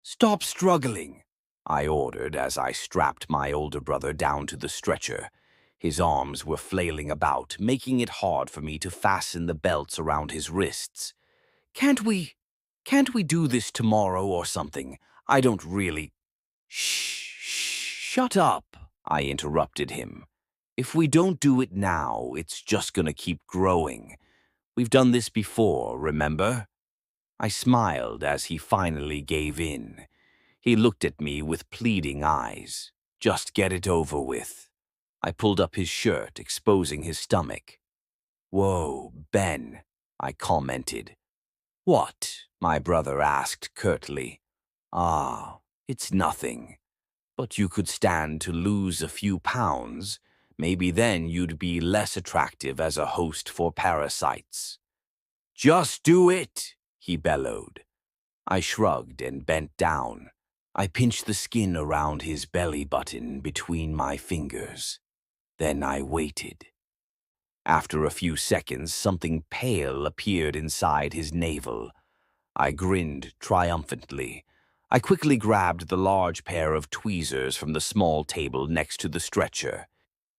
"Stop struggling," I ordered as I strapped my older brother down to the stretcher. His arms were flailing about, making it hard for me to fasten the belts around his wrists. Can't we do this tomorrow or something? I don't really—" Shut up, I interrupted him. "If we don't do it now, it's just gonna keep growing. We've done this before, remember?" I smiled as he finally gave in. He looked at me with pleading eyes. "Just get it over with." I pulled up his shirt, exposing his stomach. "Whoa, Ben," I commented. "What?" my brother asked curtly. "Ah, it's nothing. But you could stand to lose a few pounds. Maybe then you'd be less attractive as a host for parasites." "Just do it," he bellowed. I shrugged and bent down. I pinched the skin around his belly button between my fingers. Then I waited. After a few seconds, something pale appeared inside his navel. I grinned triumphantly. I quickly grabbed the large pair of tweezers from the small table next to the stretcher.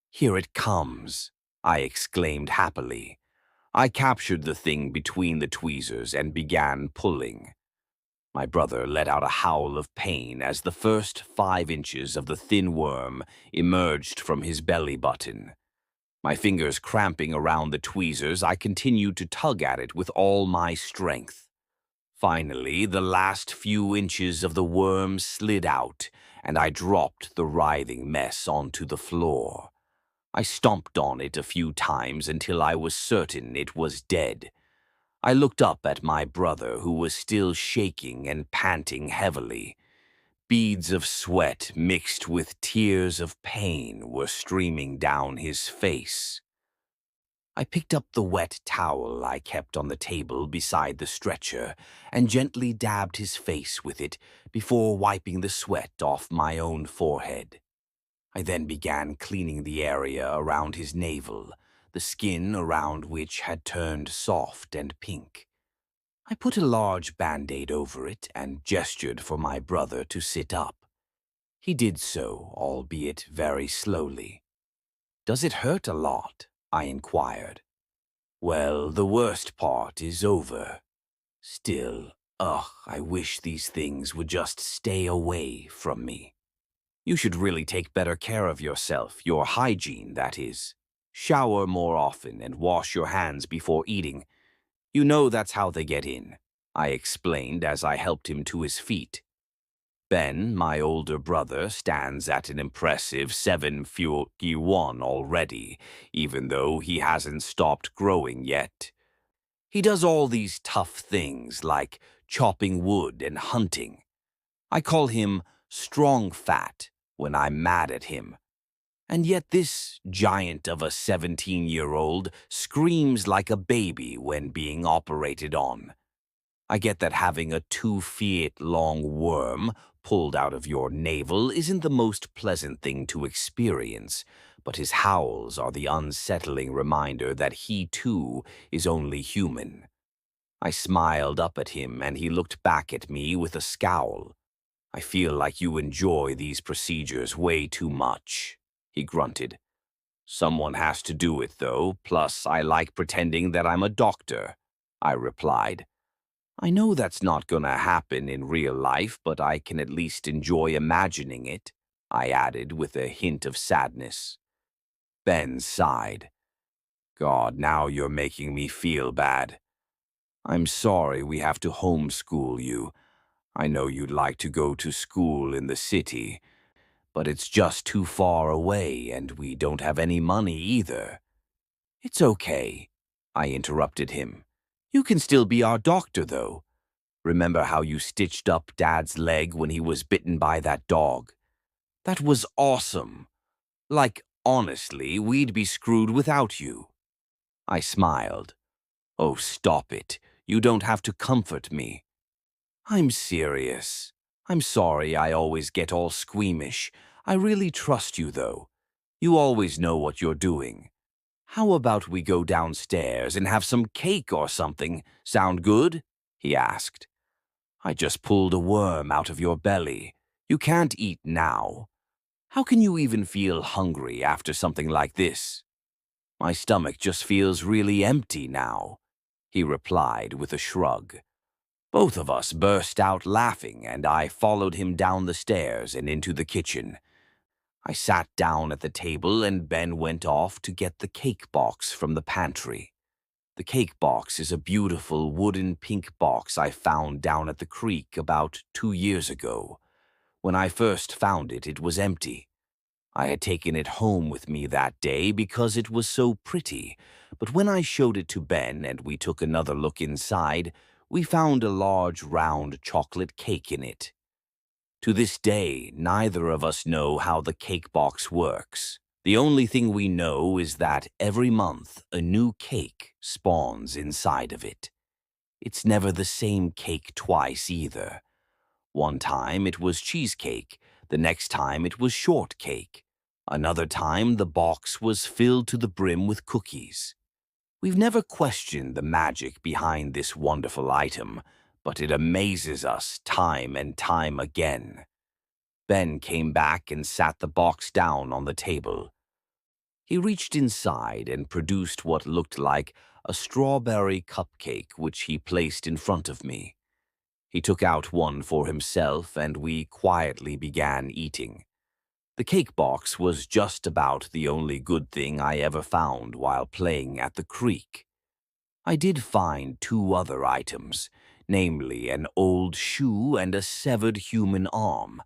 "Here it comes," I exclaimed happily. I captured the thing between the tweezers and began pulling. My brother let out a howl of pain as the first 5 inches of the thin worm emerged from his belly button. My fingers cramping around the tweezers, I continued to tug at it with all my strength. Finally, the last few inches of the worm slid out, and I dropped the writhing mess onto the floor. I stomped on it a few times until I was certain it was dead. I looked up at my brother, who was still shaking and panting heavily. Beads of sweat mixed with tears of pain were streaming down his face. I picked up the wet towel I kept on the table beside the stretcher and gently dabbed his face with it before wiping the sweat off my own forehead. I then began cleaning the area around his navel, the skin around which had turned soft and pink. I put a large Band-Aid over it and gestured for my brother to sit up. He did so, albeit very slowly. "Does it hurt a lot?" I inquired. "Well, the worst part is over. Still, I wish these things would just stay away from me." "You should really take better care of yourself, your hygiene, that is. Shower more often and wash your hands before eating. You know that's how they get in," I explained as I helped him to his feet. Ben, my older brother, stands at an impressive 7'1" already, even though he hasn't stopped growing yet. He does all these tough things like chopping wood and hunting. I call him strong fat when I'm mad at him. And yet this giant of a 17-year-old screams like a baby when being operated on. I get that having a 2-foot-long worm pulled out of your navel isn't the most pleasant thing to experience, but his howls are the unsettling reminder that he too is only human. I smiled up at him and he looked back at me with a scowl. "I feel like you enjoy these procedures way too much," he grunted. "Someone has to do it, though, plus I like pretending that I'm a doctor," I replied. "I know that's not gonna happen in real life, but I can at least enjoy imagining it," I added with a hint of sadness. Ben sighed. "God, now you're making me feel bad. I'm sorry we have to homeschool you. I know you'd like to go to school in the city, but it's just too far away and we don't have any money either." "It's okay," I interrupted him. "You can still be our doctor, though. Remember how you stitched up Dad's leg when he was bitten by that dog? That was awesome. Like, honestly, we'd be screwed without you." I smiled. "Oh, stop it. You don't have to comfort me." "I'm serious. I'm sorry I always get all squeamish. I really trust you, though. You always know what you're doing. How about we go downstairs and have some cake or something? Sound good?" he asked. I just pulled a worm out of your belly. You can't eat now. How can you even feel hungry after something like this? My stomach just feels really empty now, he replied with a shrug. Both of us burst out laughing, and I followed him down the stairs and into the kitchen. I sat down at the table, and Ben went off to get the cake box from the pantry. The cake box is a beautiful wooden pink box I found down at the creek about 2 years ago. When I first found it, it was empty. I had taken it home with me that day because it was so pretty, but when I showed it to Ben and we took another look inside, we found a large round chocolate cake in it. To this day, neither of us know how the cake box works. The only thing we know is that every month a new cake spawns inside of it. It's never the same cake twice either. One time it was cheesecake, the next time it was shortcake. Another time the box was filled to the brim with cookies. We've never questioned the magic behind this wonderful item, but it amazes us time and time again. Ben came back and sat the box down on the table. He reached inside and produced what looked like a strawberry cupcake, which he placed in front of me. He took out one for himself, and we quietly began eating. The cake box was just about the only good thing I ever found while playing at the creek. I did find two other items, namely an old shoe and a severed human arm.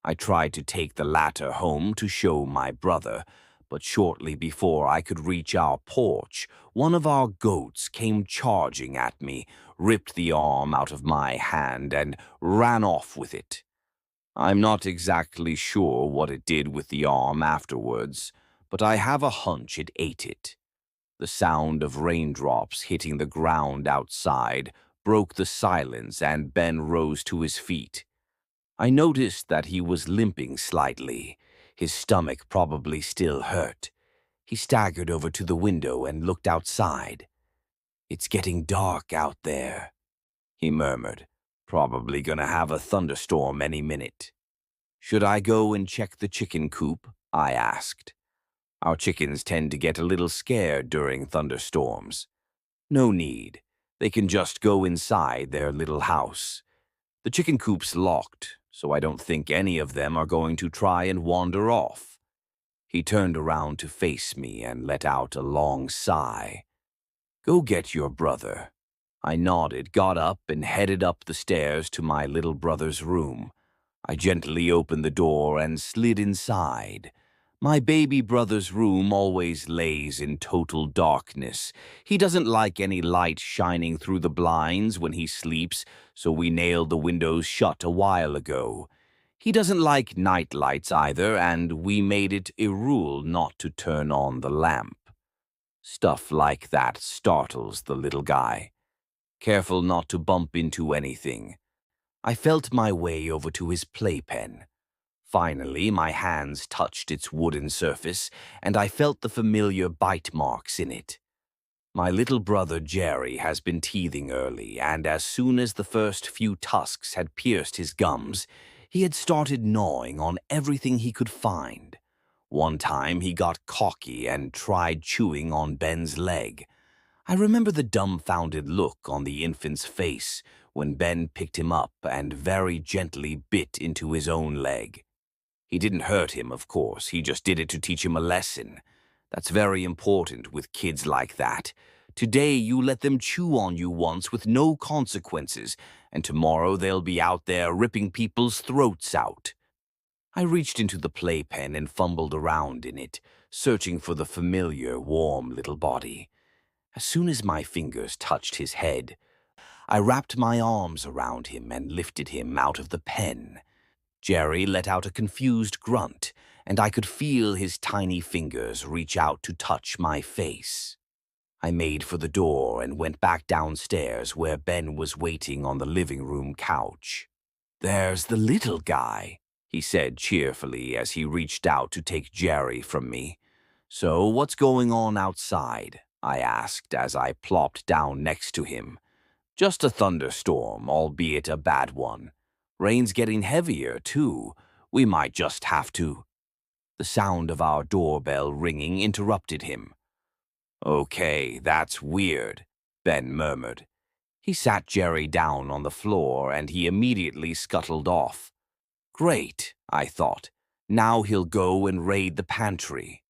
I tried to take the latter home to show my brother, but shortly before I could reach our porch, one of our goats came charging at me, ripped the arm out of my hand, and ran off with it. I'm not exactly sure what it did with the arm afterwards, but I have a hunch it ate it. The sound of raindrops hitting the ground outside broke the silence, and Ben rose to his feet. I noticed that he was limping slightly. His stomach probably still hurt. He staggered over to the window and looked outside. "It's getting dark out there," he murmured. "Probably gonna have a thunderstorm any minute." "Should I go and check the chicken coop?" I asked. "Our chickens tend to get a little scared during thunderstorms." "No need. They can just go inside their little house. The chicken coop's locked, so I don't think any of them are going to try and wander off." He turned around to face me and let out a long sigh. "Go get your brother." I nodded, got up, and headed up the stairs to my little brother's room. I gently opened the door and slid inside. My baby brother's room always lays in total darkness. He doesn't like any light shining through the blinds when he sleeps, so we nailed the windows shut a while ago. He doesn't like night lights either, and we made it a rule not to turn on the lamp. Stuff like that startles the little guy. Careful not to bump into anything. I felt my way over to his playpen. Finally, my hands touched its wooden surface, and I felt the familiar bite marks in it. My little brother Jerry has been teething early, and as soon as the first few tusks had pierced his gums, he had started gnawing on everything he could find. One time he got cocky and tried chewing on Ben's leg. I remember the dumbfounded look on the infant's face when Ben picked him up and very gently bit into his own leg. He didn't hurt him, of course. He just did it to teach him a lesson. That's very important with kids like that. Today you let them chew on you once with no consequences, and tomorrow they'll be out there ripping people's throats out. I reached into the playpen and fumbled around in it, searching for the familiar, warm little body. As soon as my fingers touched his head, I wrapped my arms around him and lifted him out of the pen. Jerry let out a confused grunt, and I could feel his tiny fingers reach out to touch my face. I made for the door and went back downstairs where Ben was waiting on the living room couch. "There's the little guy," he said cheerfully as he reached out to take Jerry from me. "So what's going on outside?" I asked as I plopped down next to him. Just a thunderstorm, albeit a bad one. Rain's getting heavier, too. We might just have to. The sound of our doorbell ringing interrupted him. Okay, that's weird, Ben murmured. He sat Jerry down on the floor and he immediately scuttled off. Great, I thought. Now he'll go and raid the pantry.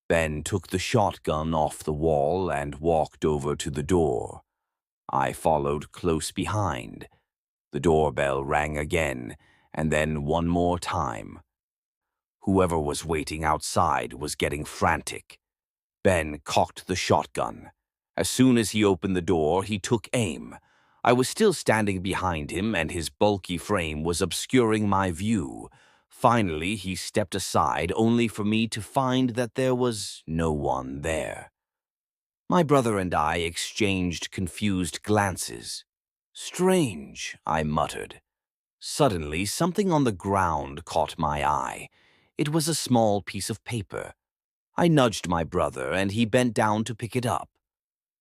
Ben took the shotgun off the wall and walked over to the door. I followed close behind. The doorbell rang again, and then one more time. Whoever was waiting outside was getting frantic. Ben cocked the shotgun. As soon as he opened the door, he took aim. I was still standing behind him, and his bulky frame was obscuring my view. Finally, he stepped aside, only for me to find that there was no one there. My brother and I exchanged confused glances. Strange, I muttered. Suddenly, something on the ground caught my eye. It was a small piece of paper. I nudged my brother, and he bent down to pick it up.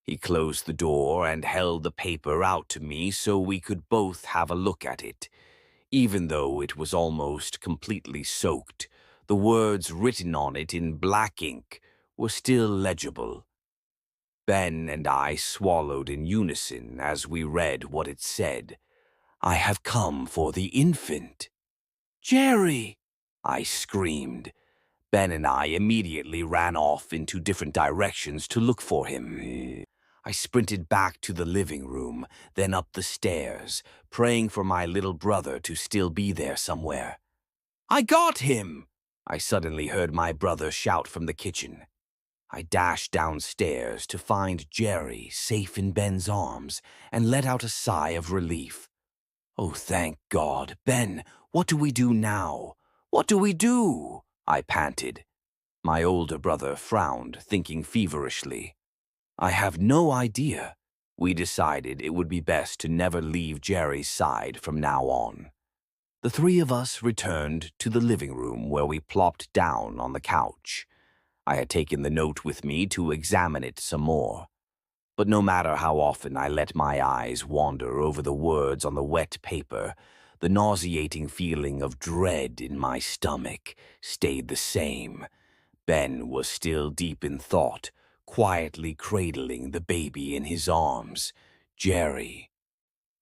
He closed the door and held the paper out to me so we could both have a look at it. Even though it was almost completely soaked, the words written on it in black ink were still legible. Ben and I swallowed in unison as we read what it said. I have come for the infant. Jerry! I screamed. Ben and I immediately ran off into different directions to look for him. I sprinted back to the living room, then up the stairs, praying for my little brother to still be there somewhere. I got him! I suddenly heard my brother shout from the kitchen. I dashed downstairs to find Jerry safe in Ben's arms and let out a sigh of relief. Oh, thank God. Ben, what do we do now? What do we do? I panted. My older brother frowned, thinking feverishly. I have no idea. We decided it would be best to never leave Jerry's side from now on. The three of us returned to the living room where we plopped down on the couch. I had taken the note with me to examine it some more. But no matter how often I let my eyes wander over the words on the wet paper, the nauseating feeling of dread in my stomach stayed the same. Ben was still deep in thought, quietly cradling the baby in his arms. Jerry,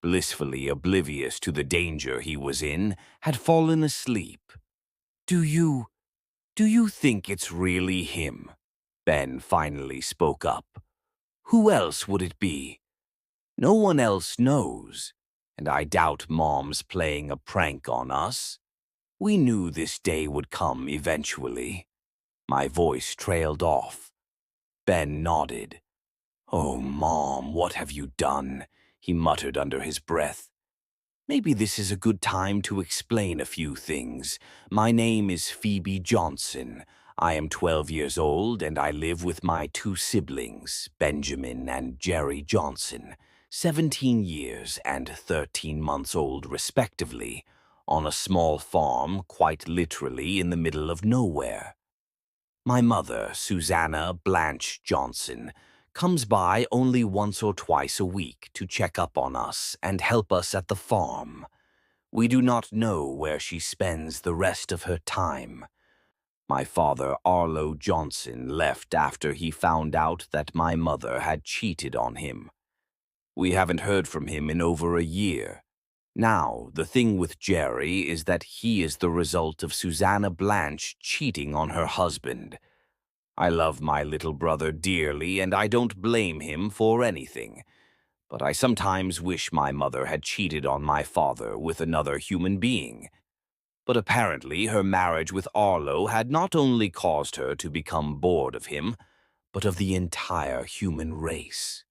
blissfully oblivious to the danger he was in, had fallen asleep. Do you think it's really him? Ben finally spoke up. Who else would it be? No one else knows, and I doubt Mom's playing a prank on us. We knew this day would come eventually. My voice trailed off. Ben nodded. Oh, Mom, what have you done? He muttered under his breath. Maybe this is a good time to explain a few things. My name is Phoebe Johnson. I am 12 years old and I live with my two siblings, Benjamin and Jerry Johnson, 17 years and 13 months old respectively, on a small farm quite literally in the middle of nowhere. My mother, Susanna Blanche Johnson, comes by only once or twice a week to check up on us and help us at the farm. We do not know where she spends the rest of her time. My father, Arlo Johnson, left after he found out that my mother had cheated on him. We haven't heard from him in over a year. Now, the thing with Jerry is that he is the result of Susanna Blanche cheating on her husband. I love my little brother dearly, and I don't blame him for anything. But I sometimes wish my mother had cheated on my father with another human being. But apparently her marriage with Arlo had not only caused her to become bored of him, but of the entire human race.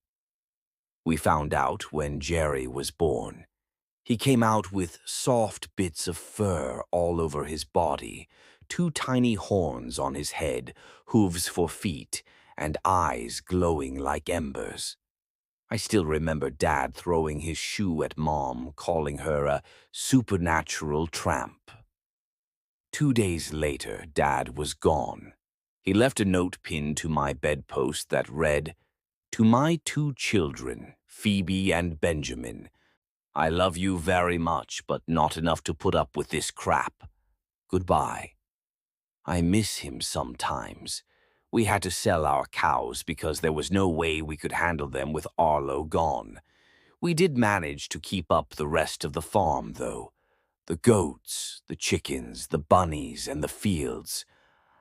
We found out when Jerry was born. He came out with soft bits of fur all over his body, two tiny horns on his head, hooves for feet, and eyes glowing like embers. I still remember Dad throwing his shoe at Mom, calling her a supernatural tramp. 2 days later, Dad was gone. He left a note pinned to my bedpost that read, "To my two children, Phoebe and Benjamin. I love you very much, but not enough to put up with this crap. Goodbye. I miss him sometimes. We had to sell our cows because there was no way we could handle them with Arlo gone. We did manage to keep up the rest of the farm, though. The goats, the chickens, the bunnies, and the fields.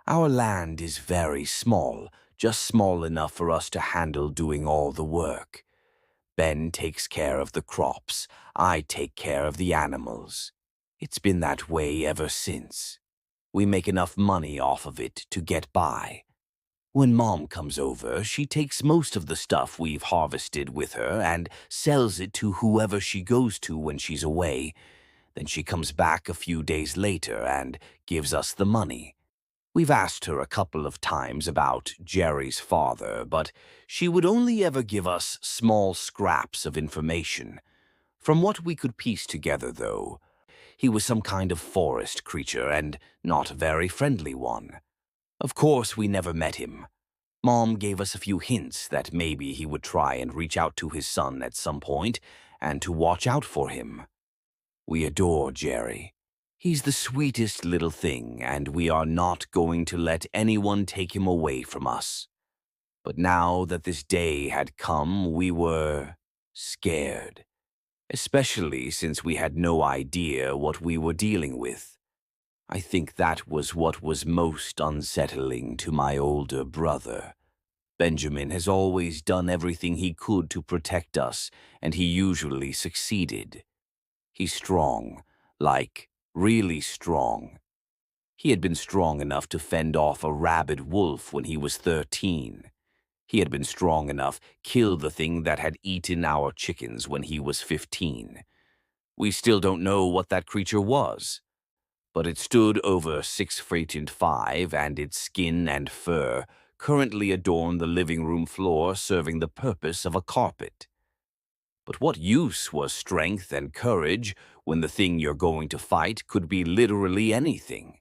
Our land is very small, just small enough for us to handle doing all the work. Ben takes care of the crops. I take care of the animals. It's been that way ever since. We make enough money off of it to get by. When Mom comes over, she takes most of the stuff we've harvested with her and sells it to whoever she goes to when she's away. Then she comes back a few days later and gives us the money. We've asked her a couple of times about Jerry's father, but she would only ever give us small scraps of information. From what we could piece together, though, he was some kind of forest creature and not a very friendly one. Of course, we never met him. Mom gave us a few hints that maybe he would try and reach out to his son at some point and to watch out for him. We adore Jerry. He's the sweetest little thing, and we are not going to let anyone take him away from us. But now that this day had come, we were scared, especially since we had no idea what we were dealing with. I think that was what was most unsettling to my older brother. Benjamin has always done everything he could to protect us, and he usually succeeded. He's strong, like really strong. He had been strong enough to fend off a rabid wolf when he was 13. He had been strong enough to kill the thing that had eaten our chickens when he was 15. We still don't know what that creature was, but it stood over 6 feet and 5, and its skin and fur currently adorn the living room floor, serving the purpose of a carpet. But what use was strength and courage when the thing you're going to fight could be literally anything?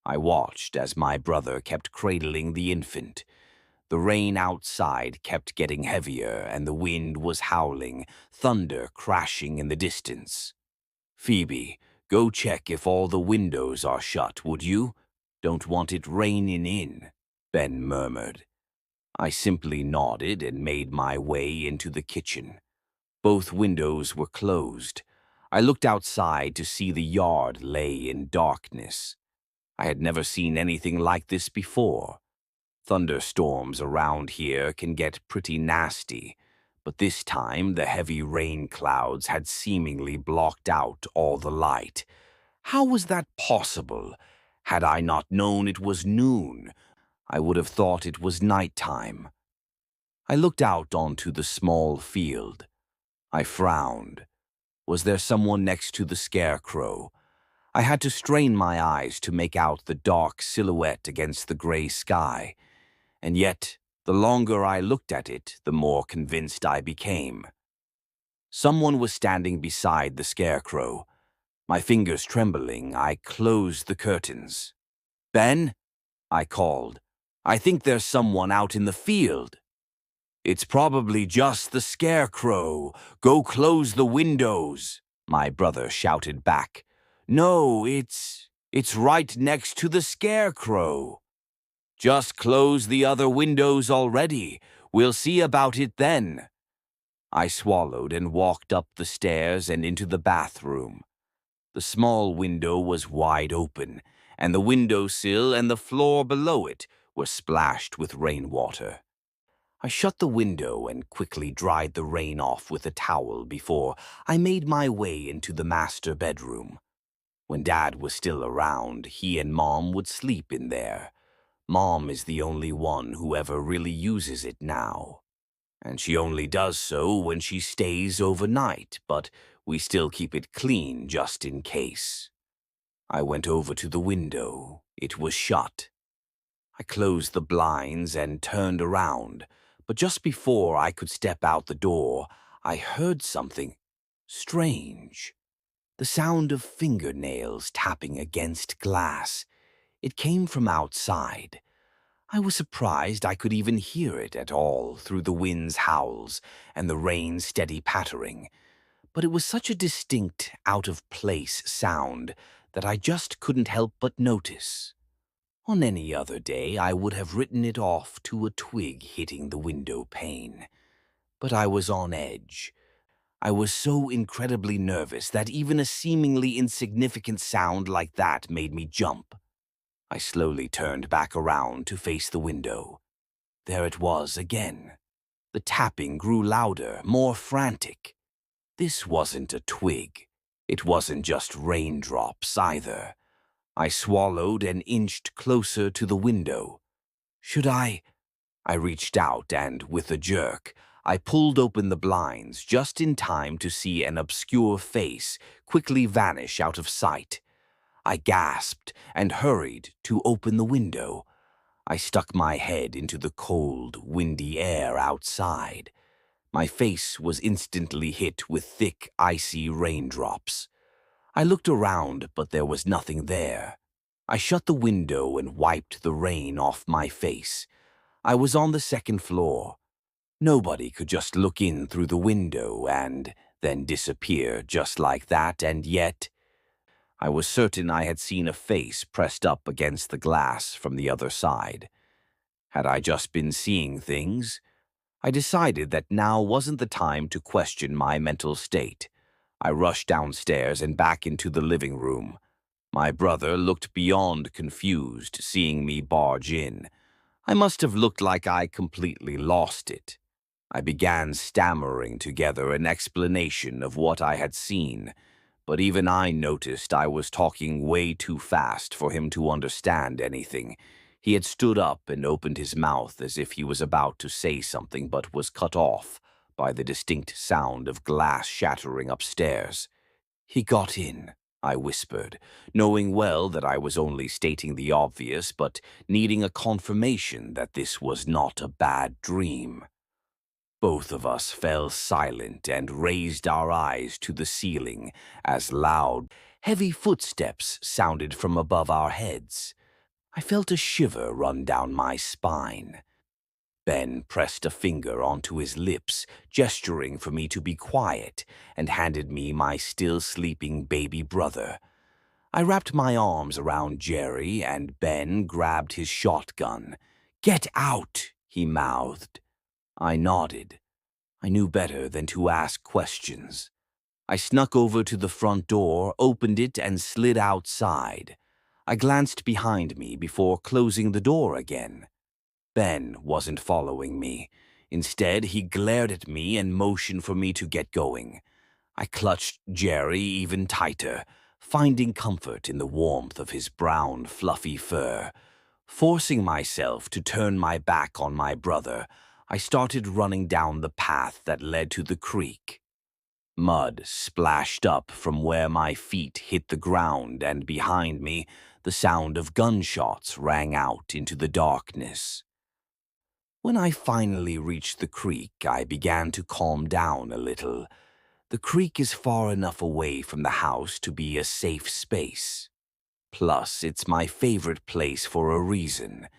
I watched as my brother kept cradling the infant. The rain outside kept getting heavier, and the wind was howling, thunder crashing in the distance. Phoebe, go check if all the windows are shut, would you? Don't want it raining in, Ben murmured. I simply nodded and made my way into the kitchen. Both windows were closed. I looked outside to see the yard lay in darkness. I had never seen anything like this before. Thunderstorms around here can get pretty nasty, but this time the heavy rain clouds had seemingly blocked out all the light. How was that possible? Had I not known it was noon, I would have thought it was nighttime. I looked out onto the small field. I frowned. Was there someone next to the scarecrow? I had to strain my eyes to make out the dark silhouette against the gray sky. And yet, the longer I looked at it, the more convinced I became. Someone was standing beside the scarecrow. My fingers trembling, I closed the curtains. "Ben?" I called. "I think there's someone out in the field." "It's probably just the scarecrow. Go close the windows," my brother shouted back. "No, it's right next to the scarecrow." "Just close the other windows already. We'll see about it then." I swallowed and walked up the stairs and into the bathroom. The small window was wide open, and the windowsill and the floor below it were splashed with rainwater. I shut the window and quickly dried the rain off with a towel before I made my way into the master bedroom. When Dad was still around, he and Mom would sleep in there. Mom is the only one who ever really uses it now. And she only does so when she stays overnight, but we still keep it clean just in case. I went over to the window. It was shut. I closed the blinds and turned around, but just before I could step out the door, I heard something strange. The sound of fingernails tapping against glass. It came from outside. I was surprised I could even hear it at all through the wind's howls and the rain's steady pattering, but it was such a distinct, out-of-place sound that I just couldn't help but notice. On any other day, I would have written it off to a twig hitting the window pane. But I was on edge. I was so incredibly nervous that even a seemingly insignificant sound like that made me jump. I slowly turned back around to face the window. There it was again. The tapping grew louder, more frantic. This wasn't a twig. It wasn't just raindrops either. I swallowed and inched closer to the window. Should I? I reached out and, with a jerk, I pulled open the blinds just in time to see an obscure face quickly vanish out of sight. I gasped and hurried to open the window. I stuck my head into the cold, windy air outside. My face was instantly hit with thick, icy raindrops. I looked around, but there was nothing there. I shut the window and wiped the rain off my face. I was on the second floor. Nobody could just look in through the window and then disappear just like that, and yet I was certain I had seen a face pressed up against the glass from the other side. Had I just been seeing things? I decided that now wasn't the time to question my mental state. I rushed downstairs and back into the living room. My brother looked beyond confused, seeing me barge in. I must have looked like I completely lost it. I began stammering together an explanation of what I had seen, but even I noticed I was talking way too fast for him to understand anything. He had stood up and opened his mouth as if he was about to say something, but was cut off by the distinct sound of glass shattering upstairs. "He got in," I whispered, knowing well that I was only stating the obvious, but needing a confirmation that this was not a bad dream. Both of us fell silent and raised our eyes to the ceiling as loud, heavy footsteps sounded from above our heads. I felt a shiver run down my spine. Ben pressed a finger onto his lips, gesturing for me to be quiet, and handed me my still sleeping baby brother. I wrapped my arms around Jerry, and Ben grabbed his shotgun. "Get out," he mouthed. I nodded. I knew better than to ask questions. I snuck over to the front door, opened it, and slid outside. I glanced behind me before closing the door again. Ben wasn't following me. Instead, he glared at me and motioned for me to get going. I clutched Jerry even tighter, finding comfort in the warmth of his brown, fluffy fur. Forcing myself to turn my back on my brother, I started running down the path that led to the creek. Mud splashed up from where my feet hit the ground, and behind me, the sound of gunshots rang out into the darkness. When I finally reached the creek, I began to calm down a little. The creek is far enough away from the house to be a safe space. Plus, it's my favorite place for a reason.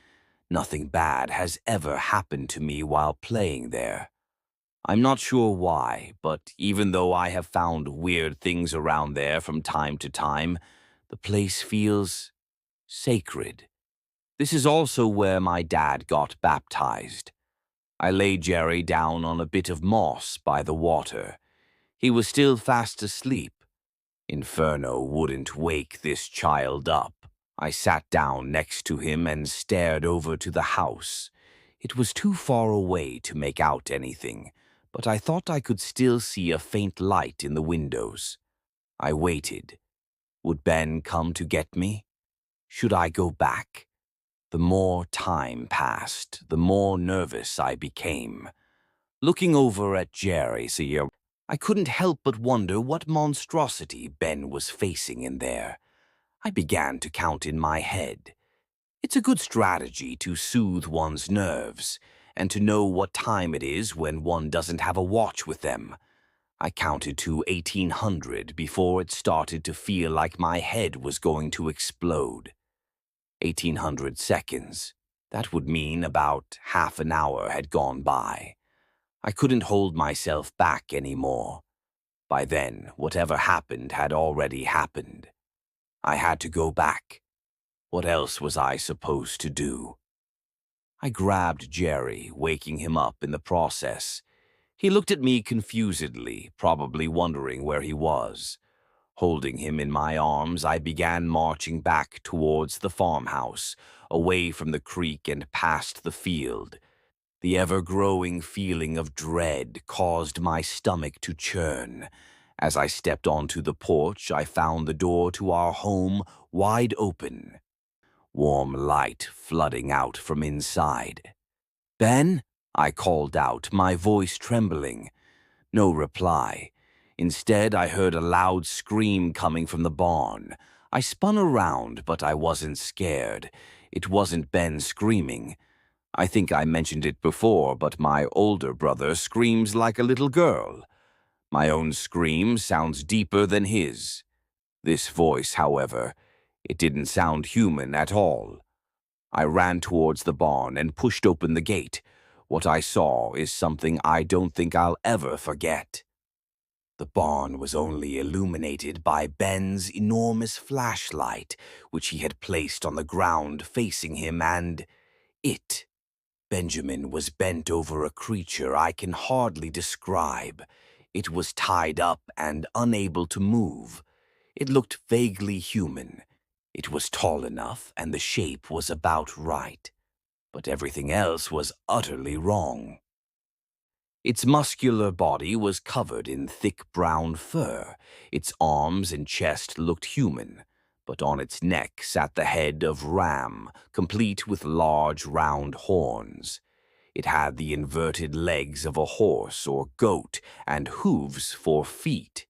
Nothing bad has ever happened to me while playing there. I'm not sure why, but even though I have found weird things around there from time to time, the place feels sacred. This is also where my dad got baptized. I laid Jerry down on a bit of moss by the water. He was still fast asleep. Inferno wouldn't wake this child up. I sat down next to him and stared over to the house. It was too far away to make out anything, but I thought I could still see a faint light in the windows. I waited. Would Ben come to get me? Should I go back? The more time passed, the more nervous I became. Looking over at Jerry's ear, I couldn't help but wonder what monstrosity Ben was facing in there. I began to count in my head. It's a good strategy to soothe one's nerves and to know what time it is when one doesn't have a watch with them. I counted to 1800 before it started to feel like my head was going to explode. 1800 seconds, That would mean about half an hour had gone by. I couldn't hold myself back anymore. By then, whatever happened had already happened. I had to go back. What else was I supposed to do? I grabbed Jerry, waking him up in the process. He looked at me confusedly, probably wondering where he was. Holding him in my arms, I began marching back towards the farmhouse, away from the creek and past the field. The ever-growing feeling of dread caused my stomach to churn. As I stepped onto the porch, I found the door to our home wide open, warm light flooding out from inside. "Ben?" I called out, my voice trembling. No reply. Instead, I heard a loud scream coming from the barn. I spun around, but I wasn't scared. It wasn't Ben screaming. I think I mentioned it before, but my older brother screams like a little girl. My own scream sounds deeper than his. This voice, however, it didn't sound human at all. I ran towards the barn and pushed open the gate. What I saw is something I don't think I'll ever forget. The barn was only illuminated by Ben's enormous flashlight, which he had placed on the ground facing him, and it. Benjamin was bent over a creature I can hardly describe. It was tied up and unable to move. It looked vaguely human. It was tall enough, and the shape was about right. But everything else was utterly wrong. Its muscular body was covered in thick brown fur. Its arms and chest looked human, but on its neck sat the head of ram, complete with large round horns. It had the inverted legs of a horse or goat and hooves for feet.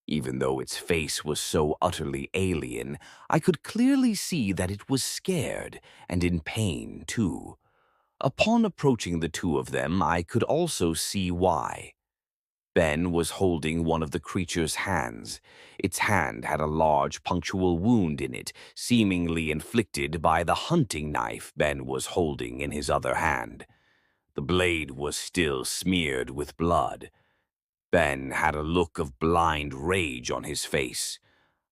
Even though its face was so utterly alien, I could clearly see that it was scared and in pain, too. Upon approaching the two of them, I could also see why. Ben was holding one of the creature's hands. Its hand had a large punctual wound in it, seemingly inflicted by the hunting knife Ben was holding in his other hand. The blade was still smeared with blood. Ben had a look of blind rage on his face.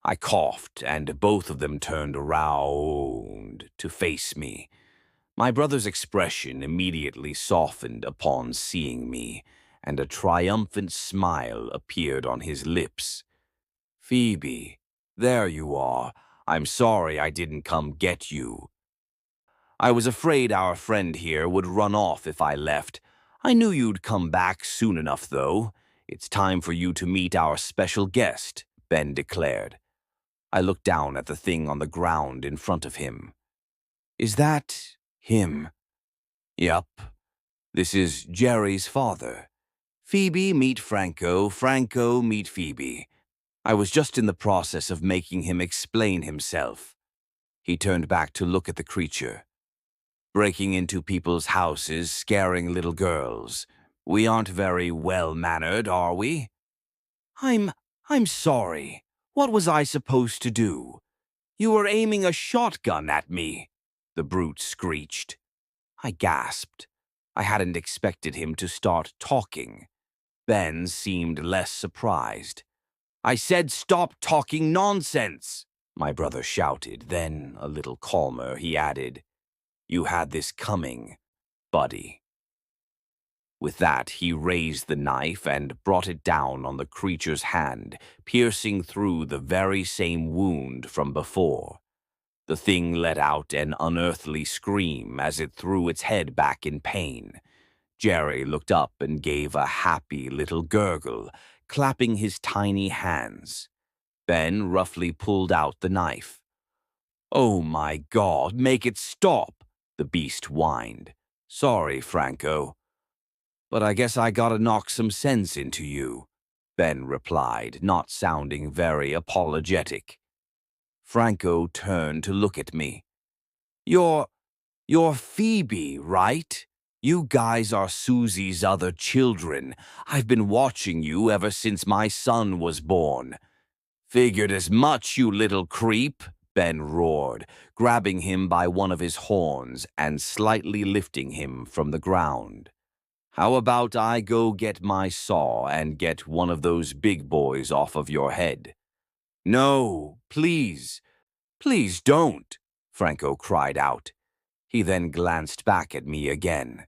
I coughed, and both of them turned around to face me. My brother's expression immediately softened upon seeing me, and a triumphant smile appeared on his lips. "Phoebe, there you are. I'm sorry I didn't come get you. I was afraid our friend here would run off if I left. I knew you'd come back soon enough, though. It's time for you to meet our special guest," Ben declared. I looked down at the thing on the ground in front of him. "Is that him?" "Yup. This is Jerry's father. Phoebe, meet Franco. Franco, meet Phoebe. I was just in the process of making him explain himself." He turned back to look at the creature. "Breaking into people's houses, scaring little girls. We aren't very well-mannered, are we?" I'm sorry. What was I supposed to do?" "You were aiming a shotgun at me," the brute screeched. I gasped. I hadn't expected him to start talking. Ben seemed less surprised. "I said stop talking nonsense," my brother shouted. Then, a little calmer, he added, "You had this coming, buddy." With that, he raised the knife and brought it down on the creature's hand, piercing through the very same wound from before. The thing let out an unearthly scream as it threw its head back in pain. Jerry looked up and gave a happy little gurgle, clapping his tiny hands. Ben roughly pulled out the knife. "Oh my God, make it stop," the beast whined. "Sorry, Franco, but I guess I gotta knock some sense into you," Ben replied, not sounding very apologetic. Franco turned to look at me. You're Phoebe, right? You guys are Susie's other children. I've been watching you ever since my son was born." "Figured as much, you little creep," Ben roared, grabbing him by one of his horns and slightly lifting him from the ground. How about I go get my saw and get one of those big boys off of your head? No, please, please don't, Franco cried out. He then glanced back at me again.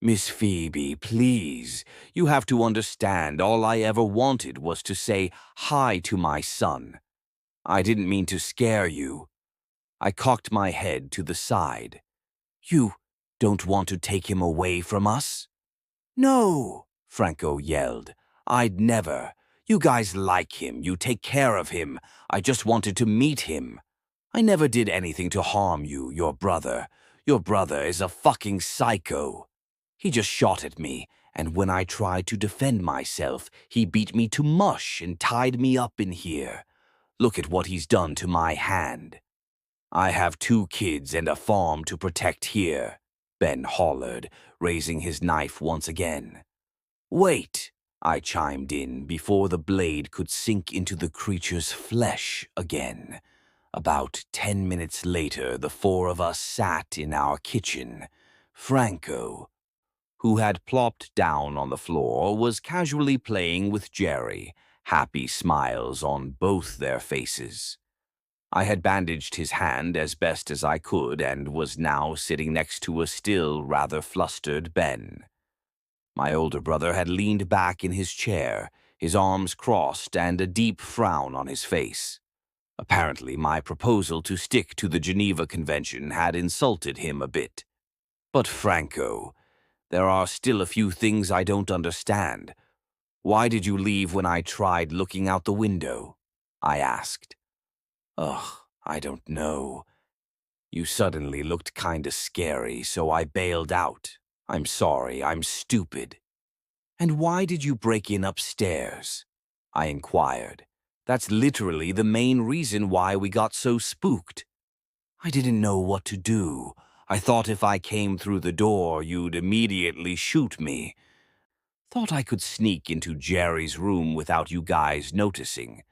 Miss Phoebe, please, you have to understand all I ever wanted was to say hi to my son. I didn't mean to scare you. I cocked my head to the side. You don't want to take him away from us? No, Franco yelled. I'd never. You guys like him. You take care of him. I just wanted to meet him. I never did anything to harm you, your brother. Your brother is a fucking psycho. He just shot at me, and when I tried to defend myself, he beat me to mush and tied me up in here. Look at what he's done to my hand. I have 2 kids and a farm to protect here, Ben hollered, raising his knife once again. Wait, I chimed in before the blade could sink into the creature's flesh again. About 10 minutes later, the 4 of us sat in our kitchen. Franco, who had plopped down on the floor, was casually playing with Jerry, happy smiles on both their faces. I had bandaged his hand as best as I could and was now sitting next to a still rather flustered Ben. My older brother had leaned back in his chair, his arms crossed and a deep frown on his face. Apparently, my proposal to stick to the Geneva Convention had insulted him a bit. But Franco, there are still a few things I don't understand. Why did you leave when I tried looking out the window? I asked. Ugh, I don't know. You suddenly looked kinda scary, so I bailed out. I'm sorry, I'm stupid. And why did you break in upstairs? I inquired. That's literally the main reason why we got so spooked. I didn't know what to do. I thought if I came through the door, you'd immediately shoot me. Thought I could sneak into Jerry's room without you guys noticing.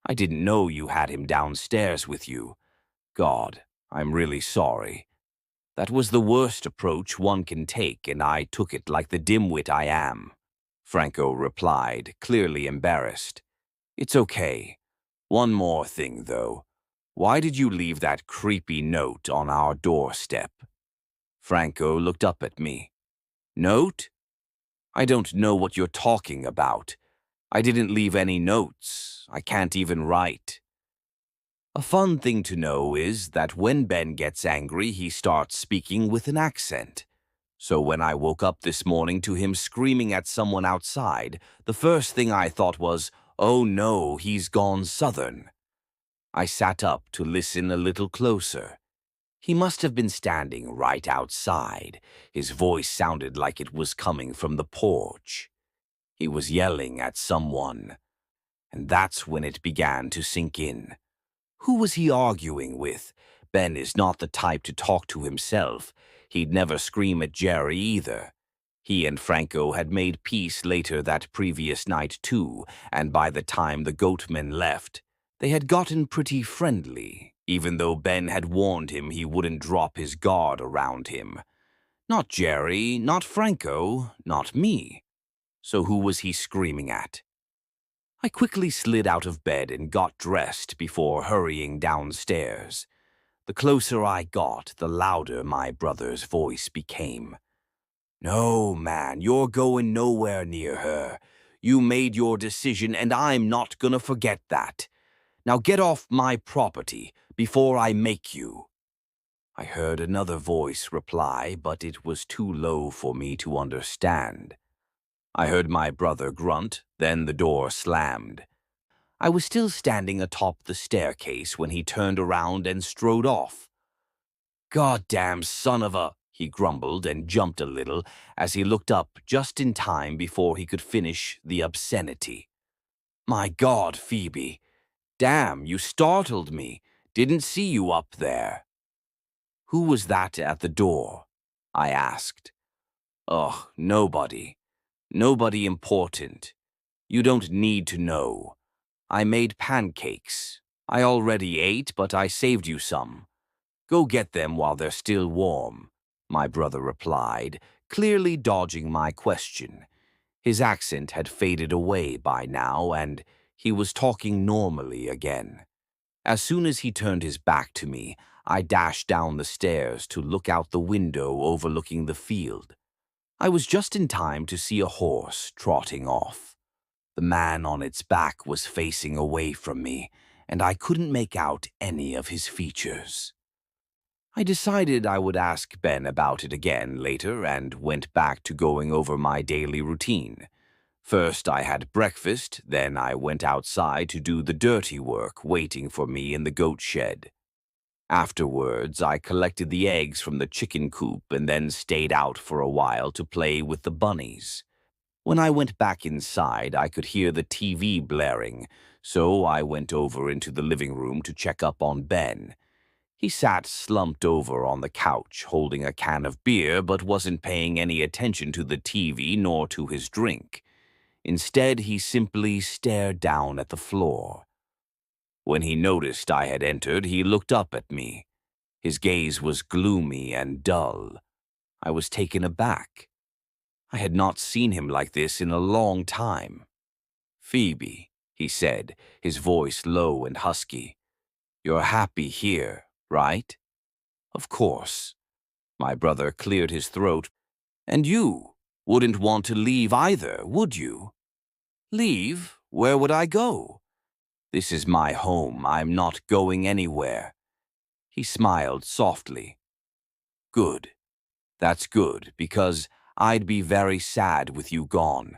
I didn't know you had him downstairs with you. God, I'm really sorry. That was the worst approach one can take, and I took it like the dimwit I am. Franco replied, clearly embarrassed. It's okay. One more thing, though. Why did you leave that creepy note on our doorstep? Franco looked up at me. Note? I don't know what you're talking about. I didn't leave any notes. I can't even write. A fun thing to know is that when Ben gets angry, he starts speaking with an accent. So when I woke up this morning to him screaming at someone outside, the first thing I thought was, oh no, he's gone southern. I sat up to listen a little closer. He must have been standing right outside. His voice sounded like it was coming from the porch. He was yelling at someone. And that's when it began to sink in. Who was he arguing with? Ben is not the type to talk to himself. He'd never scream at Jerry either. He and Franco had made peace later that previous night too, and by the time the goatmen left, they had gotten pretty friendly, even though Ben had warned him he wouldn't drop his guard around him. Not Jerry, not Franco, not me. So who was he screaming at? I quickly slid out of bed and got dressed before hurrying downstairs. The closer I got, the louder my brother's voice became. No, man, you're going nowhere near her. You made your decision, and I'm not gonna forget that. Now get off my property before I make you. I heard another voice reply, but it was too low for me to understand. I heard my brother grunt, then the door slammed. I was still standing atop the staircase when he turned around and strode off. Goddamn son of a... he grumbled and jumped a little as he looked up just in time before he could finish the obscenity. My God, Phoebe. Damn, you startled me. Didn't see you up there. Who was that at the door? I asked. Ugh, nobody. Nobody important. You don't need to know. I made pancakes. I already ate, but I saved you some. Go get them while they're still warm, my brother replied, clearly dodging my question. His accent had faded away by now, and he was talking normally again. As soon as he turned his back to me, I dashed down the stairs to look out the window overlooking the field. I was just in time to see a horse trotting off. The man on its back was facing away from me, and I couldn't make out any of his features. I decided I would ask Ben about it again later and went back to going over my daily routine. First, I had breakfast, then I went outside to do the dirty work waiting for me in the goat shed. Afterwards, I collected the eggs from the chicken coop and then stayed out for a while to play with the bunnies. When I went back inside, I could hear the TV blaring, so I went over into the living room to check up on Ben. He sat slumped over on the couch, holding a can of beer, but wasn't paying any attention to the TV nor to his drink. Instead, he simply stared down at the floor. When he noticed I had entered, he looked up at me. His gaze was gloomy and dull. I was taken aback. I had not seen him like this in a long time. "Phoebe," he said, his voice low and husky. "You're happy here, right?" "Of course." My brother cleared his throat. "And you wouldn't want to leave either, would you?" "Leave? Where would I go?" "This is my home. I'm not going anywhere." He smiled softly. "Good. That's good, because I'd be very sad with you gone."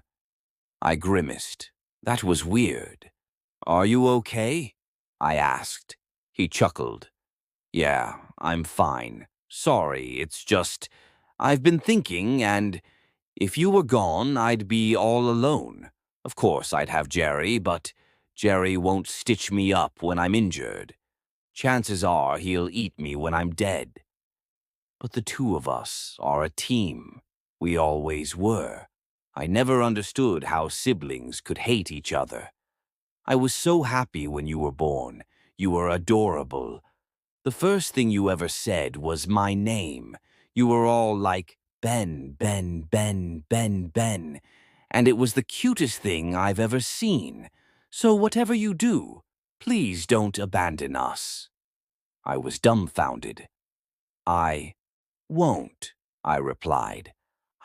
I grimaced. That was weird. "Are you okay?" I asked. He chuckled. "Yeah, I'm fine. Sorry, it's just, I've been thinking, and if you were gone, I'd be all alone. Of course, I'd have Jerry, but Jerry won't stitch me up when I'm injured. Chances are he'll eat me when I'm dead. But the two of us are a team. We always were. I never understood how siblings could hate each other. I was so happy when you were born. You were adorable. The first thing you ever said was my name. You were all like, Ben, Ben, Ben, Ben, Ben. And it was the cutest thing I've ever seen. So whatever you do, please don't abandon us." I was dumbfounded. "I won't," I replied.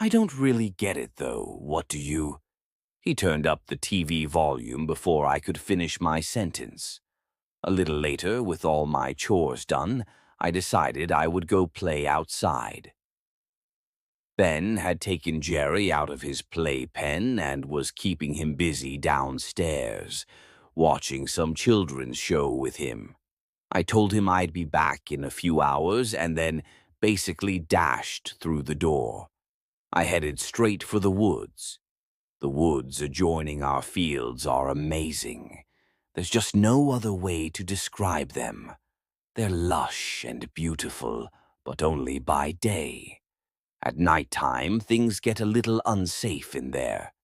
"I don't really get it, though. What do you—" He turned up the TV volume before I could finish my sentence. A little later, with all my chores done, I decided I would go play outside. Ben had taken Jerry out of his playpen and was keeping him busy downstairs, watching some children's show with him. I told him I'd be back in a few hours and then basically dashed through the door. I headed straight for the woods. The woods adjoining our fields are amazing. There's just no other way to describe them. They're lush and beautiful, but only by day. At nighttime, things get a little unsafe in there.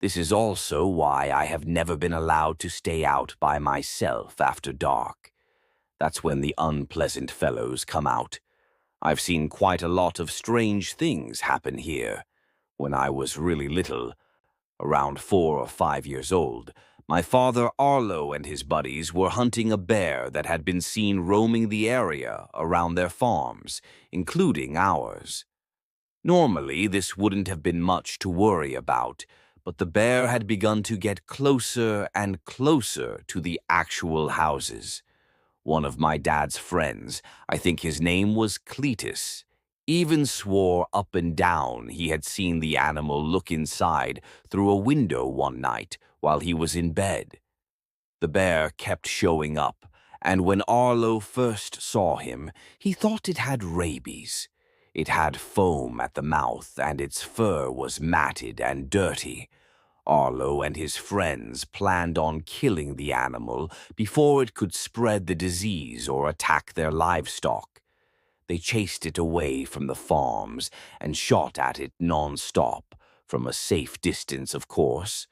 This is also why I have never been allowed to stay out by myself after dark. That's when the unpleasant fellows come out. I've seen quite a lot of strange things happen here. When I was really little, around 4 or 5 years old, my father Arlo and his buddies were hunting a bear that had been seen roaming the area around their farms, including ours. Normally, this wouldn't have been much to worry about, but the bear had begun to get closer and closer to the actual houses. One of my dad's friends, I think his name was Cletus, even swore up and down he had seen the animal look inside through a window one night while he was in bed. The bear kept showing up, and when Arlo first saw him, he thought it had rabies. It had foam at the mouth, and its fur was matted and dirty. Arlo and his friends planned on killing the animal before it could spread the disease or attack their livestock. They chased it away from the farms and shot at it non-stop, from a safe distance, of course.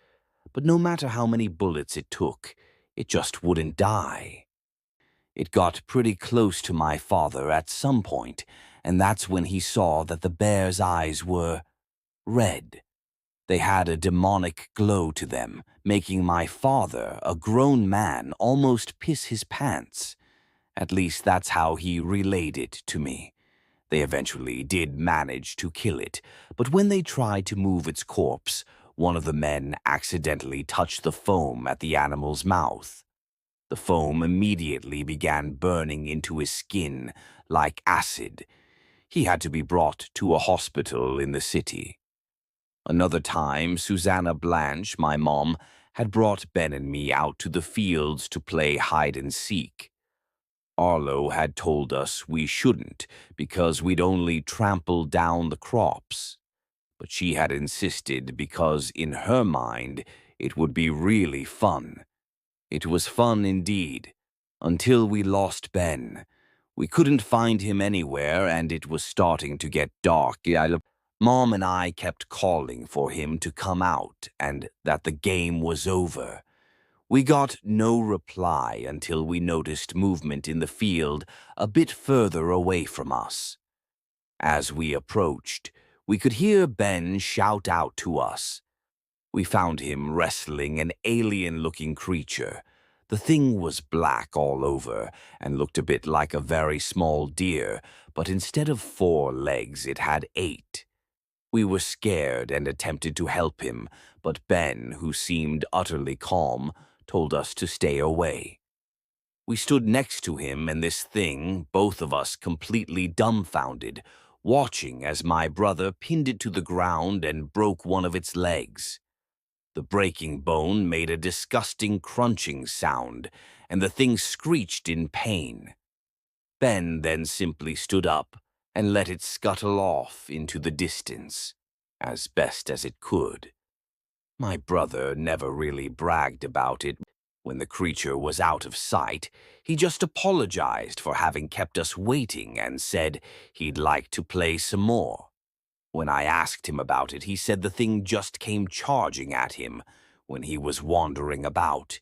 But no matter how many bullets it took, it just wouldn't die. It got pretty close to my father at some point, and that's when he saw that the bear's eyes were red. They had a demonic glow to them, making my father, a grown man, almost piss his pants. At least that's how he relayed it to me. They eventually did manage to kill it, but when they tried to move its corpse, one of the men accidentally touched the foam at the animal's mouth. The foam immediately began burning into his skin like acid. He had to be brought to a hospital in the city. Another time, Susanna Blanche, my mom, had brought Ben and me out to the fields to play hide and seek. Arlo had told us we shouldn't because we'd only trample down the crops. But she had insisted because, in her mind, it would be really fun. It was fun indeed, until we lost Ben. We couldn't find him anywhere, and it was starting to get dark. Mom and I kept calling for him to come out and that the game was over. We got no reply until we noticed movement in the field a bit further away from us. As we approached, we could hear Ben shout out to us. We found him wrestling an alien-looking creature. The thing was black all over and looked a bit like a very small deer, but instead of 4 legs, it had 8. We were scared and attempted to help him, but Ben, who seemed utterly calm, told us to stay away. We stood next to him and this thing, both of us completely dumbfounded, watching as my brother pinned it to the ground and broke one of its legs. The breaking bone made a disgusting crunching sound, and the thing screeched in pain. Ben then simply stood up and let it scuttle off into the distance, as best as it could. My brother never really bragged about it. When the creature was out of sight, he just apologized for having kept us waiting and said he'd like to play some more. When I asked him about it, he said the thing just came charging at him when he was wandering about,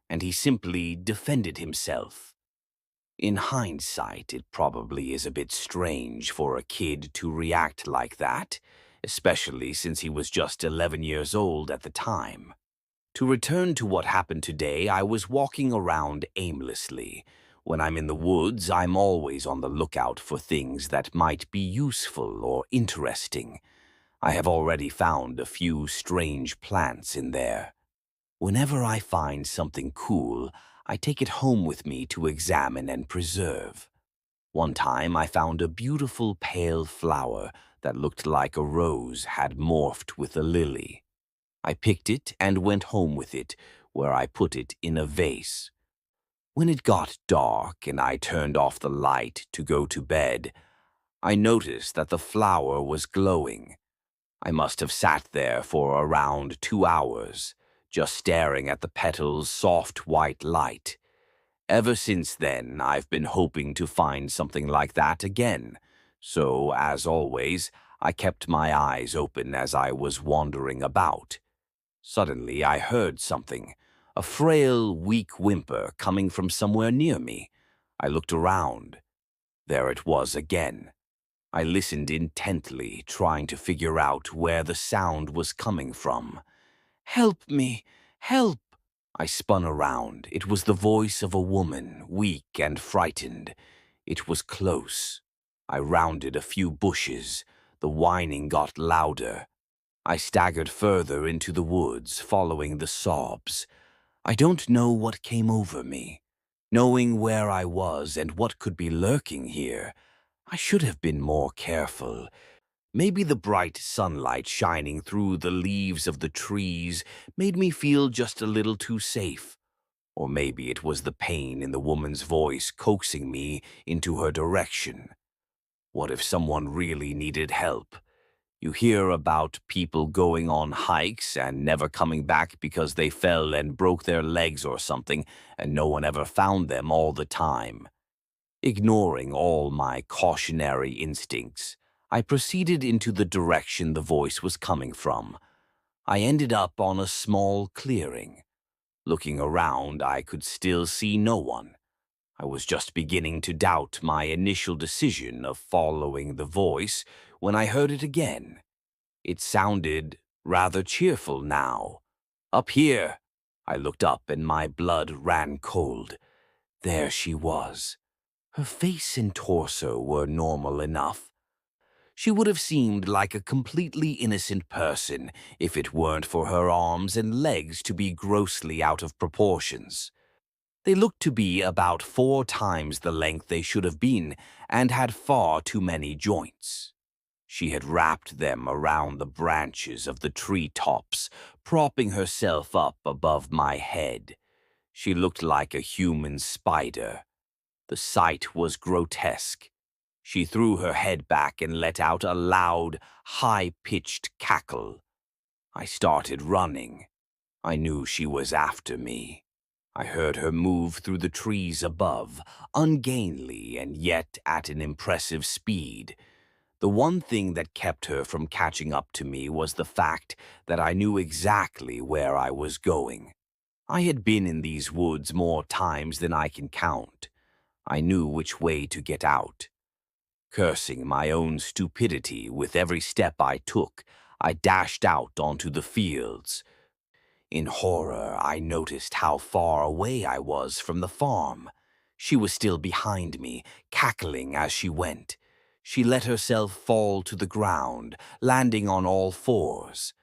and he simply defended himself. In hindsight, it probably is a bit strange for a kid to react like that, especially since he was just 11 years old at the time. To return to what happened today, I was walking around aimlessly. When I'm in the woods, I'm always on the lookout for things that might be useful or interesting. I have already found a few strange plants in there. Whenever I find something cool, I take it home with me to examine and preserve. One time I found a beautiful pale flower that looked like a rose had morphed with a lily. I picked it and went home with it, where I put it in a vase. When it got dark and I turned off the light to go to bed, I noticed that the flower was glowing. I must have sat there for around 2 hours, just staring at the petal's soft white light. Ever since then, I've been hoping to find something like that again. So, as always, I kept my eyes open as I was wandering about. Suddenly, I heard something, a frail, weak whimper coming from somewhere near me. I looked around. There it was again. I listened intently, trying to figure out where the sound was coming from. "Help me! Help!" I spun around. It was the voice of a woman, weak and frightened. It was close. I rounded a few bushes. The whining got louder. I staggered further into the woods, following the sobs. I don't know what came over me. Knowing where I was and what could be lurking here, I should have been more careful. Maybe the bright sunlight shining through the leaves of the trees made me feel just a little too safe. Or maybe it was the pain in the woman's voice coaxing me into her direction. What if someone really needed help? You hear about people going on hikes and never coming back because they fell and broke their legs or something, and no one ever found them all the time. Ignoring all my cautionary instincts, I proceeded into the direction the voice was coming from. I ended up on a small clearing. Looking around, I could still see no one. I was just beginning to doubt my initial decision of following the voice when I heard it again. It sounded rather cheerful now. Up here. I looked up and my blood ran cold. There she was. Her face and torso were normal enough. She would have seemed like a completely innocent person if it weren't for her arms and legs to be grossly out of proportions. They looked to be about 4 times the length they should have been and had far too many joints. She had wrapped them around the branches of the tree-tops, propping herself up above my head. She looked like a human spider. The sight was grotesque. She threw her head back and let out a loud, high-pitched cackle. I started running. I knew she was after me. I heard her move through the trees above, ungainly and yet at an impressive speed. The one thing that kept her from catching up to me was the fact that I knew exactly where I was going. I had been in these woods more times than I can count. I knew which way to get out. Cursing my own stupidity with every step I took, I dashed out onto the fields. In horror, I noticed how far away I was from the farm. She was still behind me, cackling as she went. She let herself fall to the ground, landing on all fours.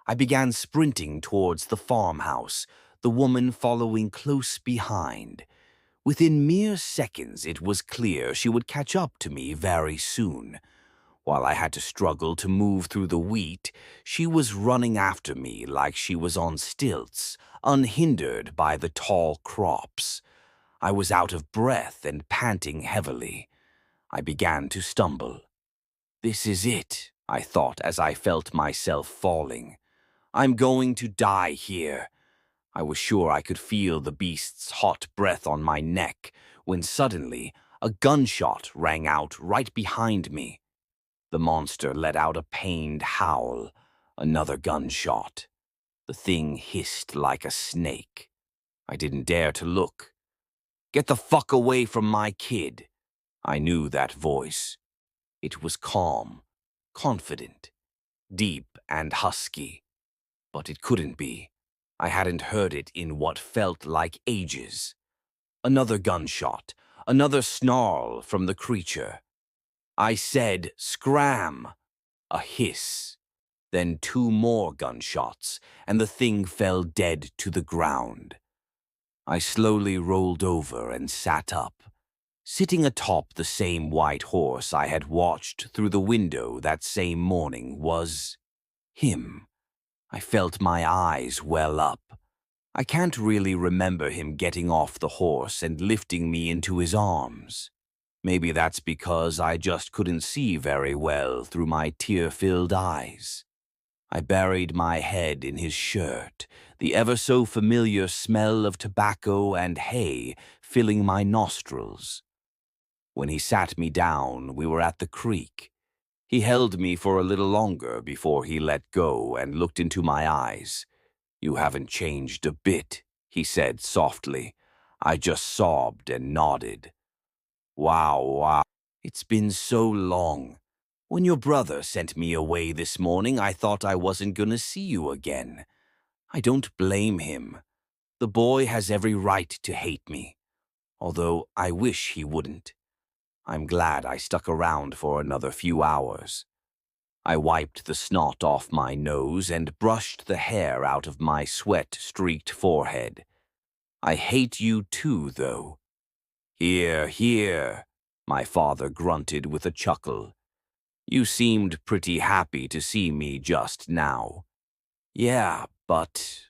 I began sprinting towards the farmhouse, the woman following close behind. Within mere seconds, it was clear she would catch up to me very soon. While I had to struggle to move through the wheat, she was running after me like she was on stilts, unhindered by the tall crops. I was out of breath and panting heavily. I began to stumble. This is it, I thought as I felt myself falling. I'm going to die here. I was sure I could feel the beast's hot breath on my neck when suddenly a gunshot rang out right behind me. The monster let out a pained howl. Another gunshot. The thing hissed like a snake. I didn't dare to look. Get the fuck away from my kid. I knew that voice. It was calm, confident, deep and husky. But it couldn't be. I hadn't heard it in what felt like ages. Another gunshot, another snarl from the creature. I said, "Scram!" A hiss. Then 2 more gunshots, and the thing fell dead to the ground. I slowly rolled over and sat up. Sitting atop the same white horse I had watched through the window that same morning was him. I felt my eyes well up. I can't really remember him getting off the horse and lifting me into his arms. Maybe that's because I just couldn't see very well through my tear-filled eyes. I buried my head in his shirt, the ever-so-familiar smell of tobacco and hay filling my nostrils. When he sat me down, we were at the creek. He held me for a little longer before he let go and looked into my eyes. "You haven't changed a bit," he said softly. I just sobbed and nodded. Wow. It's been so long. When your brother sent me away this morning, I thought I wasn't gonna see you again. I don't blame him. The boy has every right to hate me, although I wish he wouldn't. I'm glad I stuck around for another few hours. I wiped the snot off my nose and brushed the hair out of my sweat-streaked forehead. I hate you too, though. "Here, here," my father grunted with a chuckle. "You seemed pretty happy to see me just now." "Yeah, but...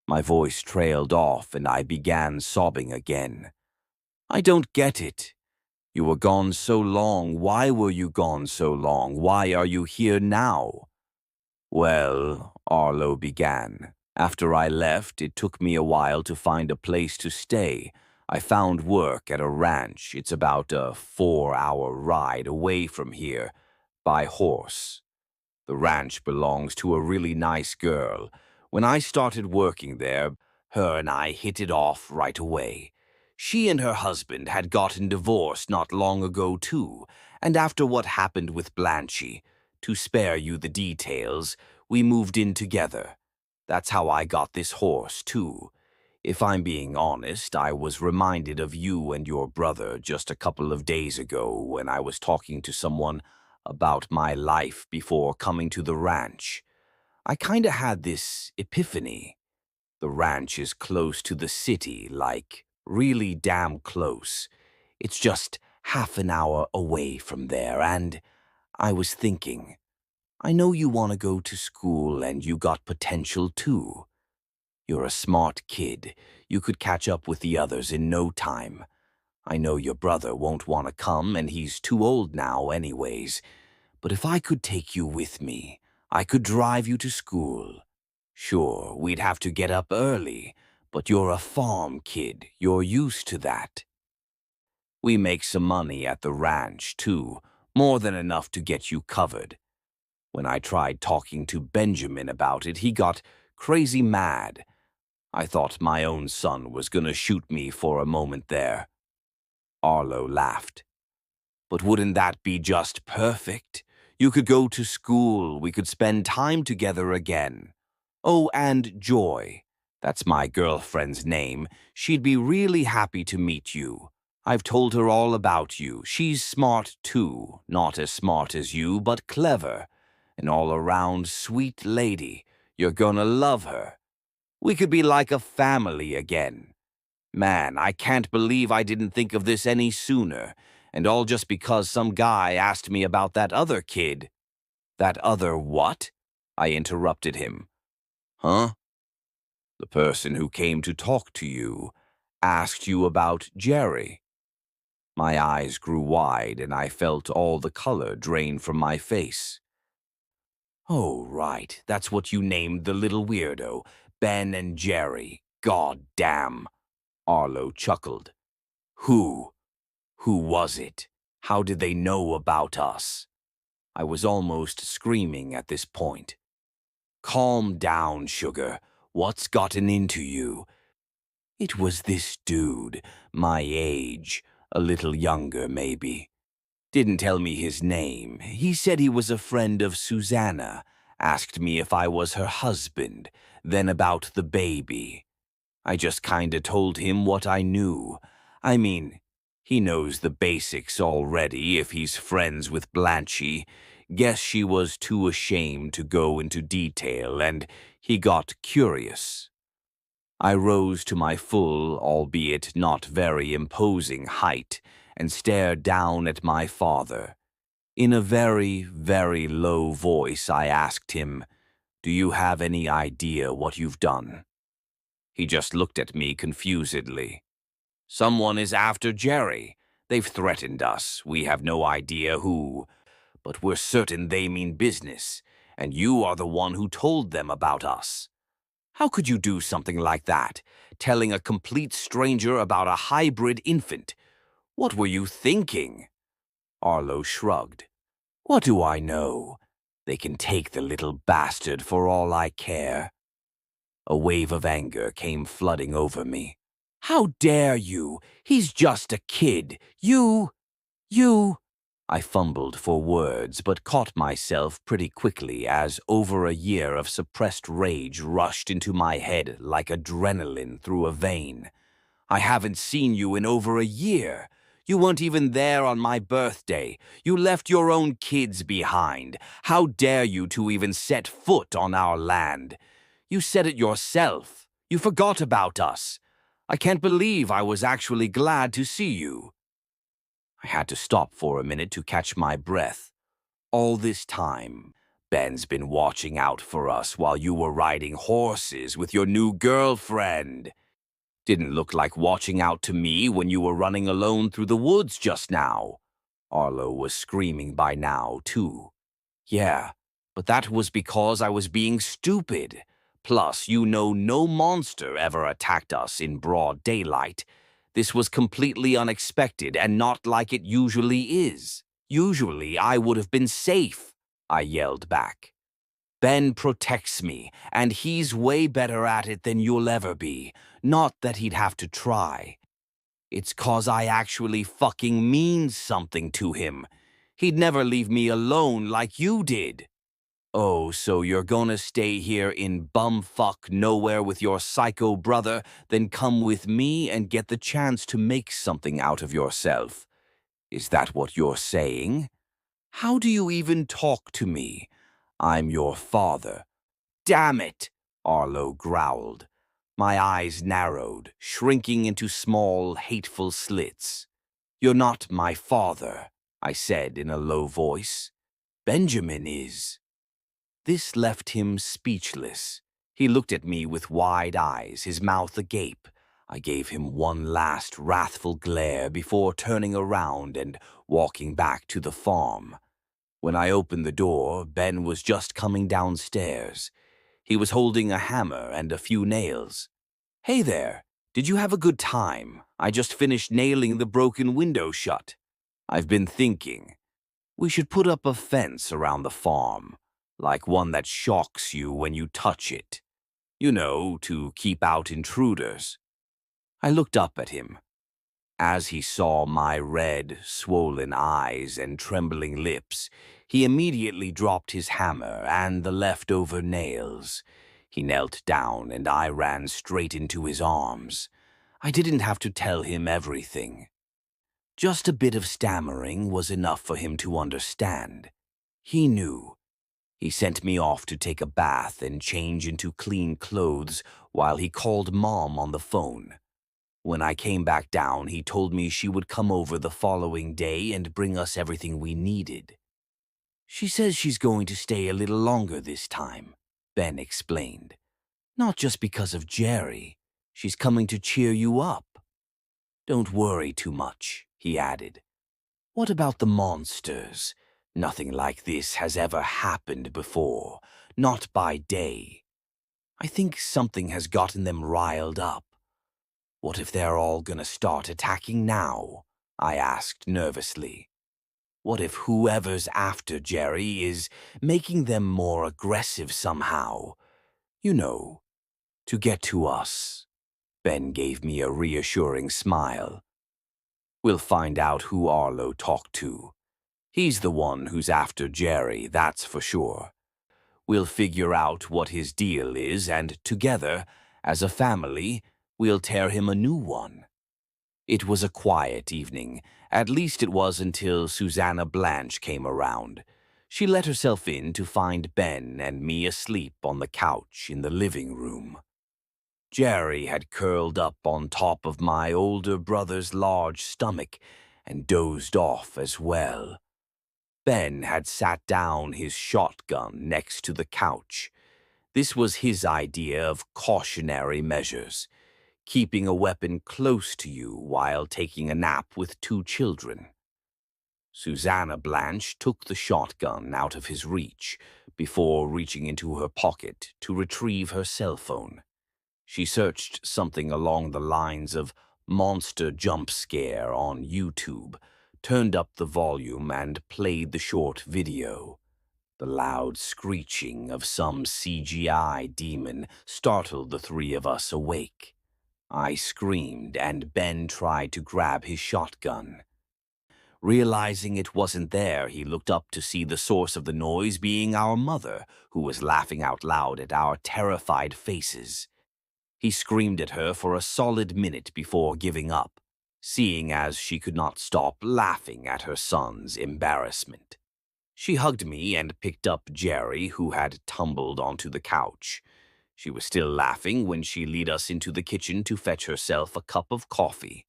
My voice trailed off and I began sobbing again. "I don't get it. You were gone so long. Why were you gone so long? Why are you here now?" "Well," Arlo began, "after I left, it took me a while to find a place to stay. I found work at a ranch. It's about a 4-hour ride away from here, by horse. The ranch belongs to a really nice girl. When I started working there, her and I hit it off right away. She and her husband had gotten divorced not long ago, too, and after what happened with Blanchy, to spare you the details, we moved in together. That's how I got this horse, too. If I'm being honest, I was reminded of you and your brother just a couple of days ago when I was talking to someone about my life before coming to the ranch. I kinda had this epiphany. The ranch is close to the city, like really damn close. It's just half an hour away from there, and I was thinking, I know you want to go to school and you got potential too. You're a smart kid. You could catch up with the others in no time. I know your brother won't want to come and he's too old now anyways, but if I could take you with me, I could drive you to school. Sure, we'd have to get up early, but you're a farm kid. You're used to that. We make some money at the ranch, too, more than enough to get you covered. When I tried talking to Benjamin about it, he got crazy mad. I thought my own son was gonna shoot me for a moment there. Arlo laughed. But wouldn't that be just perfect? You could go to school, we could spend time together again. Oh, and Joy. That's my girlfriend's name. She'd be really happy to meet you. I've told her all about you. She's smart too. Not as smart as you, but clever. An all-around sweet lady. You're gonna love her. We could be like a family again. Man, I can't believe I didn't think of this any sooner, and all just because some guy asked me about that other kid. That other what? I interrupted him. Huh? The person who came to talk to you asked you about Jerry. My eyes grew wide and I felt all the color drain from my face. Oh, right, that's what you named the little weirdo, Ben and Jerry. God damn. Arlo chuckled. Who? Who was it? How did they know about us? I was almost screaming at this point. Calm down, sugar. What's gotten into you? It was this dude, my age, a little younger maybe. Didn't tell me his name. He said he was a friend of Susanna, asked me if I was her husband, then about the baby. I just kinda told him what I knew. I mean, he knows the basics already if he's friends with Blanchy. Guess she was too ashamed to go into detail and he got curious. I rose to my full, albeit not very imposing height and stared down at my father. In a very, very low voice, I asked him, "Do you have any idea what you've done?" He just looked at me confusedly. Someone is after Jerry. They've threatened us. We have no idea who, but we're certain they mean business, and you are the one who told them about us. How could you do something like that, telling a complete stranger about a hybrid infant? What were you thinking? Arlo shrugged. What do I know? They can take the little bastard for all I care. A wave of anger came flooding over me. How dare you? He's just a kid. You. I fumbled for words, but caught myself pretty quickly as over a year of suppressed rage rushed into my head like adrenaline through a vein. I haven't seen you in over a year. You weren't even there on my birthday. You left your own kids behind. How dare you to even set foot on our land? You said it yourself. You forgot about us. I can't believe I was actually glad to see you. I had to stop for a minute to catch my breath. All this time, Ben's been watching out for us while you were riding horses with your new girlfriend. Didn't look like watching out to me when you were running alone through the woods just now. Arlo was screaming by now, too. Yeah, but that was because I was being stupid. Plus, you know no monster ever attacked us in broad daylight. This was completely unexpected and not like it usually is. Usually, I would have been safe, I yelled back. Ben protects me, and he's way better at it than you'll ever be. Not that he'd have to try. It's 'cause I actually fucking mean something to him. He'd never leave me alone like you did. Oh, so you're gonna stay here in bumfuck nowhere with your psycho brother, then come with me and get the chance to make something out of yourself. Is that what you're saying? How do you even talk to me? I'm your father. Damn it, Arlo growled. My eyes narrowed, shrinking into small, hateful slits. You're not my father, I said in a low voice. Benjamin is. This left him speechless. He looked at me with wide eyes, his mouth agape. I gave him one last wrathful glare before turning around and walking back to the farm. When I opened the door, Ben was just coming downstairs. He was holding a hammer and a few nails. Hey there, did you have a good time? I just finished nailing the broken window shut. I've been thinking. We should put up a fence around the farm, like one that shocks you when you touch it. You know, to keep out intruders. I looked up at him. As he saw my red, swollen eyes and trembling lips, he immediately dropped his hammer and the leftover nails. He knelt down and I ran straight into his arms. I didn't have to tell him everything. Just a bit of stammering was enough for him to understand. He knew. He sent me off to take a bath and change into clean clothes while he called Mom on the phone. When I came back down, he told me she would come over the following day and bring us everything we needed. She says she's going to stay a little longer this time, Ben explained. Not just because of Jerry. She's coming to cheer you up. Don't worry too much, he added. What about the monsters? Nothing like this has ever happened before, not by day. I think something has gotten them riled up. What if they're all gonna start attacking now? I asked nervously. What if whoever's after Jerry is making them more aggressive somehow? You know, to get to us. Ben gave me a reassuring smile. We'll find out who Arlo talked to. He's the one who's after Jerry, that's for sure. We'll figure out what his deal is, and together, as a family, we'll tear him a new one. It was a quiet evening. At least it was until Susanna Blanche came around. She let herself in to find Ben and me asleep on the couch in the living room. Jerry had curled up on top of my older brother's large stomach and dozed off as well. Ben had sat down his shotgun next to the couch. This was his idea of cautionary measures, keeping a weapon close to you while taking a nap with two children. Susanna Blanche took the shotgun out of his reach before reaching into her pocket to retrieve her cell phone. She searched something along the lines of monster jump scare on YouTube, turned up the volume and played the short video. The loud screeching of some CGI demon startled the three of us awake. I screamed and Ben tried to grab his shotgun. Realizing it wasn't there, he looked up to see the source of the noise being our mother, who was laughing out loud at our terrified faces. He screamed at her for a solid minute before giving up, seeing as she could not stop laughing at her son's embarrassment. She hugged me and picked up Jerry, who had tumbled onto the couch. She was still laughing when she led us into the kitchen to fetch herself a cup of coffee.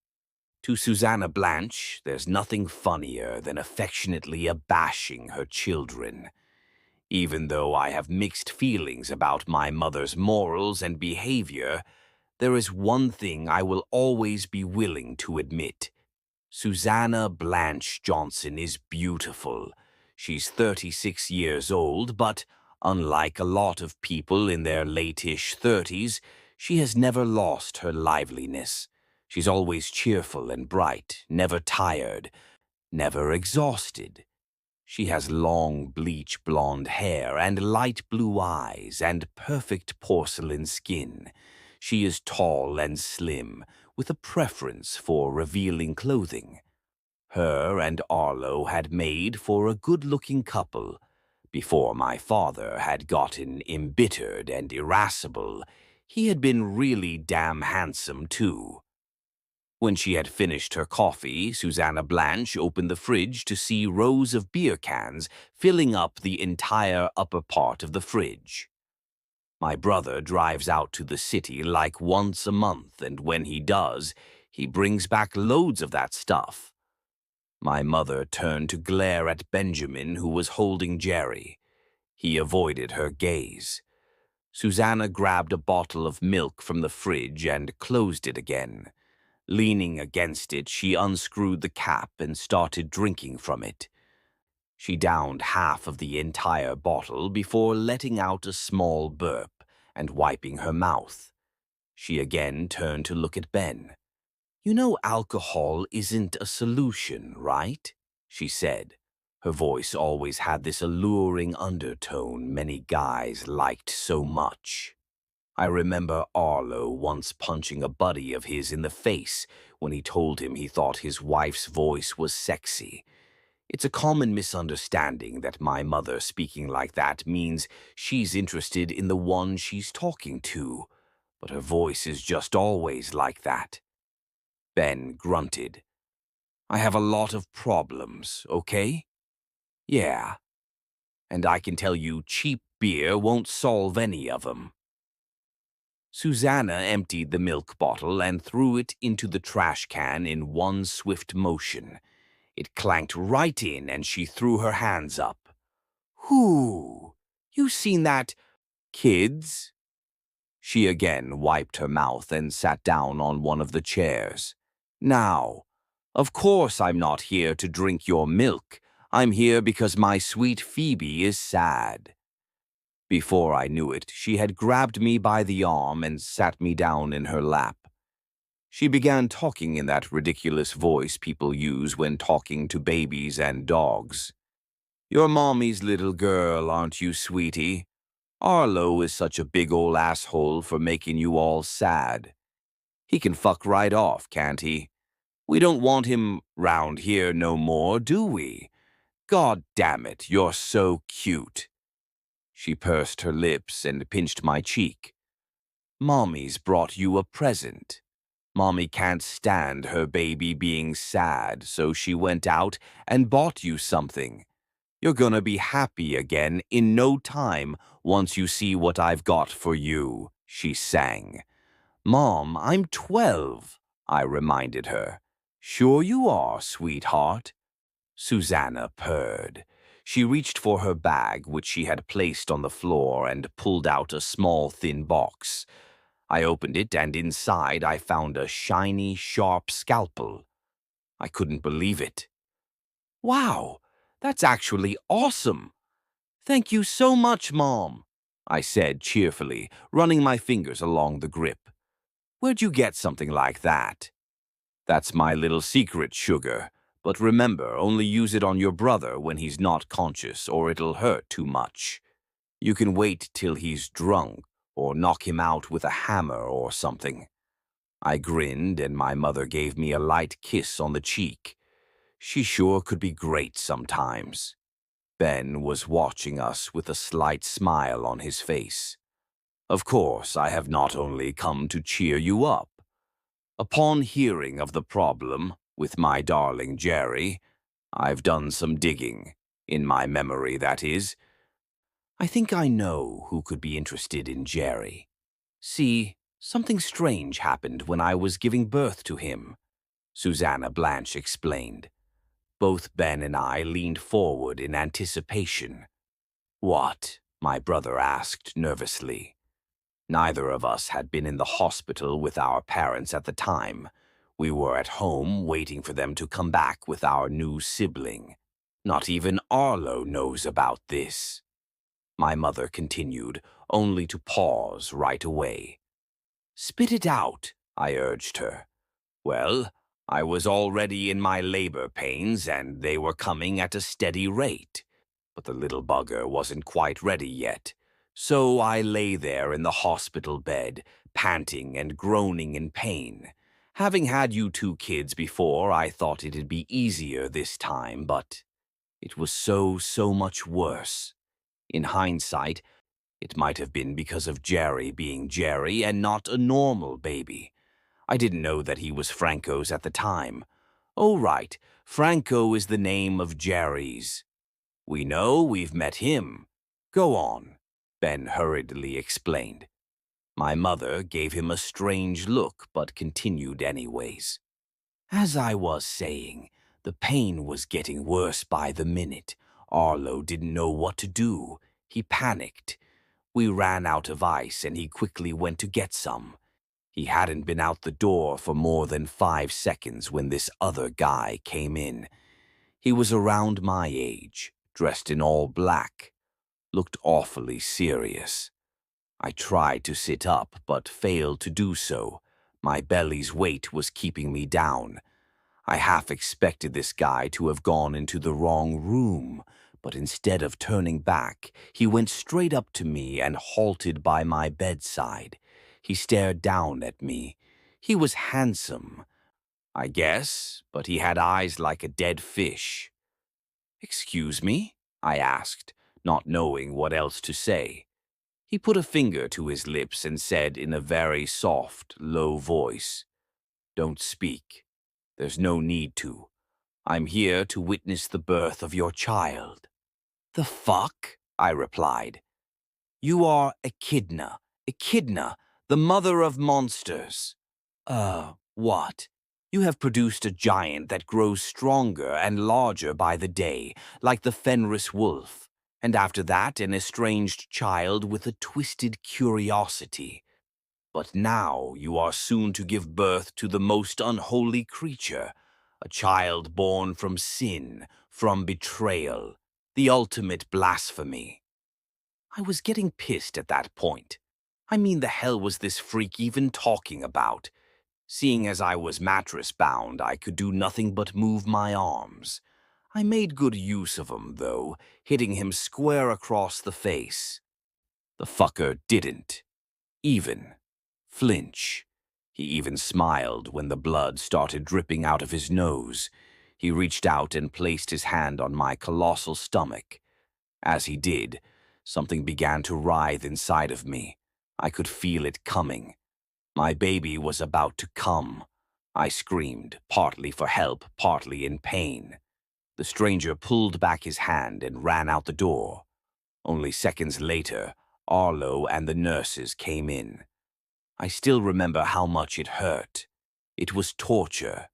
To Susanna Blanche, there's nothing funnier than affectionately abashing her children. Even though I have mixed feelings about my mother's morals and behavior, there is one thing I will always be willing to admit. Susanna Blanche Johnson is beautiful. She's 36 years old, but unlike a lot of people in their late-ish 30s, she has never lost her liveliness. She's always cheerful and bright, never tired, never exhausted. She has long bleach blonde hair and light blue eyes and perfect porcelain skin. She is tall and slim, with a preference for revealing clothing. Her and Arlo had made for a good-looking couple. Before my father had gotten embittered and irascible, he had been really damn handsome, too. When she had finished her coffee, Susanna Blanche opened the fridge to see rows of beer cans filling up the entire upper part of the fridge. My brother drives out to the city like once a month, and when he does, he brings back loads of that stuff. My mother turned to glare at Benjamin, who was holding Jerry. He avoided her gaze. Susanna grabbed a bottle of milk from the fridge and closed it again. Leaning against it, she unscrewed the cap and started drinking from it. She downed half of the entire bottle before letting out a small burp and wiping her mouth. She again turned to look at Ben. "You know alcohol isn't a solution, right?" she said. Her voice always had this alluring undertone many guys liked so much. I remember Arlo once punching a buddy of his in the face when he told him he thought his wife's voice was sexy. It's a common misunderstanding that my mother speaking like that means she's interested in the one she's talking to, but her voice is just always like that. Ben grunted. "I have a lot of problems, okay? Yeah, and I can tell you cheap beer won't solve any of them." Susanna emptied the milk bottle and threw it into the trash can in one swift motion. It clanked right in and she threw her hands up. "Whoo! You seen that, kids?" She again wiped her mouth and sat down on one of the chairs. "Now, of course I'm not here to drink your milk. I'm here because my sweet Phoebe is sad." Before I knew it, she had grabbed me by the arm and sat me down in her lap. She began talking in that ridiculous voice people use when talking to babies and dogs. "You're mommy's little girl, aren't you, sweetie? Arlo is such a big ol' asshole for making you all sad. He can fuck right off, can't he? We don't want him round here no more, do we? God damn it, you're so cute." She pursed her lips and pinched my cheek. "Mommy's brought you a present. Mommy can't stand her baby being sad, so she went out and bought you something. You're gonna be happy again in no time once you see what I've got for you," she sang. "Mom, I'm 12, I reminded her. "Sure you are, sweetheart." Susanna purred. She reached for her bag, which she had placed on the floor, and pulled out a small, thin box. I opened it, and inside I found a shiny, sharp scalpel. I couldn't believe it. "Wow, that's actually awesome. Thank you so much, Mom," I said cheerfully, running my fingers along the grip. "Where'd you get something like that?" "That's my little secret, sugar. But remember, only use it on your brother when he's not conscious, or it'll hurt too much. You can wait till he's drunk, or knock him out with a hammer or something." I grinned, and my mother gave me a light kiss on the cheek. She sure could be great sometimes. Ben was watching us with a slight smile on his face. "Of course, I have not only come to cheer you up. Upon hearing of the problem with my darling Jerry, I've done some digging, in my memory, that is. I think I know who could be interested in Jerry. See, something strange happened when I was giving birth to him," Susanna Blanche explained. Both Ben and I leaned forward in anticipation. "What?" my brother asked nervously. Neither of us had been in the hospital with our parents at the time. We were at home waiting for them to come back with our new sibling. "Not even Arlo knows about this," my mother continued, only to pause right away. "Spit it out," I urged her. "Well, I was already in my labor pains, and they were coming at a steady rate. But the little bugger wasn't quite ready yet. So I lay there in the hospital bed, panting and groaning in pain. Having had you two kids before, I thought it'd be easier this time, but it was so much worse. In hindsight, it might have been because of Jerry being Jerry and not a normal baby. I didn't know that he was Franco's at the time. Oh, right, Franco is the name of Jerry's. We know, we've met him. Go on, Ben hurriedly explained. My mother gave him a strange look, but continued anyways. As I was saying, the pain was getting worse by the minute. Arlo didn't know what to do. He panicked. We ran out of ice and he quickly went to get some. He hadn't been out the door for more than 5 seconds when this other guy came in. He was around my age, dressed in all black, looked awfully serious. I tried to sit up, but failed to do so. My belly's weight was keeping me down. I half expected this guy to have gone into the wrong room, but instead of turning back, he went straight up to me and halted by my bedside. He stared down at me. He was handsome, I guess, but he had eyes like a dead fish. "Excuse me?" I asked, not knowing what else to say. He put a finger to his lips and said in a very soft, low voice, "Don't speak. There's no need to. I'm here to witness the birth of your child." "The fuck?" I replied. "You are Echidna, the mother of monsters." What? You have produced a giant that grows stronger and larger by the day, like the Fenris wolf, and after that an estranged child with a twisted curiosity. But now you are soon to give birth to the most unholy creature, a child born from sin, from betrayal, the ultimate blasphemy. I was getting pissed at that point. I mean, the hell was this freak even talking about? Seeing as I was mattress-bound, I could do nothing but move my arms. I made good use of 'em, though, hitting him square across the face. The fucker didn't even flinch. He even smiled when the blood started dripping out of his nose. He reached out and placed his hand on my colossal stomach. As he did, something began to writhe inside of me. I could feel it coming. My baby was about to come. I screamed, partly for help, partly in pain. The stranger pulled back his hand and ran out the door. Only seconds later, Arlo and the nurses came in. I still remember how much it hurt. It was torture,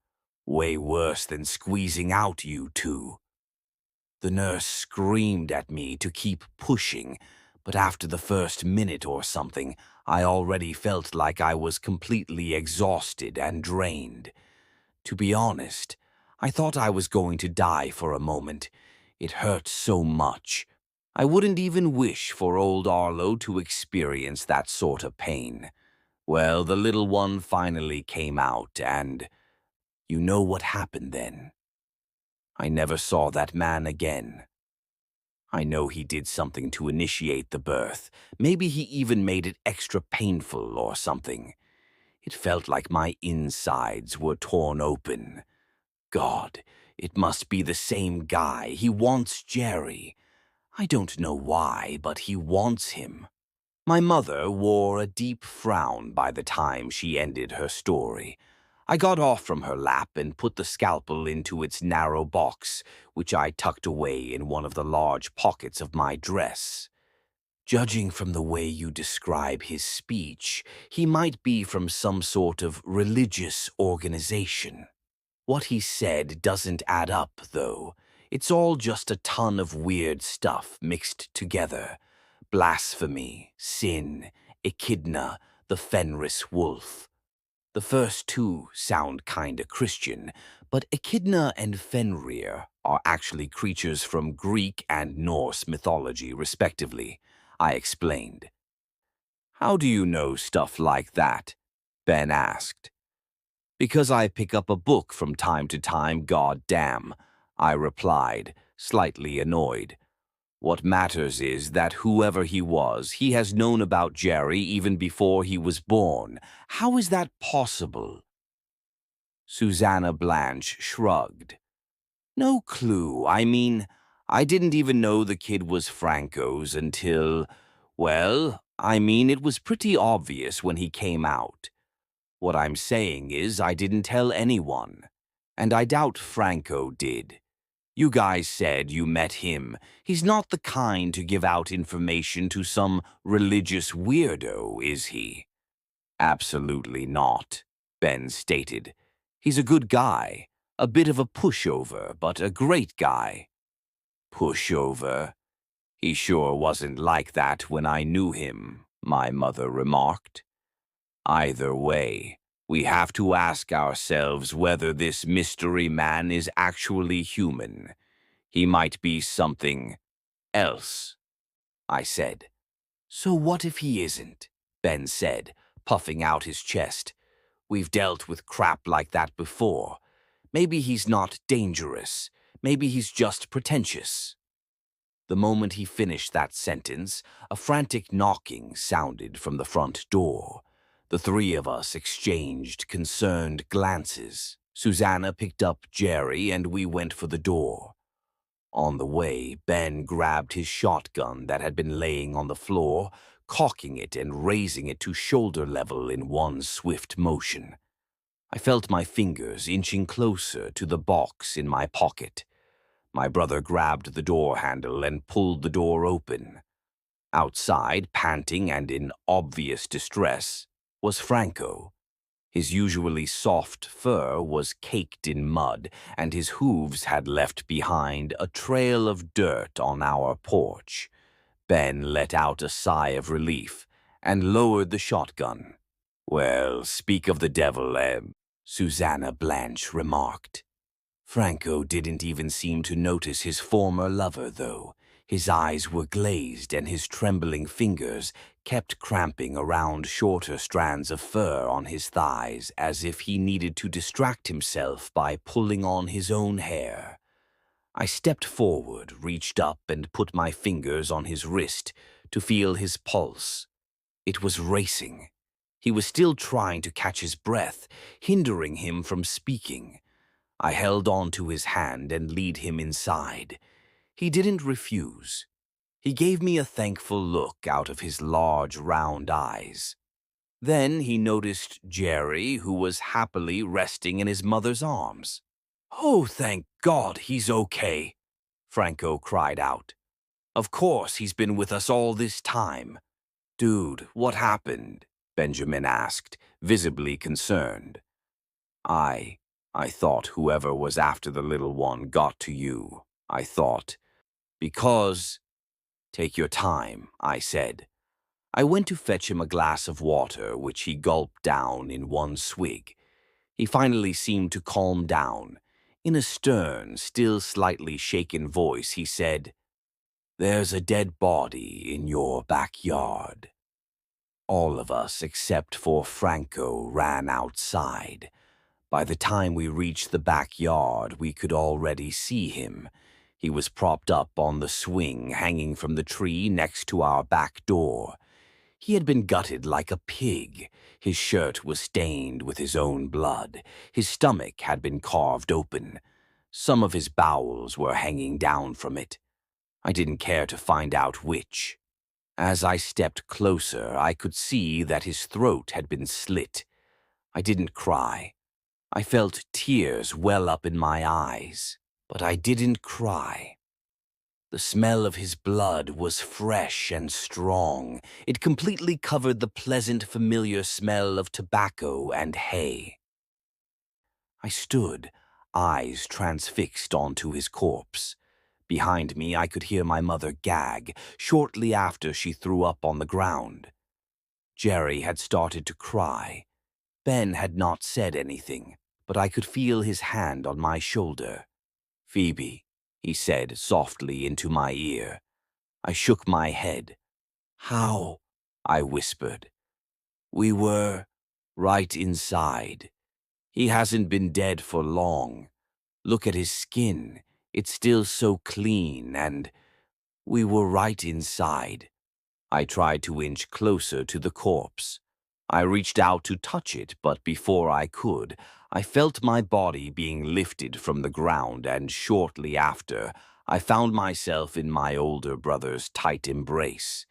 way worse than squeezing out you two. The nurse screamed at me to keep pushing, but after the first minute or something, I already felt like I was completely exhausted and drained. To be honest, I thought I was going to die for a moment. It hurt so much. I wouldn't even wish for old Arlo to experience that sort of pain. Well, the little one finally came out, and you know what happened then. I never saw that man again. I know he did something to initiate the birth. Maybe he even made it extra painful or something. It felt like my insides were torn open. God, it must be the same guy. He wants Jerry. I don't know why, but he wants him. My mother wore a deep frown by the time she ended her story. I got off from her lap and put the scalpel into its narrow box, which I tucked away in one of the large pockets of my dress. Judging from the way you describe his speech, he might be from some sort of religious organization. What he said doesn't add up, though. It's all just a ton of weird stuff mixed together. Blasphemy, sin, echidna, the Fenris wolf. The first two sound kinda Christian, but echidna and Fenrir are actually creatures from Greek and Norse mythology, respectively, I explained. "How do you know stuff like that?" Ben asked. "Because I pick up a book from time to time, goddamn," I replied, slightly annoyed. "What matters is that whoever he was, he has known about Jerry even before he was born. How is that possible?" Susanna Blanche shrugged. No clue. I mean, I didn't even know the kid was Franco's until, well, I mean, it was pretty obvious when he came out. What I'm saying is I didn't tell anyone, and I doubt Franco did. You guys said you met him. He's not the kind to give out information to some religious weirdo, is he? Absolutely not, Ben stated. He's a good guy, a bit of a pushover, but a great guy. Pushover? He sure wasn't like that when I knew him, my mother remarked. Either way, we have to ask ourselves whether this mystery man is actually human. He might be something else, I said. So what if he isn't? Ben said, puffing out his chest. We've dealt with crap like that before. Maybe he's not dangerous. Maybe he's just pretentious. The moment he finished that sentence, a frantic knocking sounded from the front door. The three of us exchanged concerned glances. Susanna picked up Jerry and we went for the door. On the way, Ben grabbed his shotgun that had been laying on the floor, cocking it and raising it to shoulder level in one swift motion. I felt my fingers inching closer to the box in my pocket. My brother grabbed the door handle and pulled the door open. Outside, panting and in obvious distress, was Franco. His usually soft fur was caked in mud, and his hooves had left behind a trail of dirt on our porch. Ben let out a sigh of relief and lowered the shotgun. Well, speak of the devil, Susanna Blanche remarked. Franco didn't even seem to notice his former lover, though. His eyes were glazed and his trembling fingers kept cramping around shorter strands of fur on his thighs as if he needed to distract himself by pulling on his own hair. I stepped forward, reached up and put my fingers on his wrist to feel his pulse. It was racing. He was still trying to catch his breath, hindering him from speaking. I held on to his hand and lead him inside. He didn't refuse. He gave me a thankful look out of his large, round eyes. Then he noticed Jerry, who was happily resting in his mother's arms. "Oh, thank God he's okay," Franco cried out. "Of course he's been with us all this time." "Dude, what happened?" Benjamin asked, visibly concerned. I thought whoever was after the little one got to you. I thought. Because... Take your time, I said. I went to fetch him a glass of water, which he gulped down in one swig. He finally seemed to calm down. In a stern, still slightly shaken voice, he said, "There's a dead body in your backyard." All of us, except for Franco, ran outside. By the time we reached the backyard, we could already see him. He was propped up on the swing hanging from the tree next to our back door. He had been gutted like a pig. His shirt was stained with his own blood. His stomach had been carved open. Some of his bowels were hanging down from it. I didn't care to find out which. As I stepped closer, I could see that his throat had been slit. I didn't cry. I felt tears well up in my eyes, but I didn't cry. The smell of his blood was fresh and strong. It completely covered the pleasant, familiar smell of tobacco and hay. I stood, eyes transfixed onto his corpse. Behind me, I could hear my mother gag shortly after she threw up on the ground. Jerry had started to cry. Ben had not said anything, but I could feel his hand on my shoulder. "Phoebe," he said softly into my ear. I shook my head. "How?" I whispered. "We were right inside. He hasn't been dead for long. Look at his skin. It's still so clean, and we were right inside." I tried to inch closer to the corpse. I reached out to touch it, but before I could, I felt my body being lifted from the ground, and shortly after, I found myself in my older brother's tight embrace.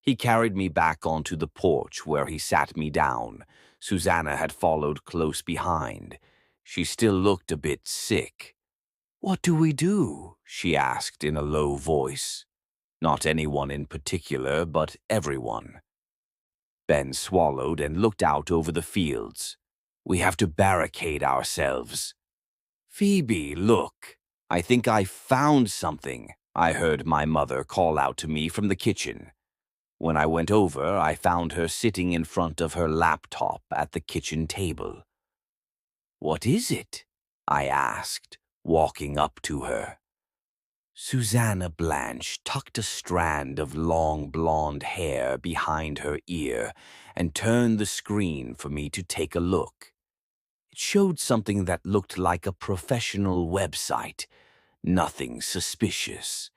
He carried me back onto the porch where he sat me down. Susanna had followed close behind. She still looked a bit sick. "What do we do?" she asked in a low voice. Not anyone in particular, but everyone. Ben swallowed and looked out over the fields. "We have to barricade ourselves." "Phoebe, look! I think I found something," I heard my mother call out to me from the kitchen. When I went over, I found her sitting in front of her laptop at the kitchen table. "What is it?" I asked, walking up to her. Susanna Blanche tucked a strand of long blonde hair behind her ear and turned the screen for me to take a look. It showed something that looked like a professional website, nothing suspicious.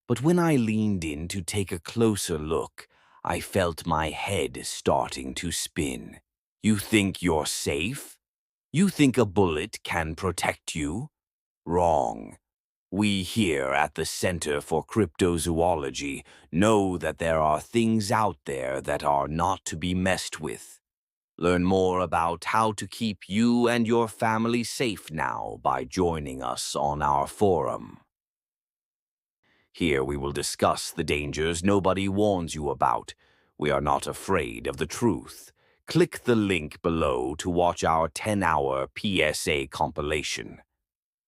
But when I leaned in to take a closer look, I felt my head starting to spin. "You think you're safe? You think a bullet can protect you? Wrong. We here at the Center for Cryptozoology know that there are things out there that are not to be messed with. Learn more about how to keep you and your family safe now by joining us on our forum. Here we will discuss the dangers nobody warns you about. We are not afraid of the truth. Click the link below to watch our 10-hour PSA compilation."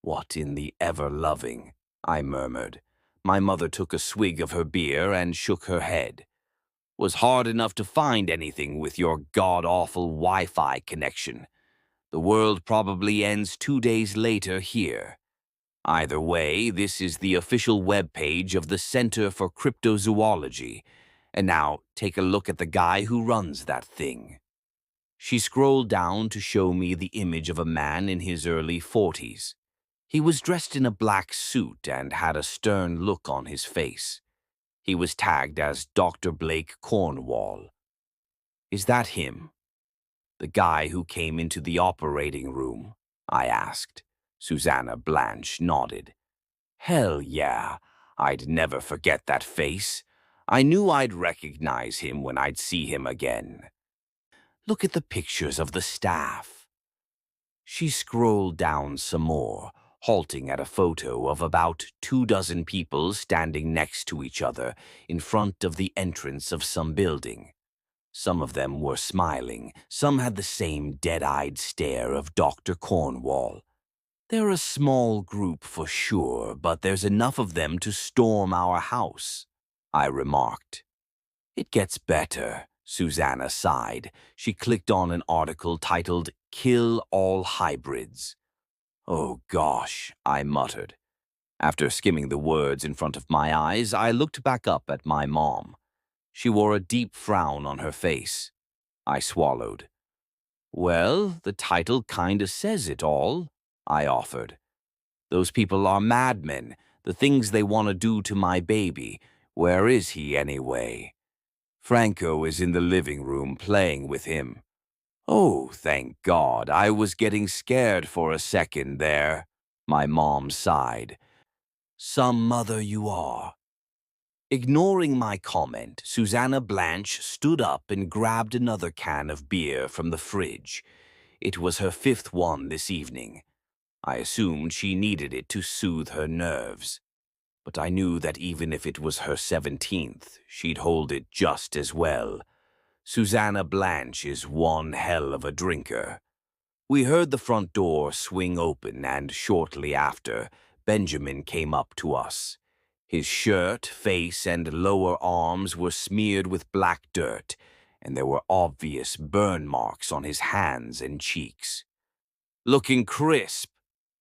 "What in the ever-loving?" I murmured. My mother took a swig of her beer and shook her head. "Was hard enough to find anything with your god-awful Wi-Fi connection. The world probably ends 2 days later here. Either way, this is the official webpage of the Center for Cryptozoology. And now, take a look at the guy who runs that thing." She scrolled down to show me the image of a man in his early 40s. He was dressed in a black suit and had a stern look on his face. He was tagged as Dr. Blake Cornwall. "Is that him? The guy who came into the operating room?" I asked. Susanna Blanche nodded. "Hell yeah, I'd never forget that face. I knew I'd recognize him when I'd see him again. Look at the pictures of the staff." She scrolled down some more, halting at a photo of about 24 people standing next to each other in front of the entrance of some building. Some of them were smiling, some had the same dead-eyed stare of Dr. Cornwall. "They're a small group for sure, but there's enough of them to storm our house," I remarked. "It gets better," Susanna sighed. She clicked on an article titled "Kill All Hybrids." "Oh gosh," I muttered. After skimming the words in front of my eyes, I looked back up at my mom. She wore a deep frown on her face. I swallowed. "Well, the title kinda says it all," I offered. "Those people are madmen, the things they want to do to my baby. Where is he anyway?" "Franco is in the living room playing with him." "Oh, thank God, I was getting scared for a second there." My mom sighed. "Some mother you are." Ignoring my comment, Susanna Blanche stood up and grabbed another can of beer from the fridge. It was her 5th one this evening. I assumed she needed it to soothe her nerves. But I knew that even if it was her 17th, she'd hold it just as well. Susanna Blanche is one hell of a drinker. We heard the front door swing open, and shortly after, Benjamin came up to us. His shirt, face, and lower arms were smeared with black dirt, and there were obvious burn marks on his hands and cheeks. "Looking crisp,"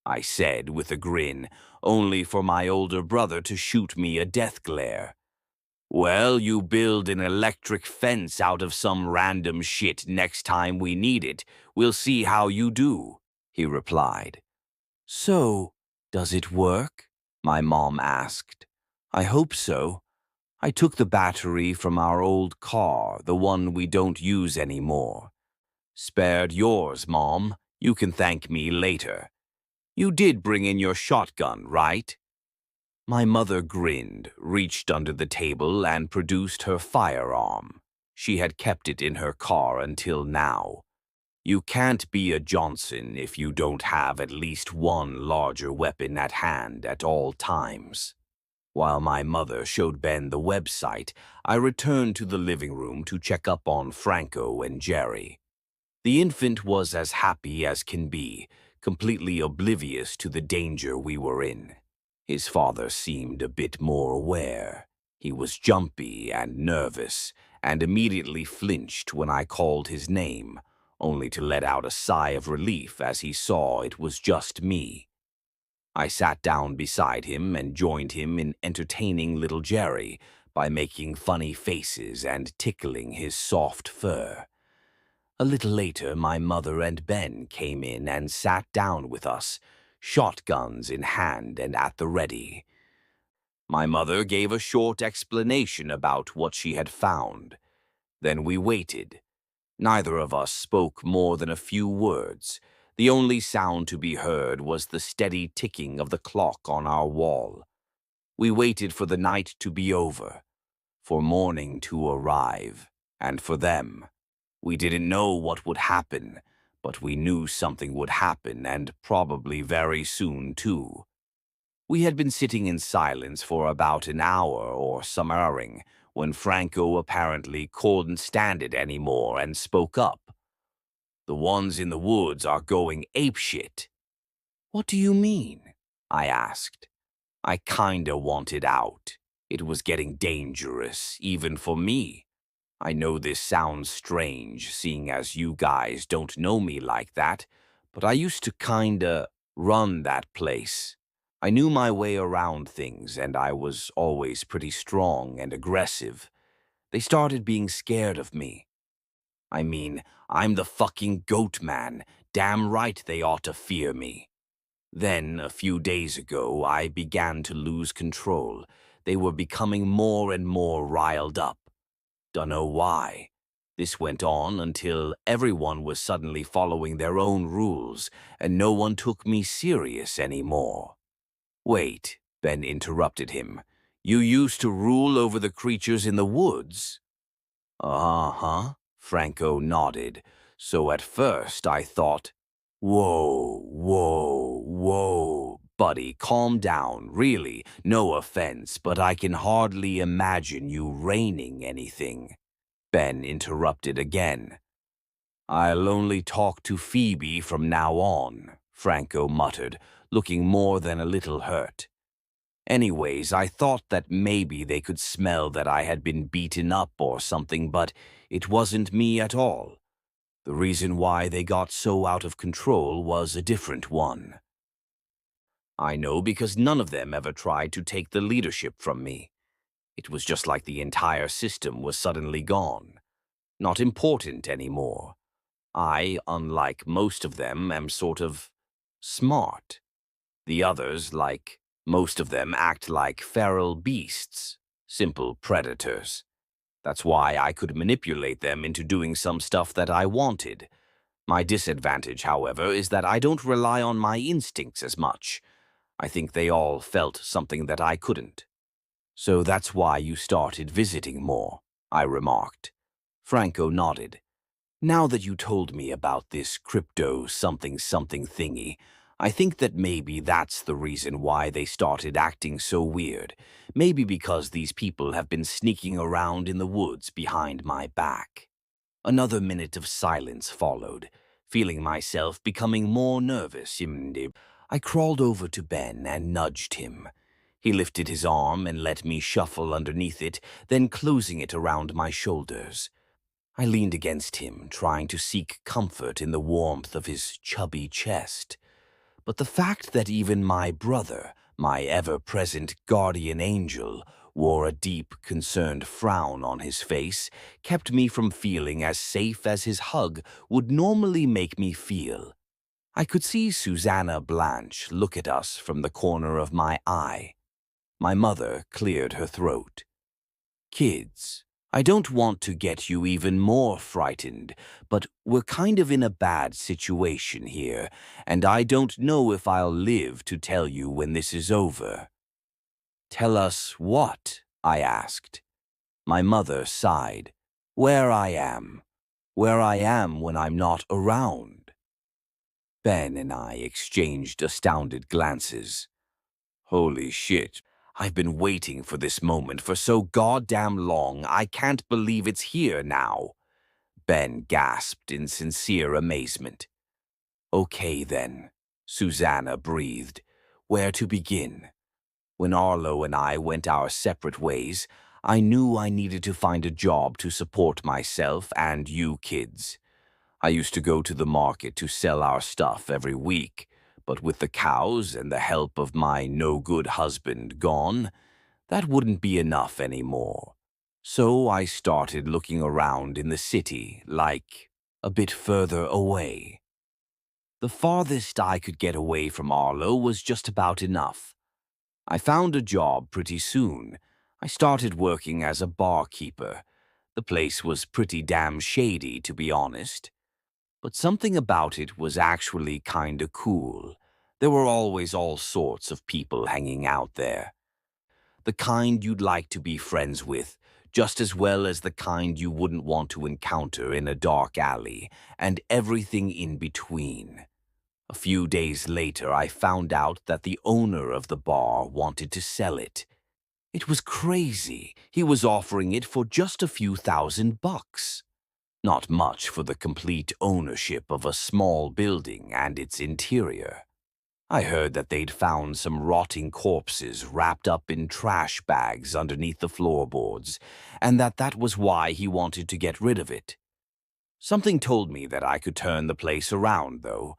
I said with a grin, only for my older brother to shoot me a death glare. "Well, you build an electric fence out of some random shit next time we need it. We'll see how you do," he replied. "So, does it work?" my mom asked. "I hope so. I took the battery from our old car, the one we don't use anymore." "Spared yours, Mom," You can thank me later. You did bring in your shotgun, right? My mother grinned, reached under the table, and produced her firearm. She had kept it in her car until now. You can't be a Johnson if you don't have at least one larger weapon at hand at all times. While my mother showed Ben the website, I returned to the living room to check up on Franco and Jerry. The infant was as happy as can be, completely oblivious to the danger we were in. His father seemed a bit more aware. He was jumpy and nervous, and immediately flinched when I called his name, only to let out a sigh of relief as he saw it was just me. I sat down beside him and joined him in entertaining little Jerry by making funny faces and tickling his soft fur. A little later, my mother and Ben came in and sat down with us, shotguns in hand and at the ready. My mother gave a short explanation about what she had found. Then we waited. Neither of us spoke more than a few words. The only sound to be heard was the steady ticking of the clock on our wall. We waited for the night to be over, for morning to arrive, and for them. We didn't know what would happen, but we knew something would happen, and probably very soon too. We had been sitting in silence for about an hour or some erring, when Franco apparently couldn't stand it anymore and spoke up. "The ones in the woods are going apeshit." "What do you mean?" I asked. I kinda wanted out. It was getting dangerous, even for me. I know this sounds strange, seeing as you guys don't know me like that, but I used to kinda run that place. I knew my way around things, and I was always pretty strong and aggressive. They started being scared of me. I mean, I'm the fucking goat man. Damn right they ought to fear me. Then, a few days ago, I began to lose control. They were becoming more and more riled up. Dunno why. This went on until everyone was suddenly following their own rules, and no one took me serious anymore. "Wait," Ben interrupted him. "You used to rule over the creatures in the woods?" "Uh-huh," Franco nodded. "So at first I thought, whoa, whoa, whoa. Buddy, calm down, really. No offense, but I can hardly imagine you reigning anything." Ben interrupted again. "I'll only talk to Phoebe from now on," Franco muttered, looking more than a little hurt. "Anyways, I thought that maybe they could smell that I had been beaten up or something, but it wasn't me at all. The reason why they got so out of control was a different one. I know because none of them ever tried to take the leadership from me. It was just like the entire system was suddenly gone. Not important anymore. I, unlike most of them, am sort of smart. The others, like most of them, act like feral beasts, simple predators. That's why I could manipulate them into doing some stuff that I wanted. My disadvantage, however, is that I don't rely on my instincts as much. I think they all felt something that I couldn't. "So that's why you started visiting more," I remarked. Franco nodded. "Now that you told me about this crypto something-something thingy, I think that maybe that's the reason why they started acting so weird. Maybe because these people have been sneaking around in the woods behind my back." Another minute of silence followed. Feeling myself becoming more nervous, I crawled over to Ben and nudged him. He lifted his arm and let me shuffle underneath it, then closing it around my shoulders. I leaned against him, trying to seek comfort in the warmth of his chubby chest. But the fact that even my brother, my ever-present guardian angel, wore a deep, concerned frown on his face kept me from feeling as safe as his hug would normally make me feel. I could see Susanna Blanche look at us from the corner of my eye. My mother cleared her throat. "Kids, I don't want to get you even more frightened, but we're kind of in a bad situation here, and I don't know if I'll live to tell you when this is over." "Tell us what?" I asked. My mother sighed. "Where I am. Where I am when I'm not around." Ben and I exchanged astounded glances. "Holy shit. I've been waiting for this moment for so goddamn long, I can't believe it's here now." Ben gasped in sincere amazement. "Okay then," Susanna breathed. "Where to begin?" When Arlo and I went our separate ways, I knew I needed to find a job to support myself and you kids. I used to go to the market to sell our stuff every week, but with the cows and the help of my no-good husband gone, that wouldn't be enough anymore. So I started looking around in the city, like a bit further away. The farthest I could get away from Arlo was just about enough. I found a job pretty soon. I started working as a barkeeper. The place was pretty damn shady, to be honest. But something about it was actually kinda cool. There were always all sorts of people hanging out there. The kind you'd like to be friends with, just as well as the kind you wouldn't want to encounter in a dark alley, and everything in between. A few days later, I found out that the owner of the bar wanted to sell it. It was crazy. He was offering it for just a few $1,000. Not much for the complete ownership of a small building and its interior. I heard that they'd found some rotting corpses wrapped up in trash bags underneath the floorboards, and that was why he wanted to get rid of it. Something told me that I could turn the place around, though.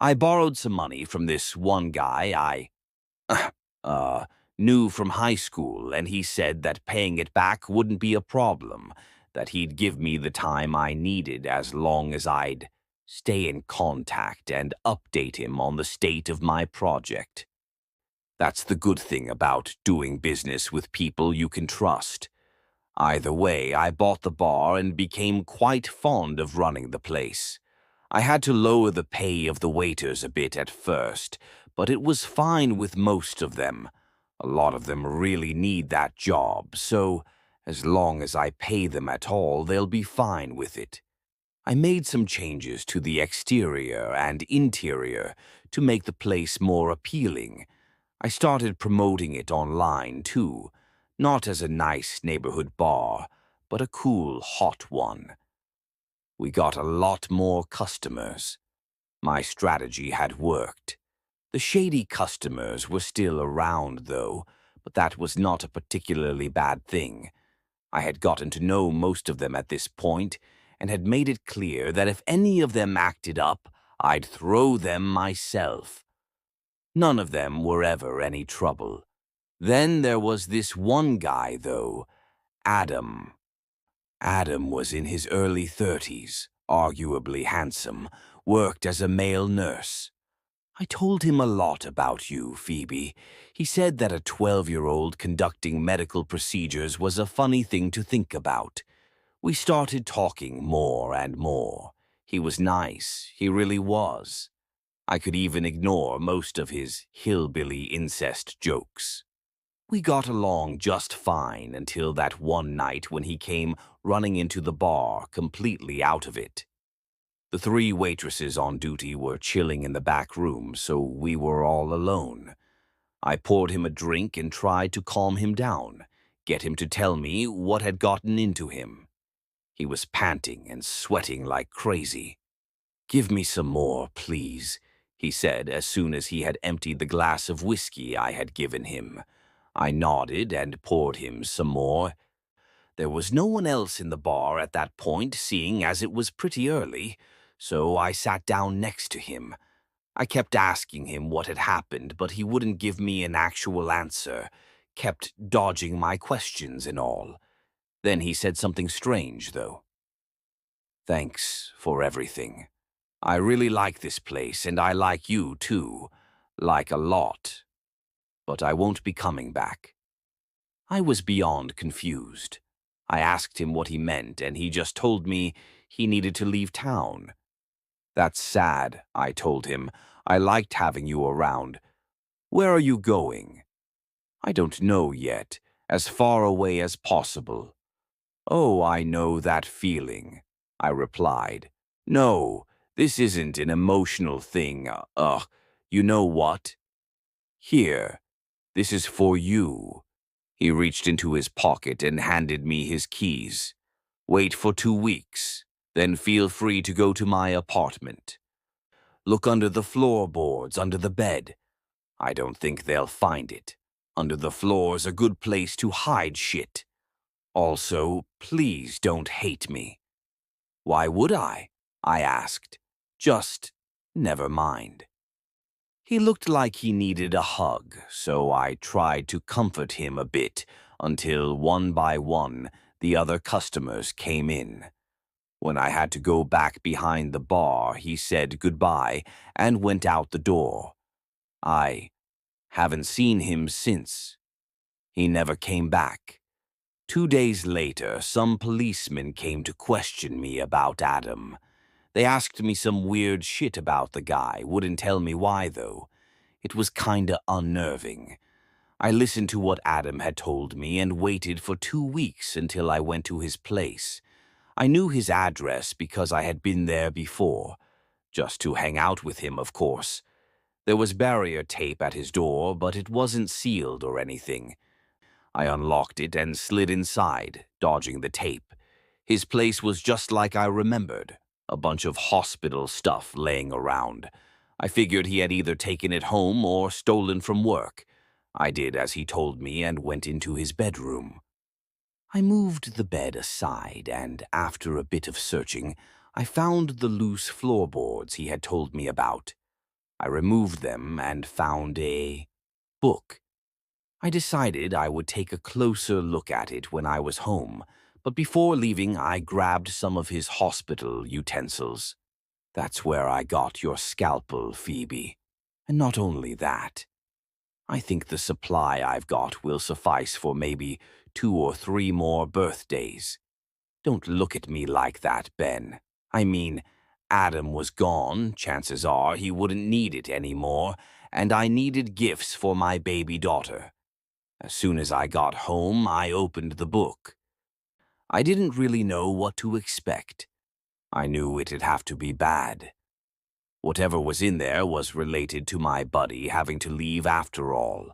I borrowed some money from this one guy uh, knew from high school, and he said that paying it back wouldn't be a problem, that he'd give me the time I needed as long as I'd stay in contact and update him on the state of my project. That's the good thing about doing business with people you can trust. Either way, I bought the bar and became quite fond of running the place. I had to lower the pay of the waiters a bit at first, but it was fine with most of them. A lot of them really need that job, so as long as I pay them at all, they'll be fine with it. I made some changes to the exterior and interior to make the place more appealing. I started promoting it online, too, not as a nice neighborhood bar, but a cool, hot one. We got a lot more customers. My strategy had worked. The shady customers were still around, though, but that was not a particularly bad thing. I had gotten to know most of them at this point, and had made it clear that if any of them acted up, I'd throw them myself. None of them were ever any trouble. Then there was this one guy, though, Adam. Adam was in his early 30s, arguably handsome, worked as a male nurse. I told him a lot about you, Phoebe. He said that a 12-year-old conducting medical procedures was a funny thing to think about. We started talking more and more. He was nice, he really was. I could even ignore most of his hillbilly incest jokes. We got along just fine until that one night when he came running into the bar, completely out of it. The three waitresses on duty were chilling in the back room, so we were all alone. I poured him a drink and tried to calm him down, get him to tell me what had gotten into him. He was panting and sweating like crazy. "Give me some more, please," he said as soon as he had emptied the glass of whiskey I had given him. I nodded and poured him some more. There was no one else in the bar at that point, seeing as it was pretty early, so I sat down next to him. I kept asking him what had happened, but he wouldn't give me an actual answer, kept dodging my questions and all. Then he said something strange, though. "Thanks for everything. I really like this place, and I like you, too. Like a lot. But I won't be coming back." I was beyond confused. I asked him what he meant, and he just told me he needed to leave town. That's sad, I told him. I liked having you around. Where are you going? I don't know yet. As far away as possible. Oh, I know that feeling, I replied. No, this isn't an emotional thing. You know what? Here, this is for you. He reached into his pocket and handed me his keys. Wait for 2 weeks, then feel free to go to my apartment. Look under the floorboards, under the bed. I don't think they'll find it. Under the floor's a good place to hide shit. Also, please don't hate me. Why would I? I asked. Just, never mind. He looked like he needed a hug, so I tried to comfort him a bit until one by one the other customers came in. When I had to go back behind the bar, he said goodbye and went out the door. I haven't seen him since. He never came back. 2 days later, some policemen came to question me about Adam. They asked me some weird shit about the guy, wouldn't tell me why though. It was kinda unnerving. I listened to what Adam had told me and waited for 2 weeks until I went to his place. I knew his address because I had been there before. Just to hang out with him, of course. There was barrier tape at his door, but it wasn't sealed or anything. I unlocked it and slid inside, dodging the tape. His place was just like I remembered, a bunch of hospital stuff laying around. I figured he had either taken it home or stolen from work. I did as he told me and went into his bedroom. I moved the bed aside, and after a bit of searching, I found the loose floorboards he had told me about. I removed them and found a book. I decided I would take a closer look at it when I was home, but before leaving I grabbed some of his hospital utensils. That's where I got your scalpel, Phoebe. And not only that, I think the supply I've got will suffice for maybe 2 or 3 more birthdays. Don't look at me like that, Ben. I mean, Adam was gone, chances are he wouldn't need it anymore, and I needed gifts for my baby daughter. As soon as I got home, I opened the book. I didn't really know what to expect. I knew it'd have to be bad. Whatever was in there was related to my buddy having to leave after all.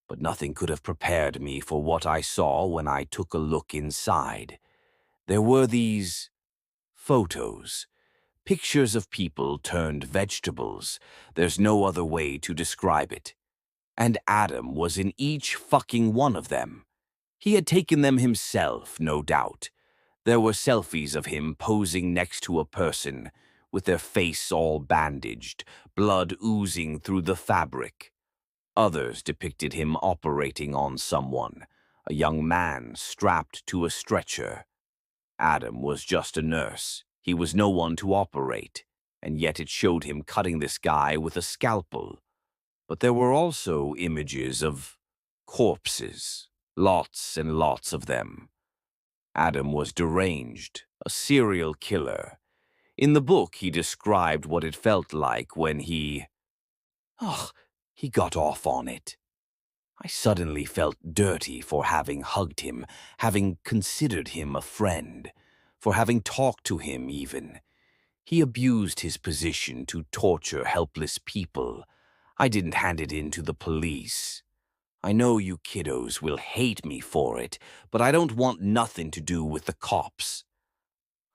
But nothing could have prepared me for what I saw when I took a look inside. There were these photos, pictures of people turned vegetables. There's no other way to describe it. And Adam was in each fucking one of them. He had taken them himself, no doubt. There were selfies of him posing next to a person, with their face all bandaged, blood oozing through the fabric. Others depicted him operating on someone, a young man strapped to a stretcher. Adam was just a nurse. He was no one to operate, and yet it showed him cutting this guy with a scalpel. But there were also images of corpses, lots and lots of them. Adam was deranged, a serial killer. In the book, he described what it felt like when he got off on it. I suddenly felt dirty for having hugged him, having considered him a friend, for having talked to him even. He abused his position to torture helpless people. I didn't hand it in to the police. I know you kiddos will hate me for it, but I don't want nothing to do with the cops.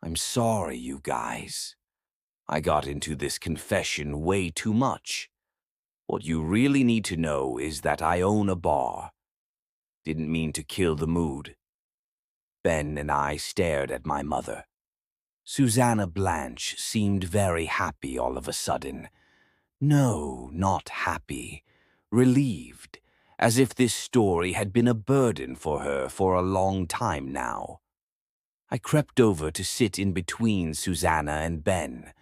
I'm sorry, you guys. I got into this confession way too much. What you really need to know is that I own a bar. Didn't mean to kill the mood. Ben and I stared at my mother. Susanna Blanche seemed very happy all of a sudden. No, not happy. Relieved, as if this story had been a burden for her for a long time now. I crept over to sit in between Susanna and Ben.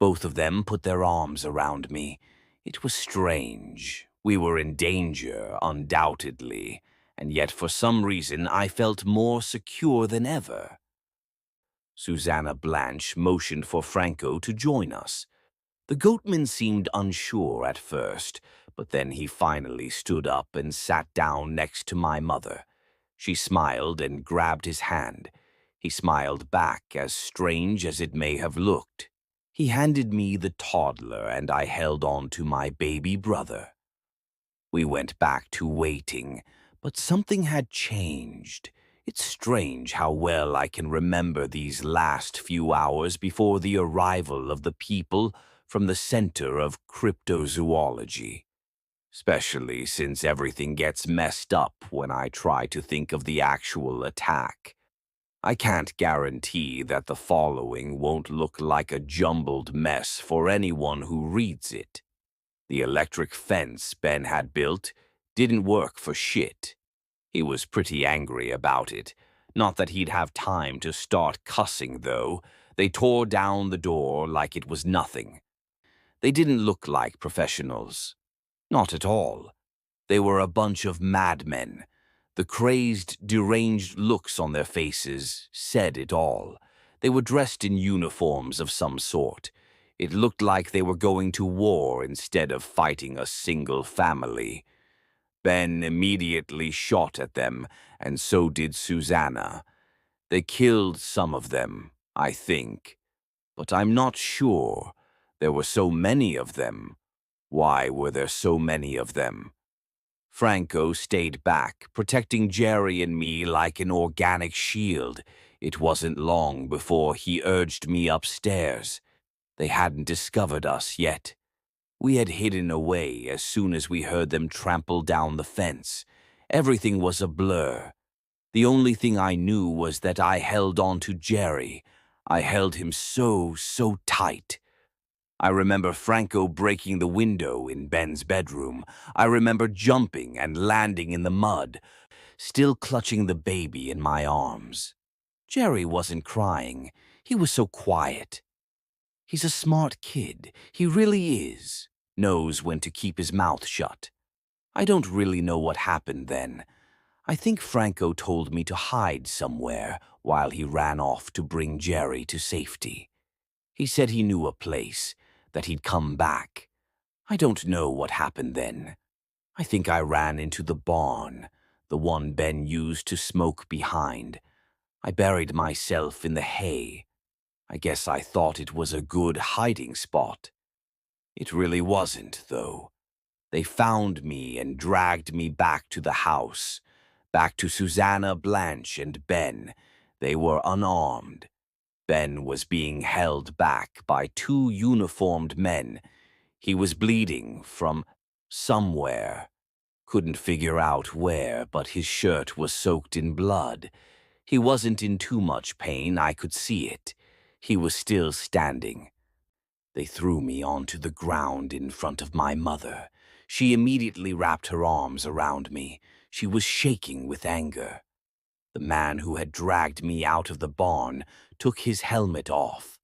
Both of them put their arms around me. It was strange. We were in danger, undoubtedly, and yet for some reason I felt more secure than ever. Susanna Blanche motioned for Franco to join us. The goatman seemed unsure at first, but then he finally stood up and sat down next to my mother. She smiled and grabbed his hand. He smiled back, as strange as it may have looked. He handed me the toddler, and I held on to my baby brother. We went back to waiting, but something had changed. It's strange how well I can remember these last few hours before the arrival of the people from the center of cryptozoology, especially since everything gets messed up when I try to think of the actual attack. I can't guarantee that the following won't look like a jumbled mess for anyone who reads it. The electric fence Ben had built didn't work for shit. He was pretty angry about it. Not that he'd have time to start cussing, though. They tore down the door like it was nothing. They didn't look like professionals. Not at all. They were a bunch of madmen. The crazed, deranged looks on their faces said it all. They were dressed in uniforms of some sort. It looked like they were going to war instead of fighting a single family. Ben immediately shot at them, and so did Susanna. They killed some of them, I think, but I'm not sure. There were so many of them. Why were there so many of them? Franco stayed back, protecting Jerry and me like an organic shield. It wasn't long before he urged me upstairs. They hadn't discovered us yet. We had hidden away as soon as we heard them trample down the fence. Everything was a blur. The only thing I knew was that I held on to Jerry. I held him so tight. I remember Franco breaking the window in Ben's bedroom. I remember jumping and landing in the mud, still clutching the baby in my arms. Jerry wasn't crying. He was so quiet. He's a smart kid. He really is. Knows when to keep his mouth shut. I don't really know what happened then. I think Franco told me to hide somewhere while he ran off to bring Jerry to safety. He said he knew a place, that he'd come back. I don't know what happened then. I think I ran into the barn, the one Ben used to smoke behind. I buried myself in the hay. I guess I thought it was a good hiding spot. It really wasn't, though. They found me and dragged me back to the house, back to Susanna Blanche and Ben. They were unarmed. Ben was being held back by two uniformed men. He was bleeding from somewhere. Couldn't figure out where, but his shirt was soaked in blood. He wasn't in too much pain, I could see it. He was still standing. They threw me onto the ground in front of my mother. She immediately wrapped her arms around me. She was shaking with anger. The man who had dragged me out of the barn took his helmet off.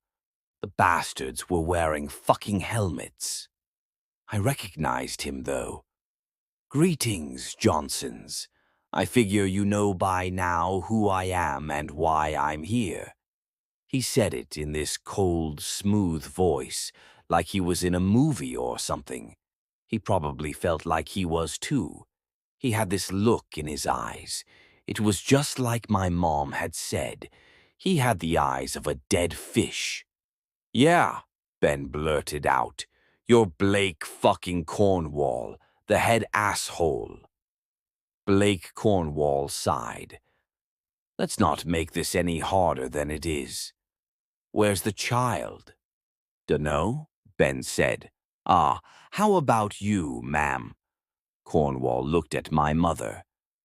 The bastards were wearing fucking helmets. I recognized him, though. "Greetings, Johnsons. I figure you know by now who I am and why I'm here." He said it in this cold, smooth voice, like he was in a movie or something. He probably felt like he was too. He had this look in his eyes. It was just like my mom had said. He had the eyes of a dead fish. "Yeah," Ben blurted out. "You're Blake fucking Cornwall, the head asshole." Blake Cornwall sighed. "Let's not make this any harder than it is. Where's the child?" "Dunno," Ben said. "Ah, how about you, ma'am?" Cornwall looked at my mother.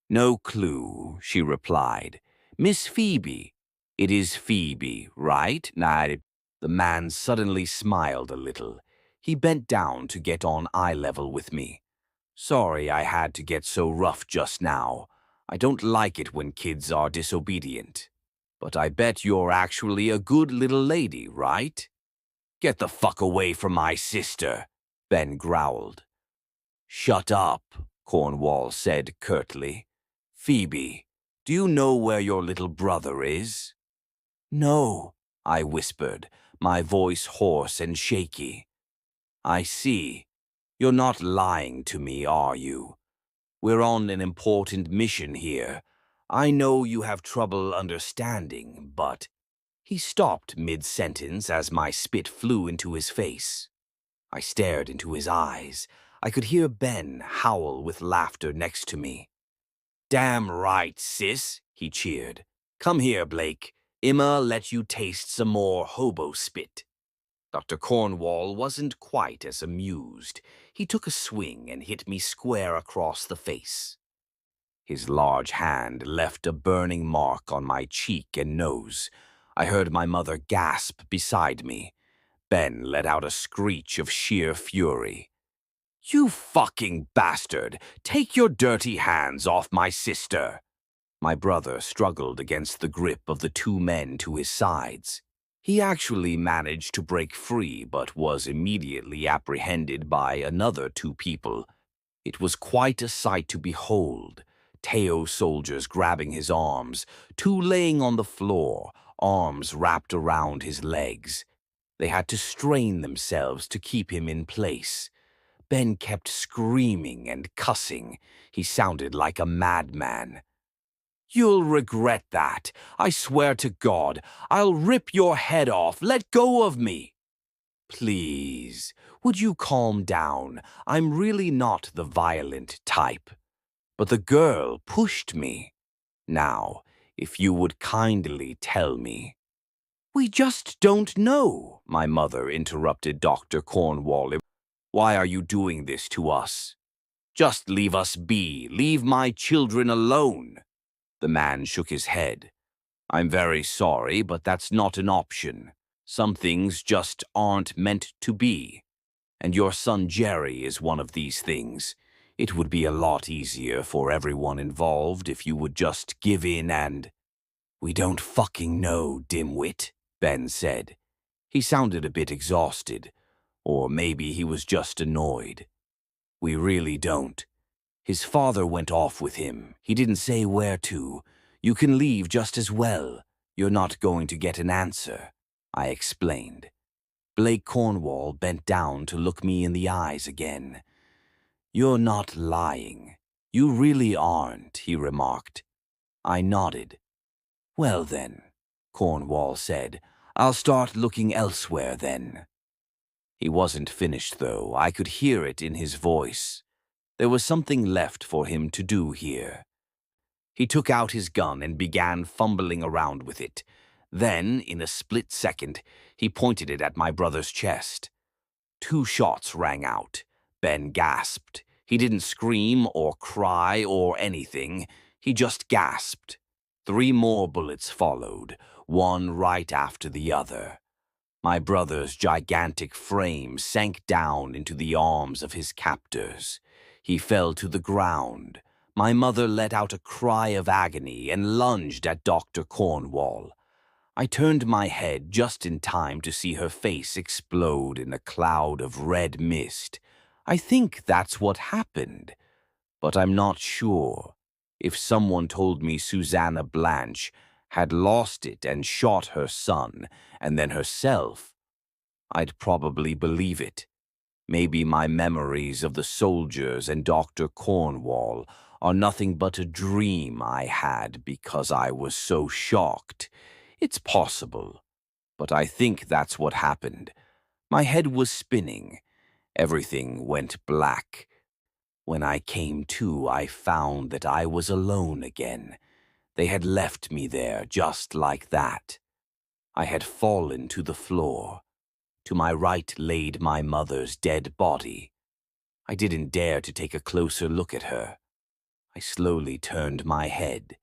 "No clue," she replied. "Miss Phoebe. It is Phoebe, right?" The man suddenly smiled a little. He bent down to get on eye level with me. "Sorry I had to get so rough just now. I don't like it when kids are disobedient. But I bet you're actually a good little lady, right?" "Get the fuck away from my sister," Ben growled. "Shut up," Cornwall said curtly. Phoebe, do you know where your little brother is? No, I whispered, my voice hoarse and shaky. I see. You're not lying to me, are you? We're on an important mission here. I know you have trouble understanding, but... He stopped mid-sentence as my spit flew into his face. I stared into his eyes. I could hear Ben howl with laughter next to me. "Damn right, sis," he cheered. "Come here, Blake. Emma let you taste some more hobo spit." Dr. Cornwall wasn't quite as amused. He took a swing and hit me square across the face. His large hand left a burning mark on my cheek and nose. I heard my mother gasp beside me. Ben let out a screech of sheer fury. "You fucking bastard! Take your dirty hands off my sister!" My brother struggled against the grip of the two men to his sides. He actually managed to break free, but was immediately apprehended by another two people. It was quite a sight to behold. Teo soldiers grabbing his arms, two laying on the floor, arms wrapped around his legs. They had to strain themselves to keep him in place. Ben kept screaming and cussing. He sounded like a madman. "You'll regret that. I swear to God, I'll rip your head off. Let go of me." "Please, would you calm down? I'm really not the violent type." But the girl pushed me. "Now, if you would kindly tell me." "We just don't know," my mother interrupted Dr. Cornwall. "Why are you doing this to us? Just leave us be. Leave my children alone." The man shook his head. "I'm very sorry, but that's not an option. Some things just aren't meant to be. And your son Jerry is one of these things. It would be a lot easier for everyone involved if you would just give in and—" "We don't fucking know, dimwit," Ben said. He sounded a bit exhausted, or maybe he was just annoyed. "We really don't. His father went off with him. He didn't say where to. You can leave just as well. You're not going to get an answer," I explained. Blake Cornwall bent down to look me in the eyes again. "You're not lying. You really aren't," he remarked. I nodded. "Well then," Cornwall said, "I'll start looking elsewhere then." He wasn't finished, though. I could hear it in his voice. There was something left for him to do here. He took out his gun and began fumbling around with it. Then, in a split second, he pointed it at my brother's chest. 2 shots rang out. Ben gasped. He didn't scream or cry or anything. He just gasped. 3 more bullets followed, one right after the other. My brother's gigantic frame sank down into the arms of his captors. He fell to the ground. My mother let out a cry of agony and lunged at Dr. Cornwall. I turned my head just in time to see her face explode in a cloud of red mist. I think that's what happened, but I'm not sure. If someone told me Susanna Blanche had lost it and shot her son, and then herself, I'd probably believe it. Maybe my memories of the soldiers and Dr. Cornwall are nothing but a dream I had because I was so shocked. It's possible, but I think that's what happened. My head was spinning. Everything went black. When I came to, I found that I was alone again. They had left me there just like that. I had fallen to the floor. To my right laid my mother's dead body. I didn't dare to take a closer look at her. I slowly turned my head.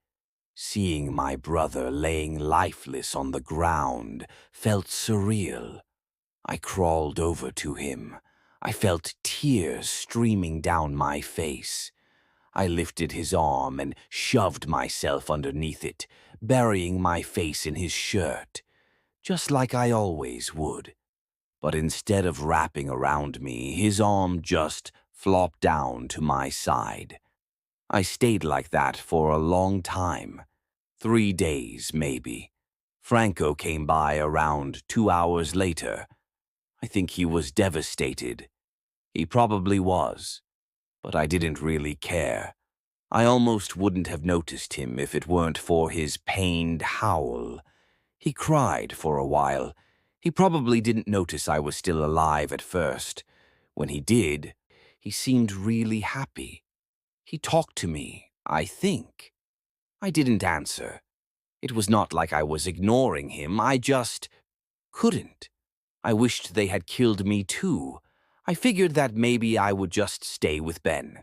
Seeing my brother laying lifeless on the ground felt surreal. I crawled over to him. I felt tears streaming down my face. I lifted his arm and shoved myself underneath it, burying my face in his shirt, just like I always would. But instead of wrapping around me, his arm just flopped down to my side. I stayed like that for a long time. 3 days, maybe. Franco came by around 2 hours later. I think he was devastated. He probably was, but I didn't really care. I almost wouldn't have noticed him if it weren't for his pained howl. He cried for a while. He probably didn't notice I was still alive at first. When he did, he seemed really happy. He talked to me, I think. I didn't answer. It was not like I was ignoring him, I just couldn't. I wished they had killed me too. I figured that maybe I would just stay with Ben.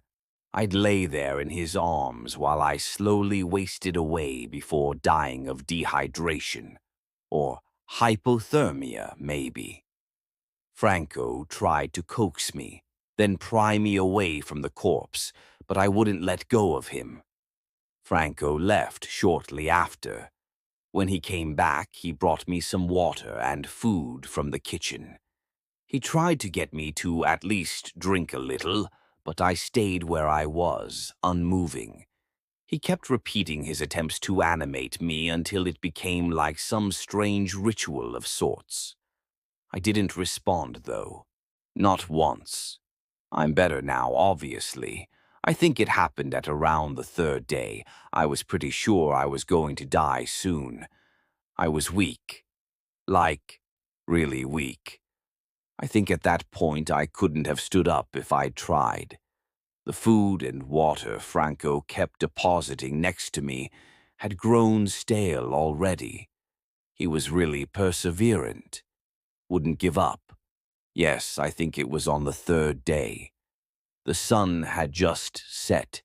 I'd lay there in his arms while I slowly wasted away before dying of dehydration. Or hypothermia, maybe. Franco tried to coax me, then pry me away from the corpse, but I wouldn't let go of him. Franco left shortly after. When he came back, he brought me some water and food from the kitchen. He tried to get me to at least drink a little, but I stayed where I was, unmoving. He kept repeating his attempts to animate me until it became like some strange ritual of sorts. I didn't respond, though. Not once. I'm better now, obviously. I think it happened at around the third day. I was pretty sure I was going to die soon. I was weak. Like, really weak. I think at that point I couldn't have stood up if I'd tried. The food and water Franco kept depositing next to me had grown stale already. He was really perseverant. Wouldn't give up. Yes, I think it was on the third day. The sun had just set.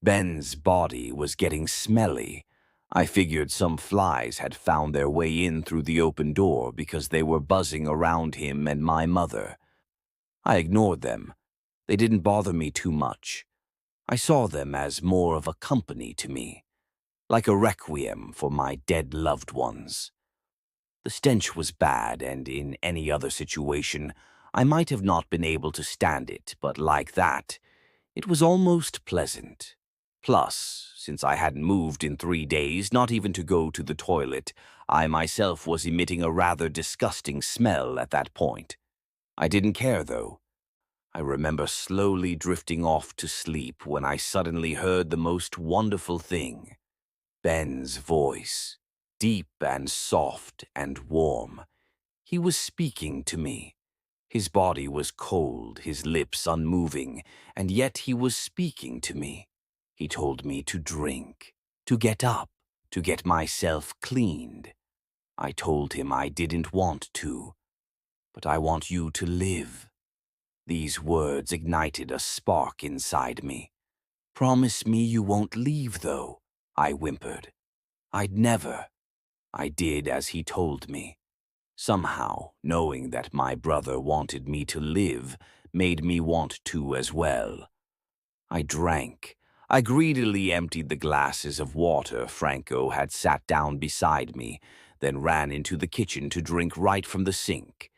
Ben's body was getting smelly. I figured some flies had found their way in through the open door because they were buzzing around him and my mother. I ignored them. They didn't bother me too much. I saw them as more of a company to me, like a requiem for my dead loved ones. The stench was bad, and in any other situation, I might have not been able to stand it, but like that, it was almost pleasant. Plus, since I hadn't moved in 3 days, not even to go to the toilet, I myself was emitting a rather disgusting smell at that point. I didn't care, though. I remember slowly drifting off to sleep when I suddenly heard the most wonderful thing. Ben's voice, deep and soft and warm. He was speaking to me. His body was cold, his lips unmoving, and yet he was speaking to me. He told me to drink, to get up, to get myself cleaned. I told him I didn't want to, but I want you to live. These words ignited a spark inside me. Promise me you won't leave, though, I whimpered. I'd never. I did as he told me. Somehow, knowing that my brother wanted me to live made me want to as well. I drank. I greedily emptied the glasses of water Franco had sat down beside me, then ran into the kitchen to drink right from the sink.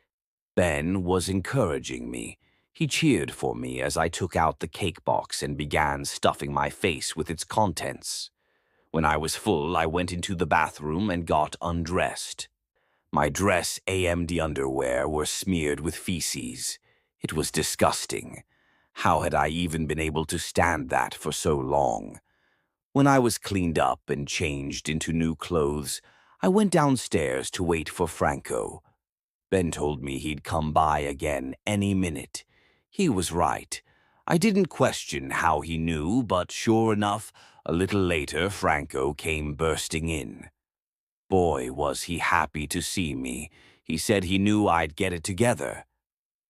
Ben was encouraging me. He cheered for me as I took out the cake box and began stuffing my face with its contents. When I was full, I went into the bathroom and got undressed. My dress AMD underwear were smeared with feces. It was disgusting. How had I even been able to stand that for so long? When I was cleaned up and changed into new clothes, I went downstairs to wait for Franco. Ben told me he'd come by again any minute. He was right. I didn't question how he knew, but sure enough, a little later Franco came bursting in. Boy, was he happy to see me. He said he knew I'd get it together.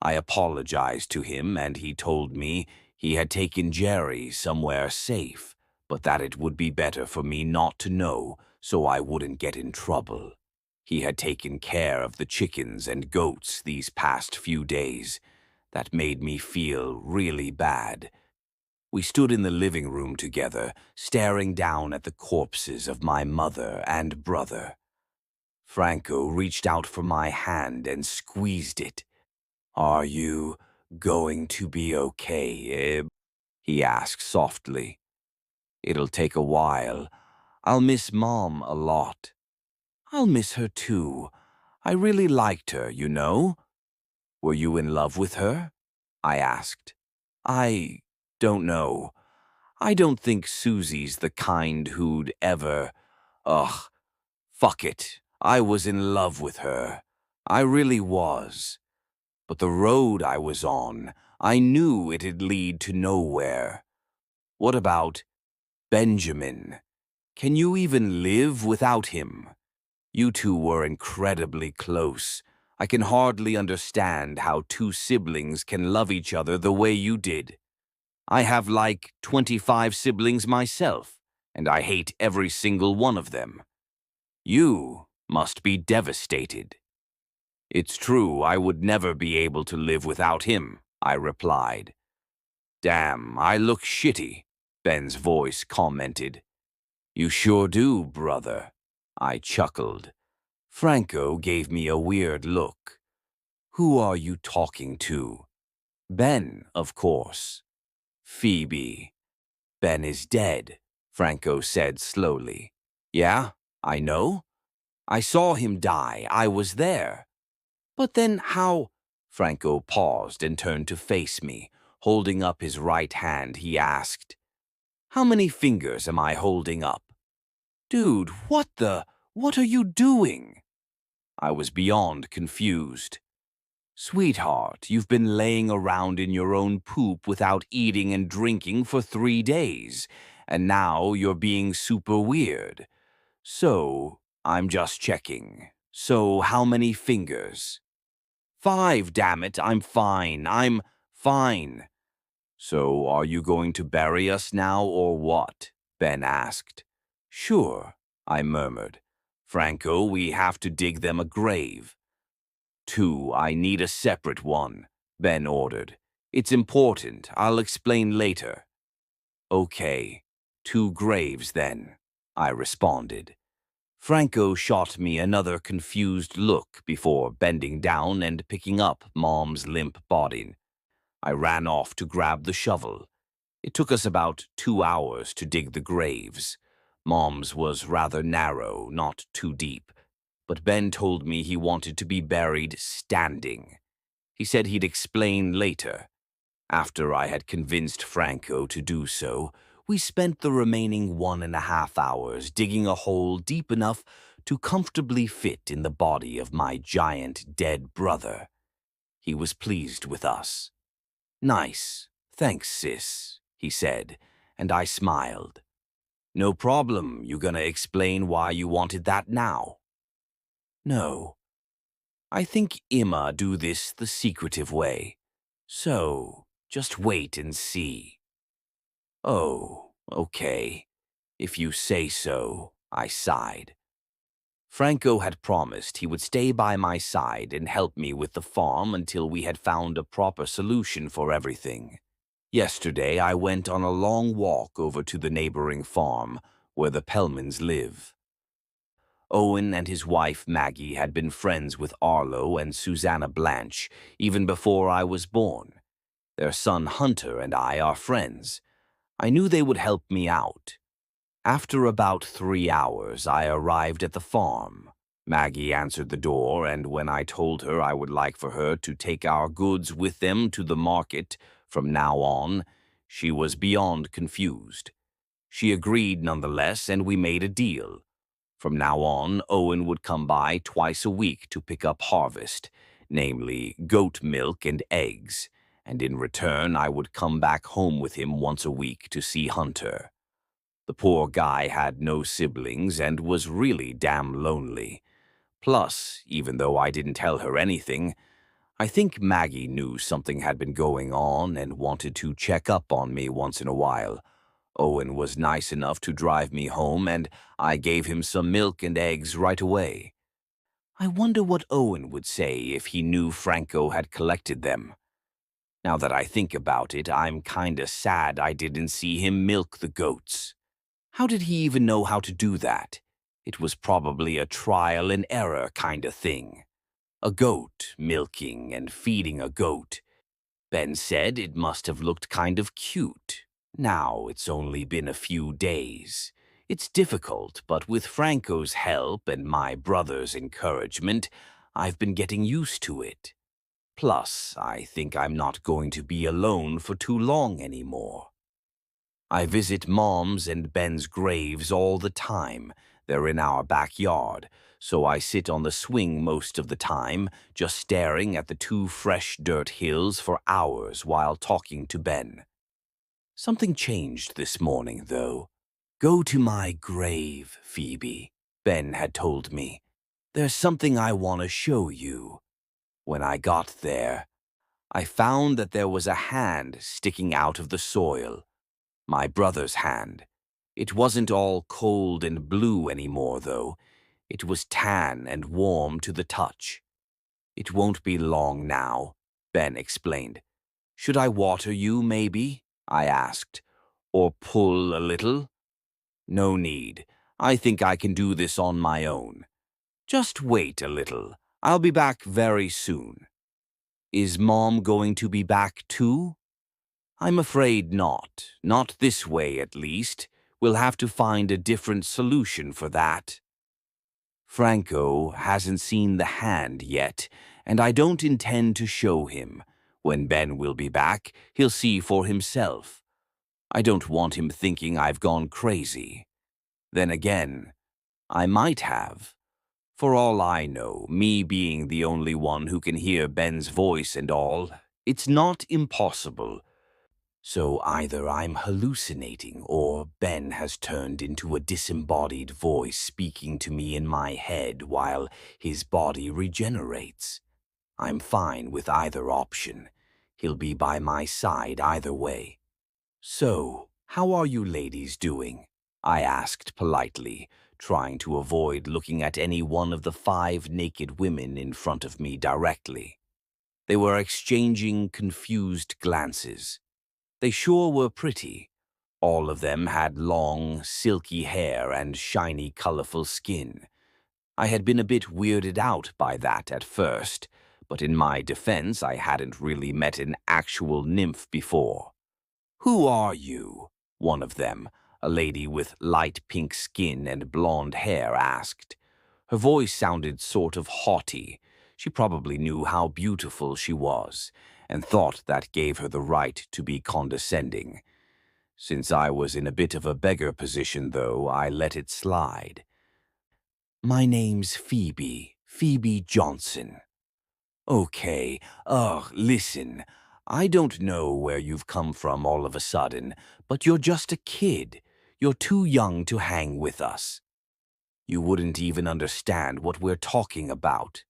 I apologized to him, and he told me he had taken Jerry somewhere safe, but that it would be better for me not to know so I wouldn't get in trouble. He had taken care of the chickens and goats these past few days. That made me feel really bad. We stood in the living room together, staring down at the corpses of my mother and brother. Franco reached out for my hand and squeezed it. "Are you going to be okay, Ib?" he asked softly. It'll take a while. I'll miss Mom a lot. I'll miss her too. I really liked her, you know. Were you in love with her? I asked. I don't know. I don't think Susie's the kind who'd ever... Ugh, fuck it. I was in love with her. I really was. But the road I was on, I knew it'd lead to nowhere. What about Benjamin? Can you even live without him? You two were incredibly close. I can hardly understand how two siblings can love each other the way you did. I have like 25 siblings myself, and I hate every single one of them. You must be devastated. It's true, I would never be able to live without him, I replied. Damn, I look shitty, Ben's voice commented. You sure do, brother. I chuckled. Franco gave me a weird look. Who are you talking to? Ben, of course. Phoebe. Ben is dead, Franco said slowly. Yeah, I know. I saw him die. I was there. But then how? Franco paused and turned to face me. Holding up his right hand, he asked, How many fingers am I holding up? Dude, what are you doing? I was beyond confused. Sweetheart, you've been laying around in your own poop without eating and drinking for 3 days, and now you're being super weird. So, I'm just checking. So, how many fingers? 5, damn it, I'm fine. I'm fine. So, are you going to bury us now or what? Ben asked. Sure, I murmured. Franco, we have to dig them a grave. 2, I need a separate one, Ben ordered. It's important, I'll explain later. Okay, 2 graves then, I responded. Franco shot me another confused look before bending down and picking up Mom's limp body. I ran off to grab the shovel. It took us about 2 hours to dig the graves. Mom's was rather narrow, not too deep, but Ben told me he wanted to be buried standing. He said he'd explain later. After I had convinced Franco to do so, we spent the remaining 1.5 hours digging a hole deep enough to comfortably fit in the body of my giant dead brother. He was pleased with us. Nice, thanks, sis, he said, and I smiled. No problem, you gonna explain why you wanted that now? No. I think Imma do this the secretive way. So, just wait and see. Oh, okay. If you say so, I sighed. Franco had promised he would stay by my side and help me with the farm until we had found a proper solution for everything. Yesterday, I went on a long walk over to the neighboring farm where the Pellmans live. Owen and his wife Maggie had been friends with Arlo and Susanna Blanche even before I was born. Their son Hunter and I are friends. I knew they would help me out. After about 3 hours, I arrived at the farm. Maggie answered the door, and when I told her I would like for her to take our goods with them to the market from now on, she was beyond confused. She agreed nonetheless, and we made a deal. From now on, Owen would come by twice a week to pick up harvest, namely goat milk and eggs, and in return I would come back home with him once a week to see Hunter. The poor guy had no siblings and was really damn lonely. Plus, even though I didn't tell her anything, I think Maggie knew something had been going on and wanted to check up on me once in a while. Owen was nice enough to drive me home, and I gave him some milk and eggs right away. I wonder what Owen would say if he knew Franco had collected them. Now that I think about it, I'm kinda sad I didn't see him milk the goats. How did he even know how to do that? It was probably a trial and error kinda thing. A goat milking and feeding a goat. Ben said it must have looked kind of cute. Now it's only been a few days. It's difficult, but with Franco's help and my brother's encouragement, I've been getting used to it. Plus, I think I'm not going to be alone for too long anymore. I visit Mom's and Ben's graves all the time. They're in our backyard, so I sit on the swing most of the time, just staring at the two fresh dirt hills for hours while talking to Ben. Something changed this morning, though. Go to my grave, Phoebe, Ben had told me. There's something I want to show you. When I got there, I found that there was a hand sticking out of the soil. My brother's hand. It wasn't all cold and blue anymore, though. It was tan and warm to the touch. It won't be long now, Ben explained. Should I water you, maybe? I asked. Or pull a little? No need. I think I can do this on my own. Just wait a little. I'll be back very soon. Is Mom going to be back too? I'm afraid not. Not this way, at least. We'll have to find a different solution for that. Franco hasn't seen the hand yet, and I don't intend to show him. When Ben will be back, he'll see for himself. I don't want him thinking I've gone crazy. Then again, I might have. For all I know, me being the only one who can hear Ben's voice and all, it's not impossible. So either I'm hallucinating or Ben has turned into a disembodied voice speaking to me in my head while his body regenerates. I'm fine with either option. He'll be by my side either way. So, how are you ladies doing? I asked politely, trying to avoid looking at any one of the 5 naked women in front of me directly. They were exchanging confused glances. They sure were pretty. All of them had long, silky hair and shiny, colorful skin. I had been a bit weirded out by that at first, but in my defense I hadn't really met an actual nymph before. Who are you? One of them, a lady with light pink skin and blonde hair, asked. Her voice sounded sort of haughty. She probably knew how beautiful she was, and thought that gave her the right to be condescending. Since I was in a bit of a beggar position, though, I let it slide. My name's Phoebe, Phoebe Johnson. Okay, listen, I don't know where you've come from all of a sudden, but you're just a kid. You're too young to hang with us. You wouldn't even understand what we're talking about,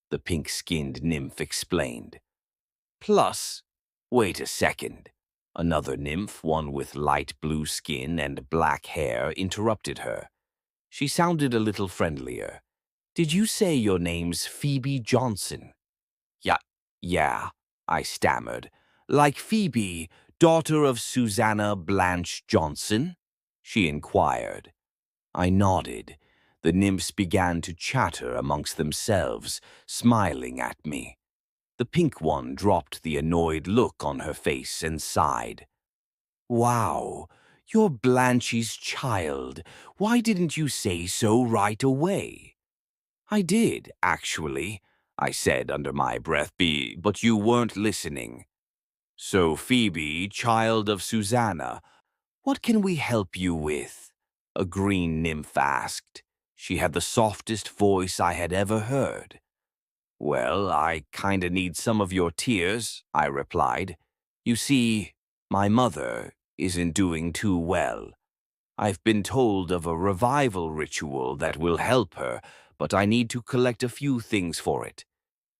the pink-skinned nymph explained. Plus, wait a second. Another nymph, one with light blue skin and black hair, interrupted her. She sounded a little friendlier. Did you say your name's Phoebe Johnson? Yeah, I stammered. Like Phoebe, daughter of Susanna Blanche Johnson? She inquired. I nodded. The nymphs began to chatter amongst themselves, smiling at me. The pink one dropped the annoyed look on her face and sighed. Wow, you're Blanche's child. Why didn't you say so right away? I did, actually, I said under my breath, but you weren't listening. So Phoebe, child of Susanna, what can we help you with? A green nymph asked. She had the softest voice I had ever heard. Well, I kinda need some of your tears, I replied. You see, my mother isn't doing too well. I've been told of a revival ritual that will help her, but I need to collect a few things for it.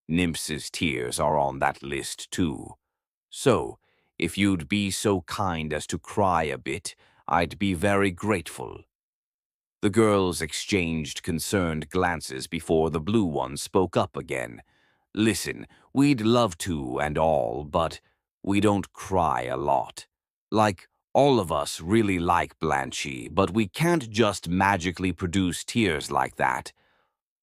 Nymph's tears are on that list, too. So, if you'd be so kind as to cry a bit, I'd be very grateful. The girls exchanged concerned glances before the blue one spoke up again. Listen, we'd love to and all, but we don't cry a lot. Like, all of us really like Blanchy, but we can't just magically produce tears like that.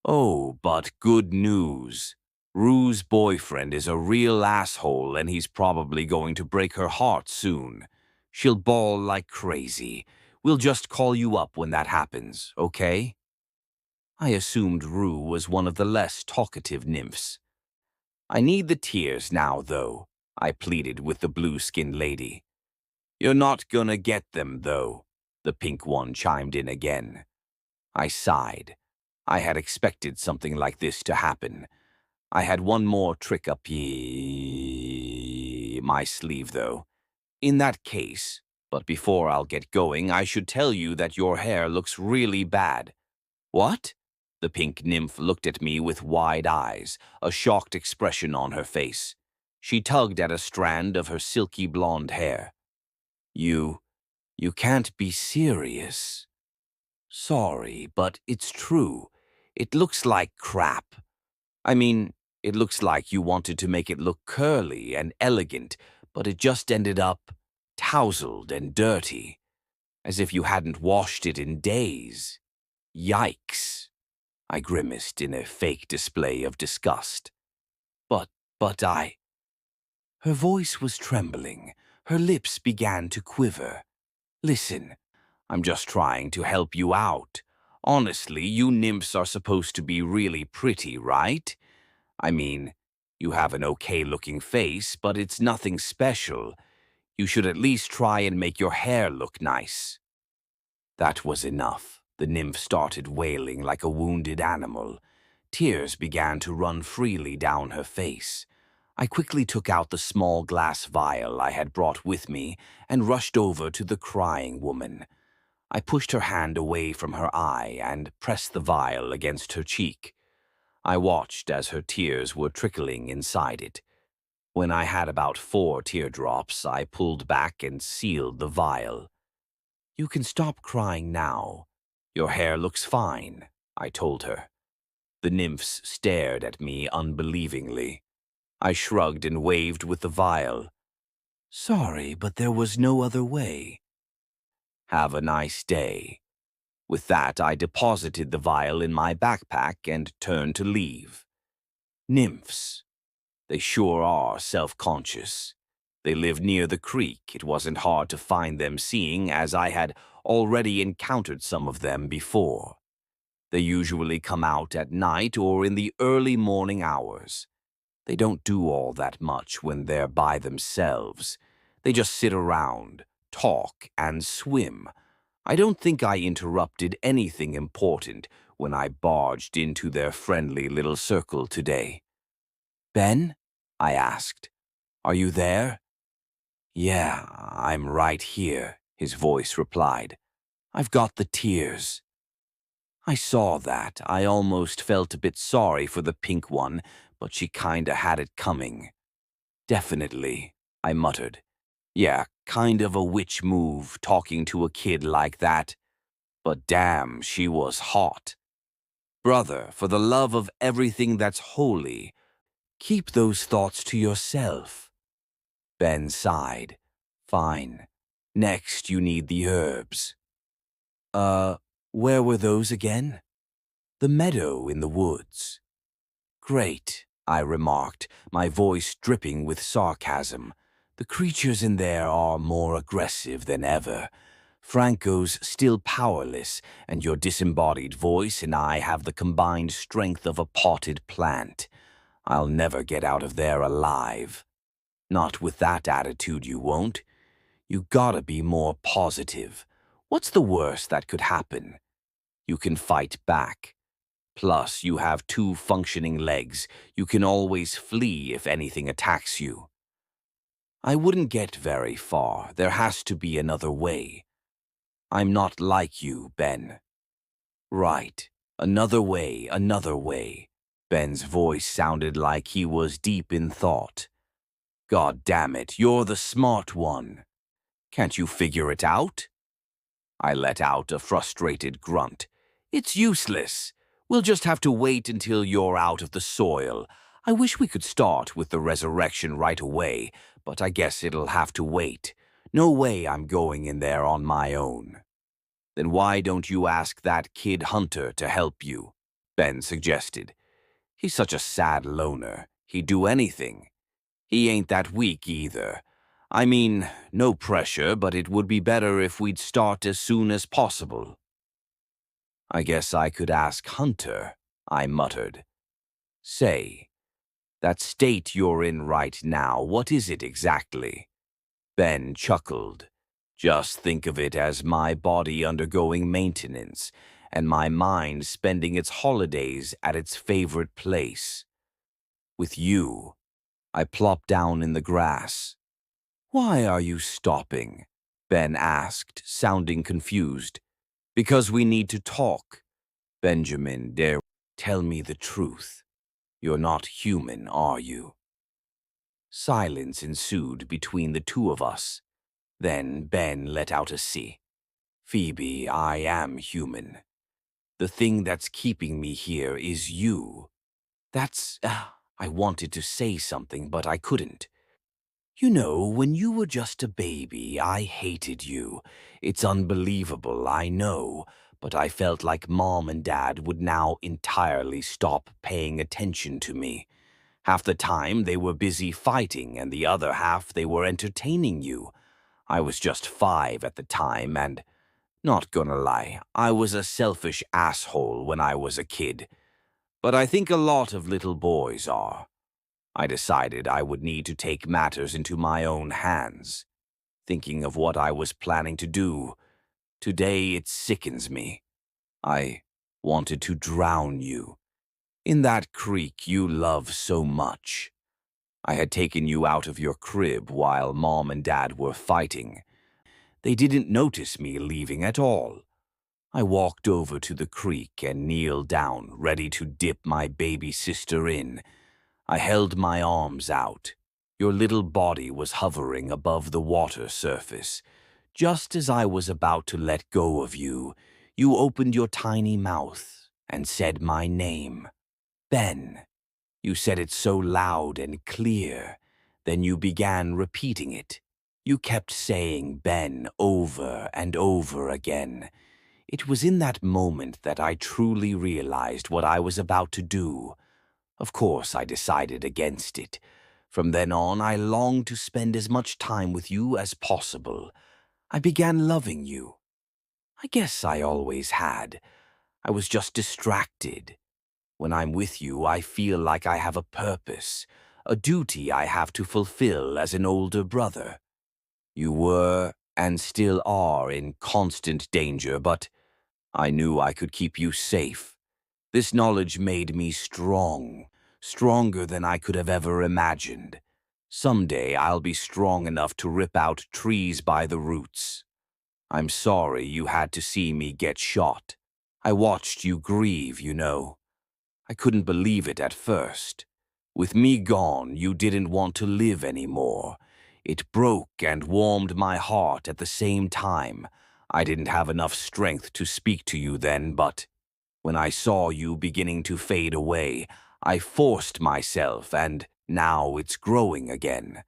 Oh, but good news. Rue's boyfriend is a real asshole and he's probably going to break her heart soon. She'll bawl like crazy. We'll just call you up when that happens, okay? I assumed Rue was one of the less talkative nymphs. I need the tears now, though, I pleaded with the blue-skinned lady. You're not gonna get them, though, the pink one chimed in again. I sighed. I had expected something like this to happen. I had one more trick up my sleeve, though. In that case, but before I'll get going, I should tell you that your hair looks really bad. What? The pink nymph looked at me with wide eyes, a shocked expression on her face. She tugged at a strand of her silky blonde hair. You can't be serious. Sorry, but it's true. It looks like crap. I mean, it looks like you wanted to make it look curly and elegant, but it just ended up tousled and dirty, as if you hadn't washed it in days. Yikes! I grimaced in a fake display of disgust. But I... Her voice was trembling. Her lips began to quiver. Listen, I'm just trying to help you out. Honestly, you nymphs are supposed to be really pretty, right? I mean, you have an okay-looking face, but it's nothing special. You should at least try and make your hair look nice. That was enough. The nymph started wailing like a wounded animal. Tears began to run freely down her face. I quickly took out the small glass vial I had brought with me and rushed over to the crying woman. I pushed her hand away from her eye and pressed the vial against her cheek. I watched as her tears were trickling inside it. When I had about 4 teardrops, I pulled back and sealed the vial. You can stop crying now. Your hair looks fine, I told her. The nymphs stared at me unbelievingly. I shrugged and waved with the vial. Sorry, but there was no other way. Have a nice day. With that, I deposited the vial in my backpack and turned to leave. Nymphs. They sure are self-conscious. They live near the creek. It wasn't hard to find them, seeing as I had already encountered some of them before. They usually come out at night or in the early morning hours. They don't do all that much when they're by themselves. They just sit around, talk, and swim. I don't think I interrupted anything important when I barged into their friendly little circle today. Ben? I asked. Are you there? Yeah, I'm right here, his voice replied. I've got the tears. I saw that. I almost felt a bit sorry for the pink one, but she kinda had it coming. Definitely, I muttered. Yeah, kind of a witch move, talking to a kid like that. But damn, she was hot. Brother, for the love of everything that's holy, keep those thoughts to yourself. Ben sighed. Fine. Next, you need the herbs. Where were those again? The meadow in the woods. Great, I remarked, my voice dripping with sarcasm. The creatures in there are more aggressive than ever. Franco's still powerless, and your disembodied voice and I have the combined strength of a potted plant. I'll never get out of there alive. Not with that attitude, you won't. You gotta be more positive. What's the worst that could happen? You can fight back. Plus, you have 2 functioning legs. You can always flee if anything attacks you. I wouldn't get very far. There has to be another way. I'm not like you, Ben. Right. Another way, another way. Ben's voice sounded like he was deep in thought. God damn it, you're the smart one. Can't you figure it out? I let out a frustrated grunt. It's useless. We'll just have to wait until you're out of the soil. I wish we could start with the resurrection right away, but I guess it'll have to wait. No way I'm going in there on my own. Then why don't you ask that kid Hunter to help you? Ben suggested. He's such a sad loner. He'd do anything. He ain't that weak either. I mean, no pressure, but it would be better if we'd start as soon as possible. I guess I could ask Hunter, I muttered. Say, that state you're in right now, what is it exactly? Ben chuckled. Just think of it as my body undergoing maintenance and my mind spending its holidays at its favorite place. With you, I plopped down in the grass. Why are you stopping? Ben asked, sounding confused. Because we need to talk. Benjamin, dare tell me the truth. You're not human, are you? Silence ensued between the two of us. Then Ben let out a sigh. Phoebe, I am human. The thing that's keeping me here is you. I wanted to say something, but I couldn't. You know, when you were just a baby, I hated you. It's unbelievable, I know, but I felt like Mom and Dad would now entirely stop paying attention to me. Half the time they were busy fighting, and the other half they were entertaining you. I was just 5 at the time, and, not gonna lie, I was a selfish asshole when I was a kid. But I think a lot of little boys are. I decided I would need to take matters into my own hands. Thinking of what I was planning to do, today it sickens me. I wanted to drown you. In that creek you love so much. I had taken you out of your crib while Mom and Dad were fighting. They didn't notice me leaving at all. I walked over to the creek and kneeled down, ready to dip my baby sister in. I held my arms out. Your little body was hovering above the water surface. Just as I was about to let go of you, you opened your tiny mouth and said my name. Ben. You said it so loud and clear. Then you began repeating it. You kept saying Ben over and over again. It was in that moment that I truly realized what I was about to do. Of course, I decided against it. From then on, I longed to spend as much time with you as possible. I began loving you. I guess I always had. I was just distracted. When I'm with you, I feel like I have a purpose, a duty I have to fulfill as an older brother. You were, and still are, in constant danger, but I knew I could keep you safe. This knowledge made me strong, stronger than I could have ever imagined. Someday I'll be strong enough to rip out trees by the roots. I'm sorry you had to see me get shot. I watched you grieve, you know. I couldn't believe it at first. With me gone, you didn't want to live anymore. It broke and warmed my heart at the same time. I didn't have enough strength to speak to you then, but when I saw you beginning to fade away, I forced myself, and now it's growing again.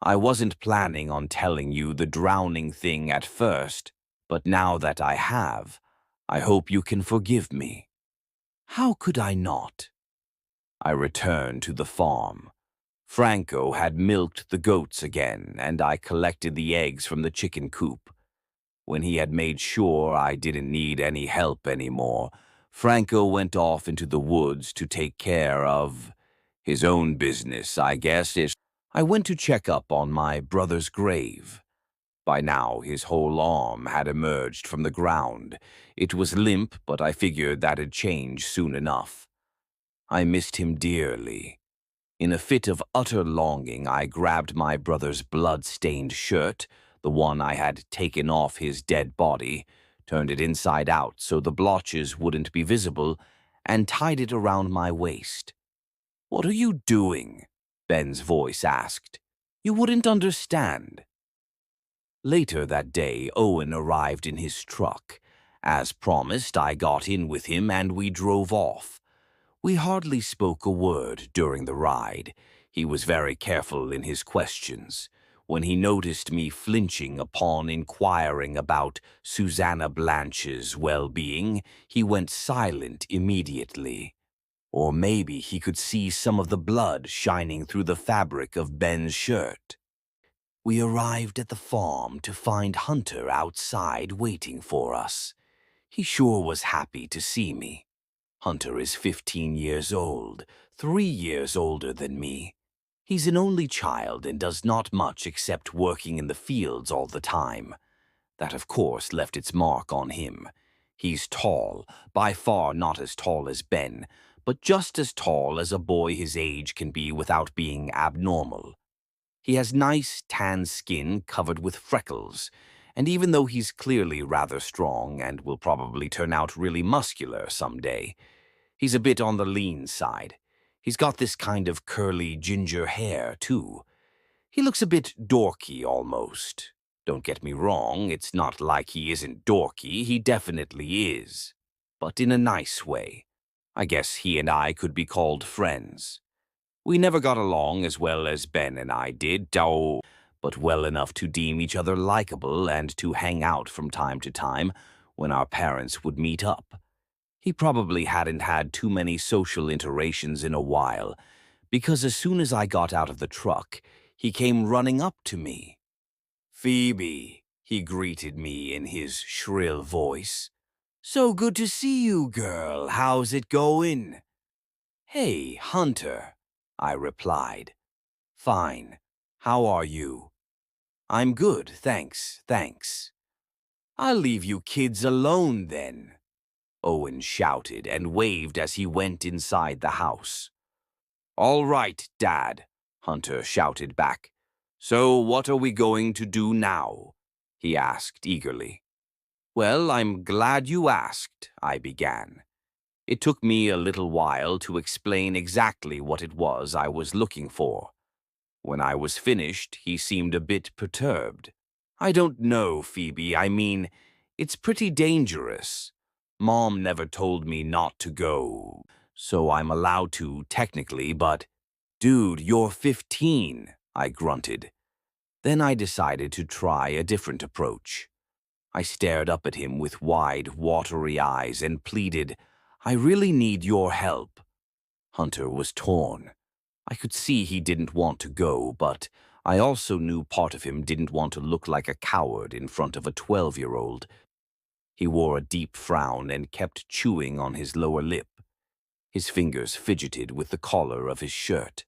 I wasn't planning on telling you the drowning thing at first, but now that I have, I hope you can forgive me. How could I not? I returned to the farm. Franco had milked the goats again, and I collected the eggs from the chicken coop. When he had made sure I didn't need any help anymore, Franco went off into the woods to take care of his own business, I guess. I went to check up on my brother's grave. By now, his whole arm had emerged from the ground. It was limp, but I figured that'd change soon enough. I missed him dearly. In a fit of utter longing, I grabbed my brother's blood-stained shirt, the one I had taken off his dead body, turned it inside out so the blotches wouldn't be visible, and tied it around my waist. "What are you doing?" Ben's voice asked. "You wouldn't understand." Later that day, Owen arrived in his truck. As promised, I got in with him and we drove off. We hardly spoke a word during the ride. He was very careful in his questions. When he noticed me flinching upon inquiring about Susanna Blanche's well-being, he went silent immediately. Or maybe he could see some of the blood shining through the fabric of Ben's shirt. We arrived at the farm to find Hunter outside waiting for us. He sure was happy to see me. Hunter is 15 years old, 3 years older than me. He's an only child and does not much except working in the fields all the time. That, of course, left its mark on him. He's tall, by far not as tall as Ben, but just as tall as a boy his age can be without being abnormal. He has nice, tan skin covered with freckles, and even though he's clearly rather strong and will probably turn out really muscular someday, he's a bit on the lean side. He's got this kind of curly ginger hair, too. He looks a bit dorky almost. Don't get me wrong, it's not like he isn't dorky, he definitely is. But in a nice way. I guess he and I could be called friends. We never got along as well as Ben and I did, but well enough to deem each other likable and to hang out from time to time when our parents would meet up. He probably hadn't had too many social iterations in a while, because as soon as I got out of the truck, he came running up to me. "Phoebe," he greeted me in his shrill voice. "So good to see you, girl. How's it going?" "Hey, Hunter," I replied. "Fine. How are you?" "I'm good, thanks. I'll leave you kids alone then," Owen shouted and waved as he went inside the house. "All right, Dad," Hunter shouted back. "So what are we going to do now?" he asked eagerly. "Well, I'm glad you asked," I began. It took me a little while to explain exactly what it was I was looking for. When I was finished, he seemed a bit perturbed. "I don't know, Phoebe. I mean, it's pretty dangerous. Mom never told me not to go, so I'm allowed to, technically, but—" "Dude, you're 15, I grunted. Then I decided to try a different approach. I stared up at him with wide, watery eyes and pleaded, "I really need your help." Hunter was torn. I could see he didn't want to go, but I also knew part of him didn't want to look like a coward in front of a 12-year-old. He wore a deep frown and kept chewing on his lower lip. His fingers fidgeted with the collar of his shirt.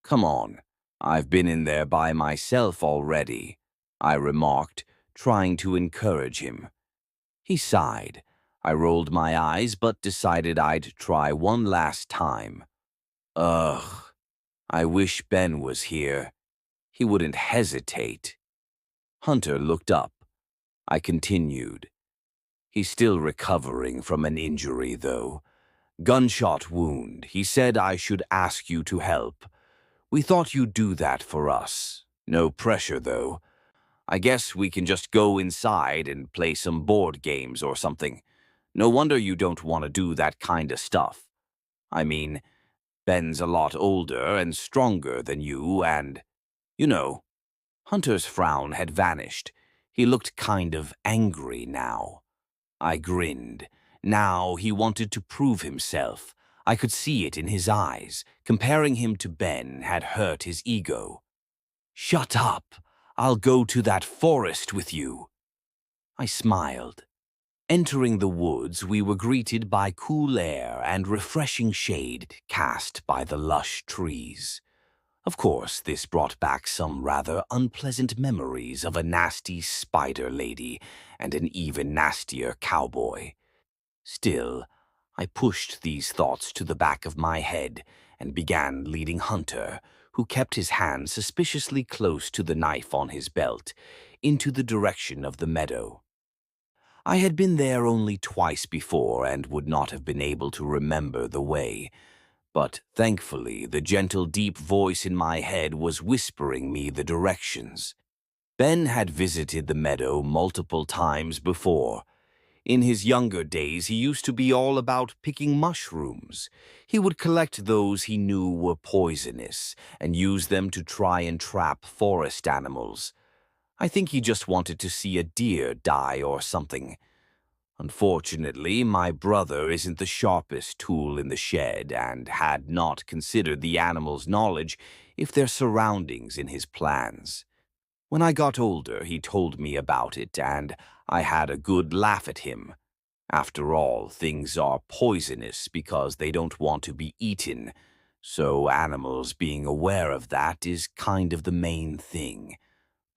"Come on, I've been in there by myself already," I remarked, trying to encourage him. He sighed. I rolled my eyes but decided I'd try one last time. "Ugh, I wish Ben was here. He wouldn't hesitate." Hunter looked up. I continued. "He's still recovering from an injury, though. Gunshot wound. He said I should ask you to help. We thought you'd do that for us. No pressure, though. I guess we can just go inside and play some board games or something. No wonder you don't want to do that kind of stuff. I mean, Ben's a lot older and stronger than you and, you know." Hunter's frown had vanished. He looked kind of angry now. I grinned. Now he wanted to prove himself. I could see it in his eyes. Comparing him to Ben had hurt his ego. "Shut up. I'll go to that forest with you." I smiled. Entering the woods, we were greeted by cool air and refreshing shade cast by the lush trees. Of course, this brought back some rather unpleasant memories of a nasty spider lady and an even nastier cowboy. Still, I pushed these thoughts to the back of my head and began leading Hunter, who kept his hand suspiciously close to the knife on his belt, into the direction of the meadow. I had been there only twice before and would not have been able to remember the way, but thankfully the gentle, deep voice in my head was whispering me the directions. Ben had visited the meadow multiple times before. In his younger days, he used to be all about picking mushrooms. He would collect those he knew were poisonous and use them to try and trap forest animals. I think he just wanted to see a deer die or something. Unfortunately, my brother isn't the sharpest tool in the shed and had not considered the animal's knowledge if their surroundings in his plans. When I got older, he told me about it, and I had a good laugh at him. After all, things are poisonous because they don't want to be eaten, so animals being aware of that is kind of the main thing.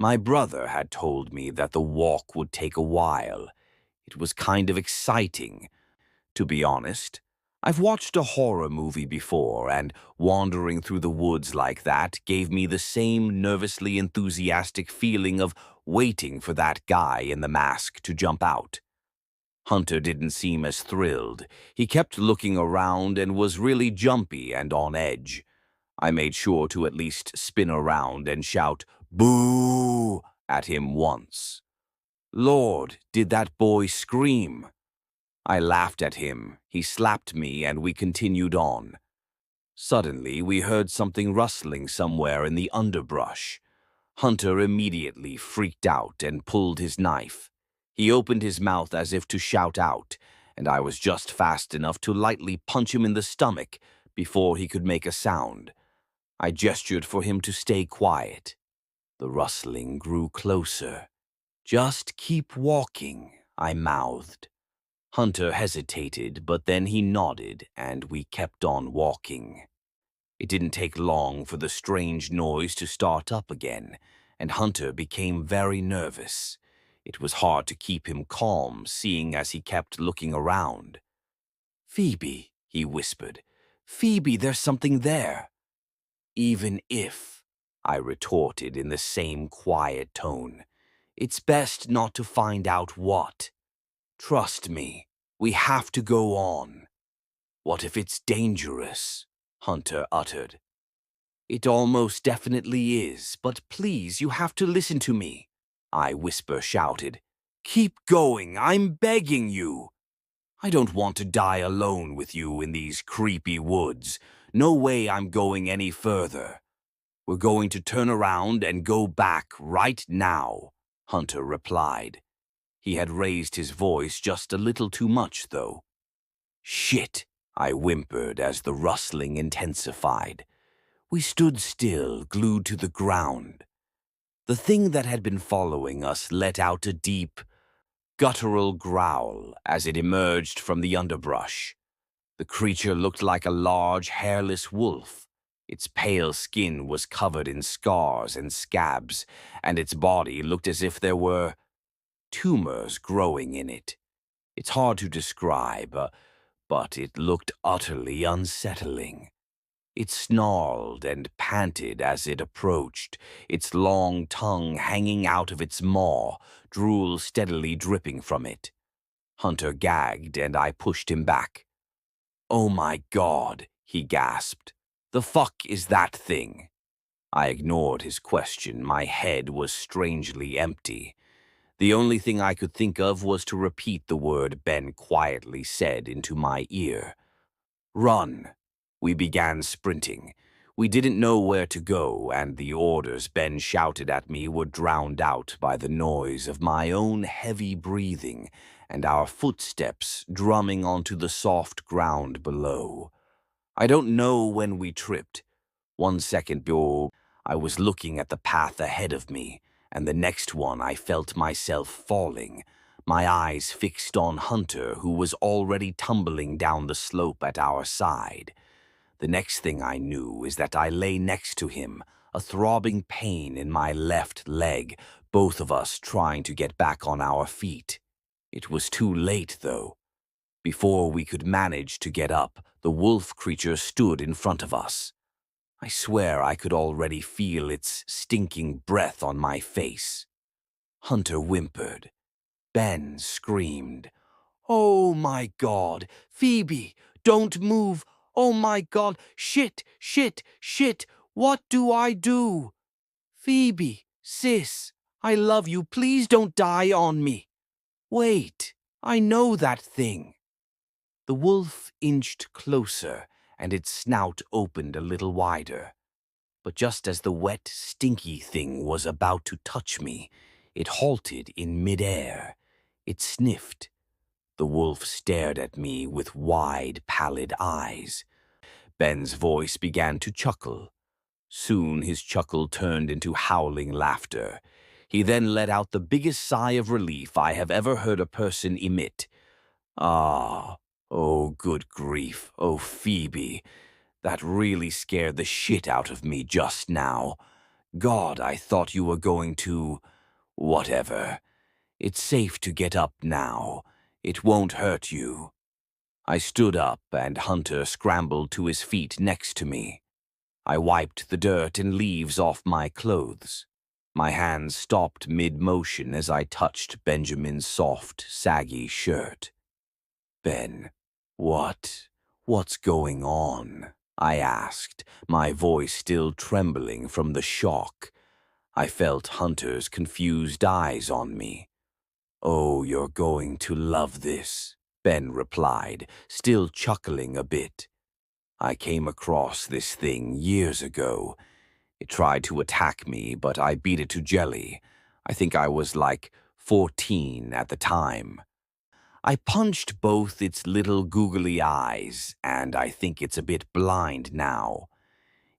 My brother had told me that the walk would take a while. It was kind of exciting. To be honest, I've watched a horror movie before, and wandering through the woods like that gave me the same nervously enthusiastic feeling of waiting for that guy in the mask to jump out. Hunter didn't seem as thrilled. He kept looking around and was really jumpy and on edge. I made sure to at least spin around and shout, "Boo!" at him once. Lord, did that boy scream! I laughed at him, he slapped me, and we continued on. Suddenly, we heard something rustling somewhere in the underbrush. Hunter immediately freaked out and pulled his knife. He opened his mouth as if to shout out, and I was just fast enough to lightly punch him in the stomach before he could make a sound. I gestured for him to stay quiet. The rustling grew closer. "Just keep walking," I mouthed. Hunter hesitated, but then he nodded, and we kept on walking. It didn't take long for the strange noise to start up again, and Hunter became very nervous. It was hard to keep him calm, seeing as he kept looking around. "Phoebe," he whispered. "Phoebe, there's something there." "Even if," I retorted in the same quiet tone, "it's best not to find out what. Trust me, we have to go on." "What if it's dangerous?" Hunter uttered. "It almost definitely is, but please, you have to listen to me," I shouted. "Keep going, I'm begging you. I don't want to die alone with you in these creepy woods. No way I'm going any further. We're going to turn around and go back right now," Hunter replied. He had raised his voice just a little too much, though. "Shit," I whimpered as the rustling intensified. We stood still, glued to the ground. The thing that had been following us let out a deep, guttural growl as it emerged from the underbrush. The creature looked like a large, hairless wolf. Its pale skin was covered in scars and scabs, and its body looked as if there were tumors growing in it. It's hard to describe, but it looked utterly unsettling. It snarled and panted as it approached, its long tongue hanging out of its maw, drool steadily dripping from it. Hunter gagged, and I pushed him back. "Oh my God," he gasped. "The fuck is that thing?" I ignored his question. My head was strangely empty. The only thing I could think of was to repeat the word Ben quietly said into my ear. "Run." We began sprinting. We didn't know where to go, and the orders Ben shouted at me were drowned out by the noise of my own heavy breathing and our footsteps drumming onto the soft ground below. I don't know when we tripped. 1 second ago, I was looking at the path ahead of me, and the next one I felt myself falling, my eyes fixed on Hunter, who was already tumbling down the slope at our side. The next thing I knew is that I lay next to him, a throbbing pain in my left leg, both of us trying to get back on our feet. It was too late, though. Before we could manage to get up, the wolf creature stood in front of us. I swear I could already feel its stinking breath on my face. Hunter whimpered. Ben screamed. "Oh my God, Phoebe, don't move. Oh my God, shit, shit, shit, what do I do? Phoebe, sis, I love you, please don't die on me. Wait, I know that thing." The wolf inched closer, and its snout opened a little wider. But just as the wet, stinky thing was about to touch me, it halted in midair. It sniffed. The wolf stared at me with wide, pallid eyes. Ben's voice began to chuckle. Soon his chuckle turned into howling laughter. He then let out the biggest sigh of relief I have ever heard a person emit. Ah, oh, good grief. Oh, Phoebe. That really scared the shit out of me just now. God, I thought you were going to... Whatever. It's safe to get up now. It won't hurt you. I stood up, and Hunter scrambled to his feet next to me. I wiped the dirt and leaves off my clothes. My hands stopped mid-motion as I touched Benjamin's soft, saggy shirt. Ben, what's going on? I asked, my voice still trembling from the shock. I felt Hunter's confused eyes on me. Oh, you're going to love this, Ben replied, still chuckling a bit. I came across this thing years ago. It tried to attack me, but I beat it to jelly. I think I was like 14 at the time. I punched both its little googly eyes, and I think it's a bit blind now.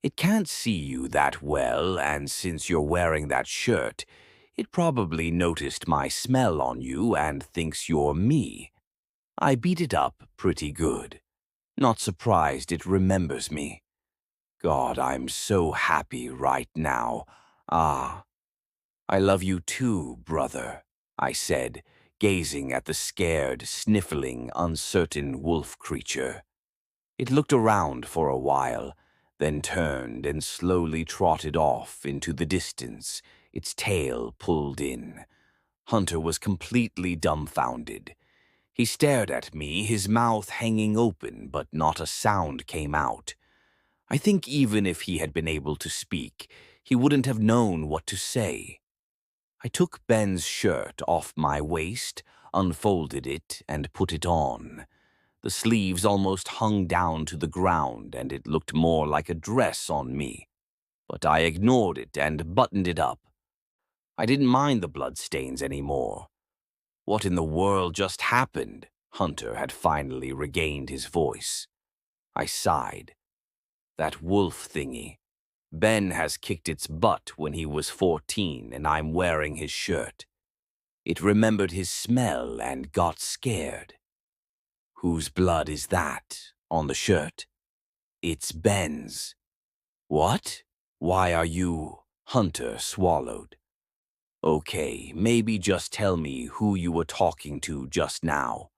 It can't see you that well, and since you're wearing that shirt, it probably noticed my smell on you and thinks you're me. I beat it up pretty good. Not surprised it remembers me. God, I'm so happy right now. Ah, I love you too, brother, I said, gazing at the scared, sniffling, uncertain wolf creature. It looked around for a while, then turned and slowly trotted off into the distance, its tail pulled in. Hunter was completely dumbfounded. He stared at me, his mouth hanging open, but not a sound came out. I think even if he had been able to speak, he wouldn't have known what to say. I took Ben's shirt off my waist, unfolded it, and put it on. The sleeves almost hung down to the ground, and it looked more like a dress on me. But I ignored it and buttoned it up. I didn't mind the bloodstains anymore. What in the world just happened? Hunter had finally regained his voice. I sighed. That wolf thingy. Ben has kicked its butt when he was 14, and I'm wearing his shirt. It remembered his smell and got scared. Whose blood is that on the shirt? It's Ben's. What? Why are you... Hunter swallowed. Okay, maybe just tell me who you were talking to just now.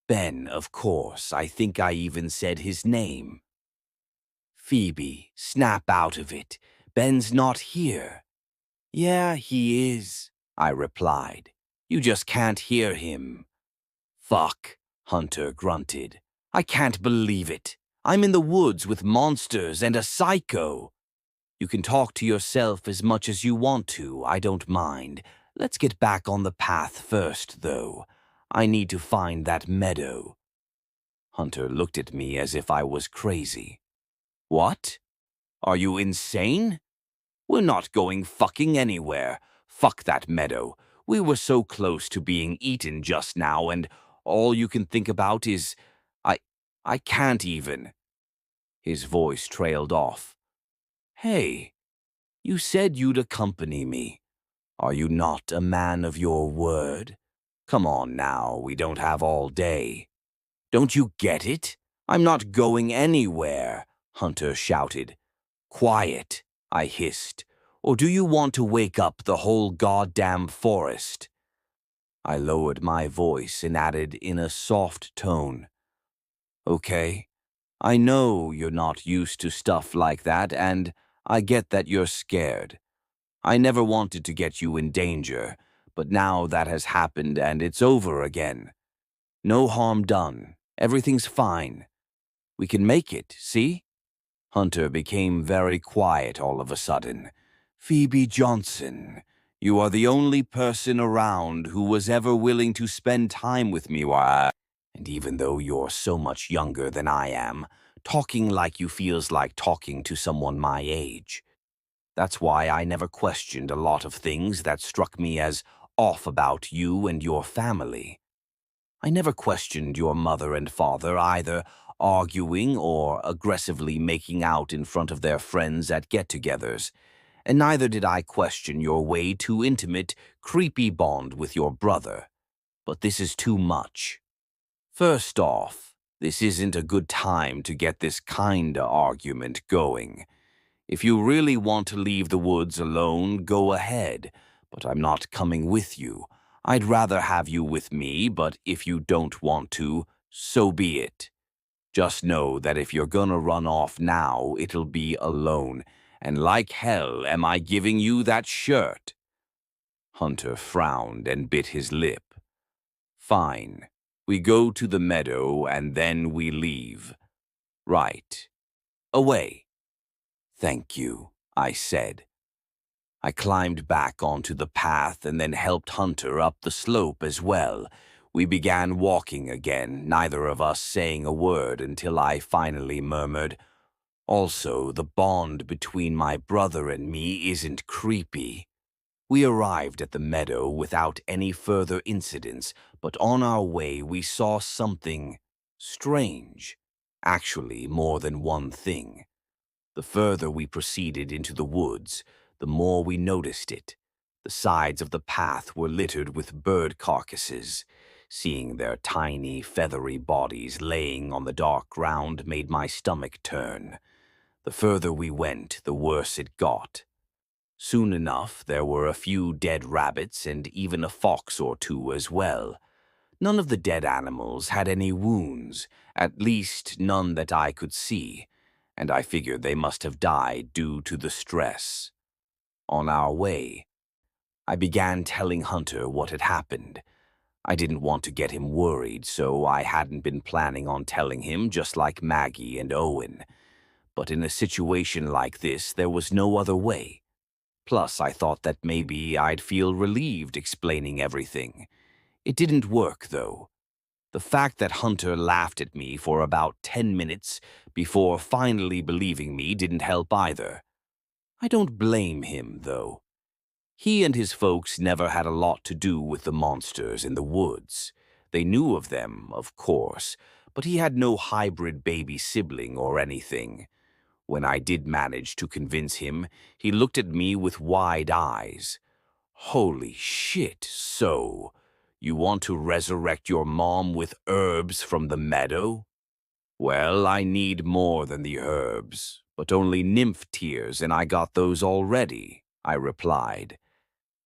Ben, of course. I think I even said his name. Phoebe, snap out of it. Ben's not here. Yeah, he is, I replied. You just can't hear him. Fuck, Hunter grunted. I can't believe it. I'm in the woods with monsters and a psycho. You can talk to yourself as much as you want to, I don't mind. Let's get back on the path first, though. I need to find that meadow. Hunter looked at me as if I was crazy. What? Are you insane? We're not going fucking anywhere. Fuck that meadow. We were so close to being eaten just now, and all you can think about is... I can't even. His voice trailed off. Hey, you said you'd accompany me. Are you not a man of your word? Come on now, we don't have all day. Don't you get it? I'm not going anywhere, Hunter shouted. Quiet, I hissed. Or do you want to wake up the whole goddamn forest? I lowered my voice and added in a soft tone. Okay, I know you're not used to stuff like that, and I get that you're scared. I never wanted to get you in danger, but now that has happened and it's over again. No harm done. Everything's fine. We can make it, see? Hunter became very quiet all of a sudden. Phoebe Johnson, you are the only person around who was ever willing to spend time with me and even though you're so much younger than I am, talking like you feels like talking to someone my age. That's why I never questioned a lot of things that struck me as off about you and your family. I never questioned your mother and father either arguing or aggressively making out in front of their friends at get-togethers, and neither did I question your way too intimate, creepy bond with your brother. But this is too much. First off, this isn't a good time to get this kinda argument going. If you really want to leave the woods alone, go ahead, but I'm not coming with you. I'd rather have you with me, but if you don't want to, so be it. Just know that if you're gonna run off now, it'll be alone, and like hell am I giving you that shirt. Hunter frowned and bit his lip. Fine. We go to the meadow and then we leave. Right. Away. Thank you, I said. I climbed back onto the path and then helped Hunter up the slope as well. We began walking again, neither of us saying a word until I finally murmured, "Also, the bond between my brother and me isn't creepy." We arrived at the meadow without any further incidents, but on our way we saw something strange. Actually, more than one thing. The further we proceeded into the woods, the more we noticed it. The sides of the path were littered with bird carcasses. Seeing their tiny, feathery bodies laying on the dark ground made my stomach turn. The further we went, the worse it got. Soon enough, there were a few dead rabbits and even a fox or two as well. None of the dead animals had any wounds, at least none that I could see, and I figured they must have died due to the stress. On our way, I began telling Hunter what had happened. I didn't want to get him worried, so I hadn't been planning on telling him, just like Maggie and Owen. But in a situation like this, there was no other way. Plus, I thought that maybe I'd feel relieved explaining everything. It didn't work, though. The fact that Hunter laughed at me for about 10 minutes before finally believing me didn't help either. I don't blame him, though. He and his folks never had a lot to do with the monsters in the woods. They knew of them, of course, but he had no hybrid baby sibling or anything. When I did manage to convince him, he looked at me with wide eyes. Holy shit, so you want to resurrect your mom with herbs from the meadow? Well, I need more than the herbs, but only nymph tears, and I got those already, I replied.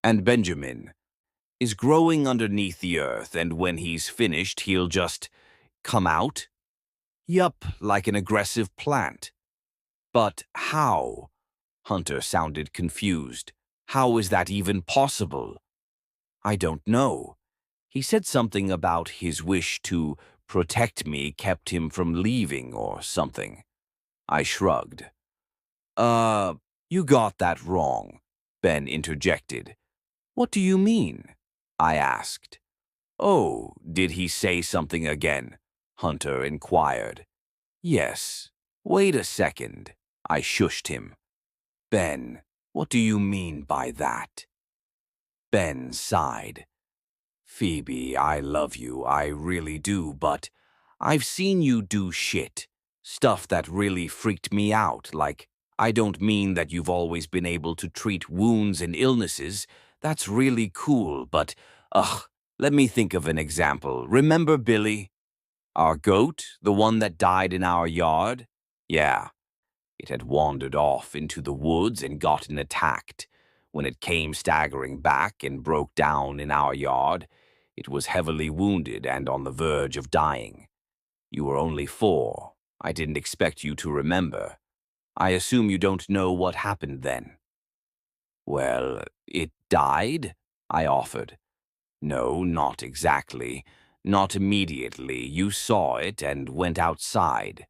And Benjamin is growing underneath the earth, and when he's finished, he'll just come out? Yup, like an aggressive plant. But how? Hunter sounded confused. How is that even possible? I don't know. He said something about his wish to protect me kept him from leaving or something. I shrugged. You got that wrong, Ben interjected. What do you mean? I asked. Oh, did he say something again? Hunter inquired. Yes. Wait a second. I shushed him. Ben, what do you mean by that? Ben sighed. Phoebe, I love you, I really do, but I've seen you do shit. Stuff that really freaked me out, like, I don't mean that you've always been able to treat wounds and illnesses. That's really cool, but, let me think of an example. Remember Billy? Our goat, the one that died in our yard? Yeah. It had wandered off into the woods and gotten attacked. When it came staggering back and broke down in our yard, it was heavily wounded and on the verge of dying. You were only 4. I didn't expect you to remember. I assume you don't know what happened then. Well, it died? I offered. No, not exactly. Not immediately. You saw it and went outside.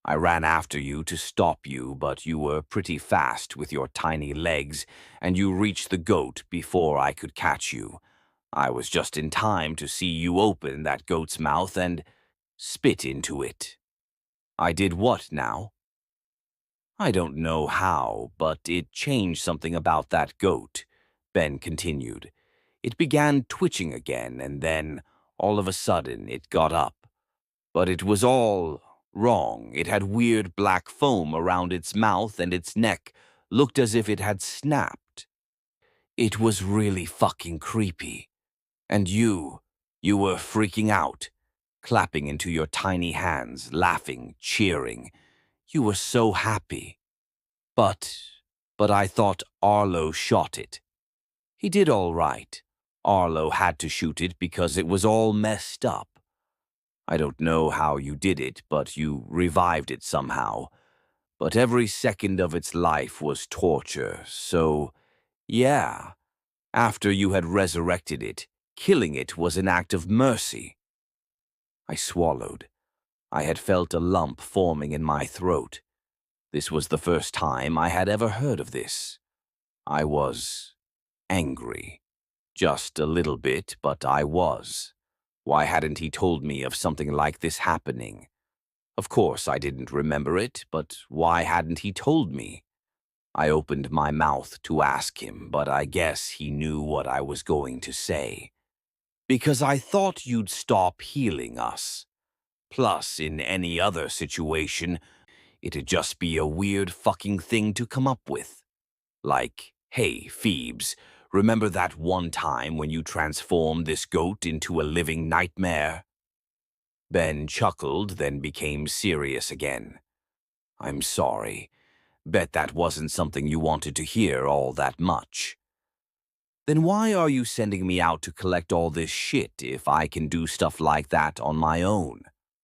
I ran after you to stop you, but you were pretty fast with your tiny legs, and you reached the goat before I could catch you. I was just in time to see you open that goat's mouth and spit into it. I did what now? I don't know how, but it changed something about that goat, Ben continued. It began twitching again, and then, all of a sudden, it got up. But it was all wrong. It had weird black foam around its mouth and its neck, looked as if it had snapped. It was really fucking creepy. And you were freaking out, clapping into your tiny hands, laughing, cheering. You were so happy. But I thought Arlo shot it. He did all right. Arlo had to shoot it because it was all messed up. I don't know how you did it, but you revived it somehow. But every second of its life was torture, so yeah. After you had resurrected it, killing it was an act of mercy. I swallowed. I had felt a lump forming in my throat. This was the first time I had ever heard of this. I was angry. Just a little bit, but I was. Why hadn't he told me of something like this happening? Of course, I didn't remember it, but why hadn't he told me? I opened my mouth to ask him, but I guess he knew what I was going to say. Because I thought you'd stop healing us. Plus, in any other situation, it'd just be a weird fucking thing to come up with. Like, hey, Phoebes, remember that one time when you transformed this goat into a living nightmare? Ben chuckled, then became serious again. I'm sorry. Bet that wasn't something you wanted to hear all that much. Then why are you sending me out to collect all this shit if I can do stuff like that on my own?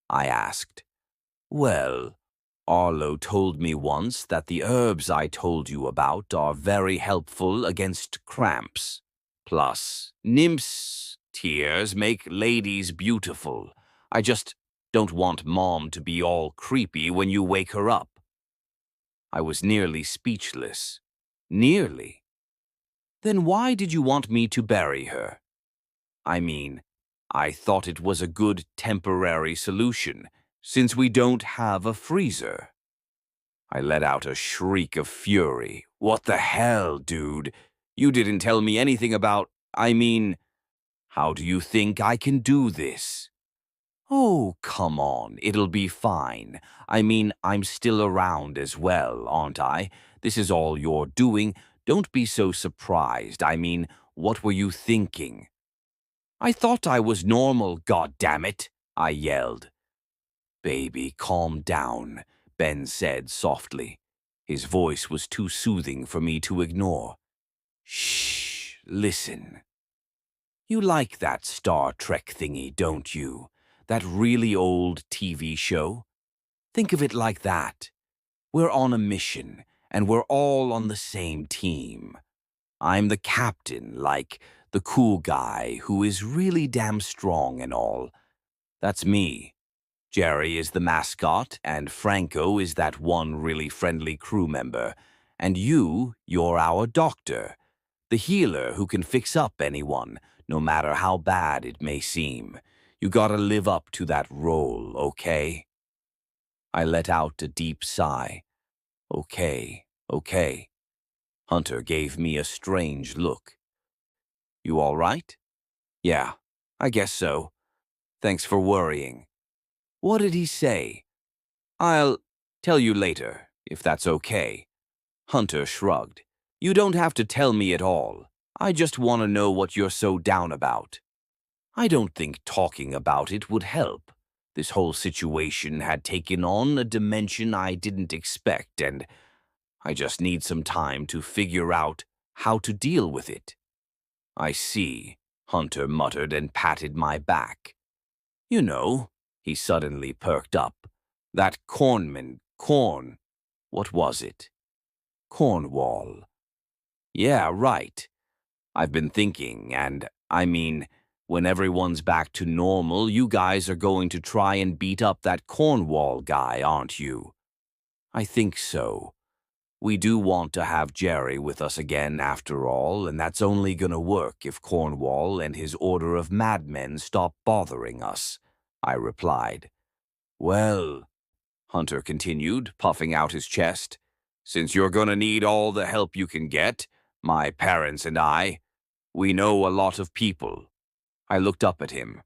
I asked. Well, Arlo told me once that the herbs I told you about are very helpful against cramps. Plus, nymphs' tears make ladies beautiful. I just don't want Mom to be all creepy when you wake her up. I was nearly speechless. Nearly. Then why did you want me to bury her? I mean, I thought it was a good temporary solution, since we don't have a freezer. I let out a shriek of fury. What the hell, dude? You didn't tell me anything about… how do you think I can do this? Oh, come on, it'll be fine. I'm still around as well, aren't I? This is all you're doing. Don't be so surprised. What were you thinking? I thought I was normal, goddammit, I yelled. Baby, calm down, Ben said softly. His voice was too soothing for me to ignore. Shh, listen. You like that Star Trek thingy, don't you? That really old TV show? Think of it like that. We're on a mission, and we're all on the same team. I'm the captain, like the cool guy who is really damn strong and all. That's me. Jerry is the mascot, and Franco is that one really friendly crew member. And you're our doctor, the healer who can fix up anyone, no matter how bad it may seem. You gotta live up to that role, okay? I let out a deep sigh. Okay. Hunter gave me a strange look. You all right? Yeah, I guess so. Thanks for worrying. What did he say? I'll tell you later, if that's okay. Hunter shrugged. You don't have to tell me at all. I just want to know what you're so down about. I don't think talking about it would help. This whole situation had taken on a dimension I didn't expect, and I just need some time to figure out how to deal with it. I see, Hunter muttered and patted my back. You know, he suddenly perked up. That what was it? Cornwall. Yeah, right. I've been thinking, and when everyone's back to normal, you guys are going to try and beat up that Cornwall guy, aren't you? I think so. We do want to have Jerry with us again after all, and that's only gonna work if Cornwall and his order of madmen stop bothering us, I replied. Well, Hunter continued, puffing out his chest, since you're gonna need all the help you can get, my parents and we know a lot of people. I looked up at him.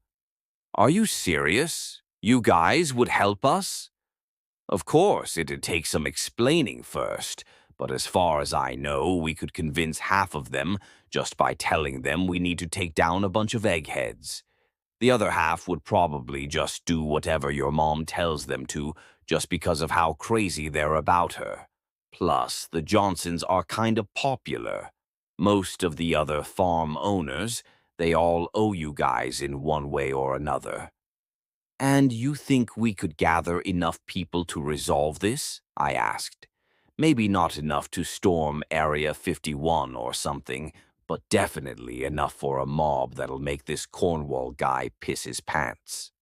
Are you serious? You guys would help us? Of course, it'd take some explaining first, but as far as I know, we could convince half of them just by telling them we need to take down a bunch of eggheads. The other half would probably just do whatever your mom tells them to just because of how crazy they're about her. Plus, the Johnsons are kind of popular. Most of the other farm owners, they all owe you guys in one way or another. And you think we could gather enough people to resolve this? I asked. Maybe not enough to storm Area 51 or something, but definitely enough for a mob that'll make this Cornwall guy piss his pants.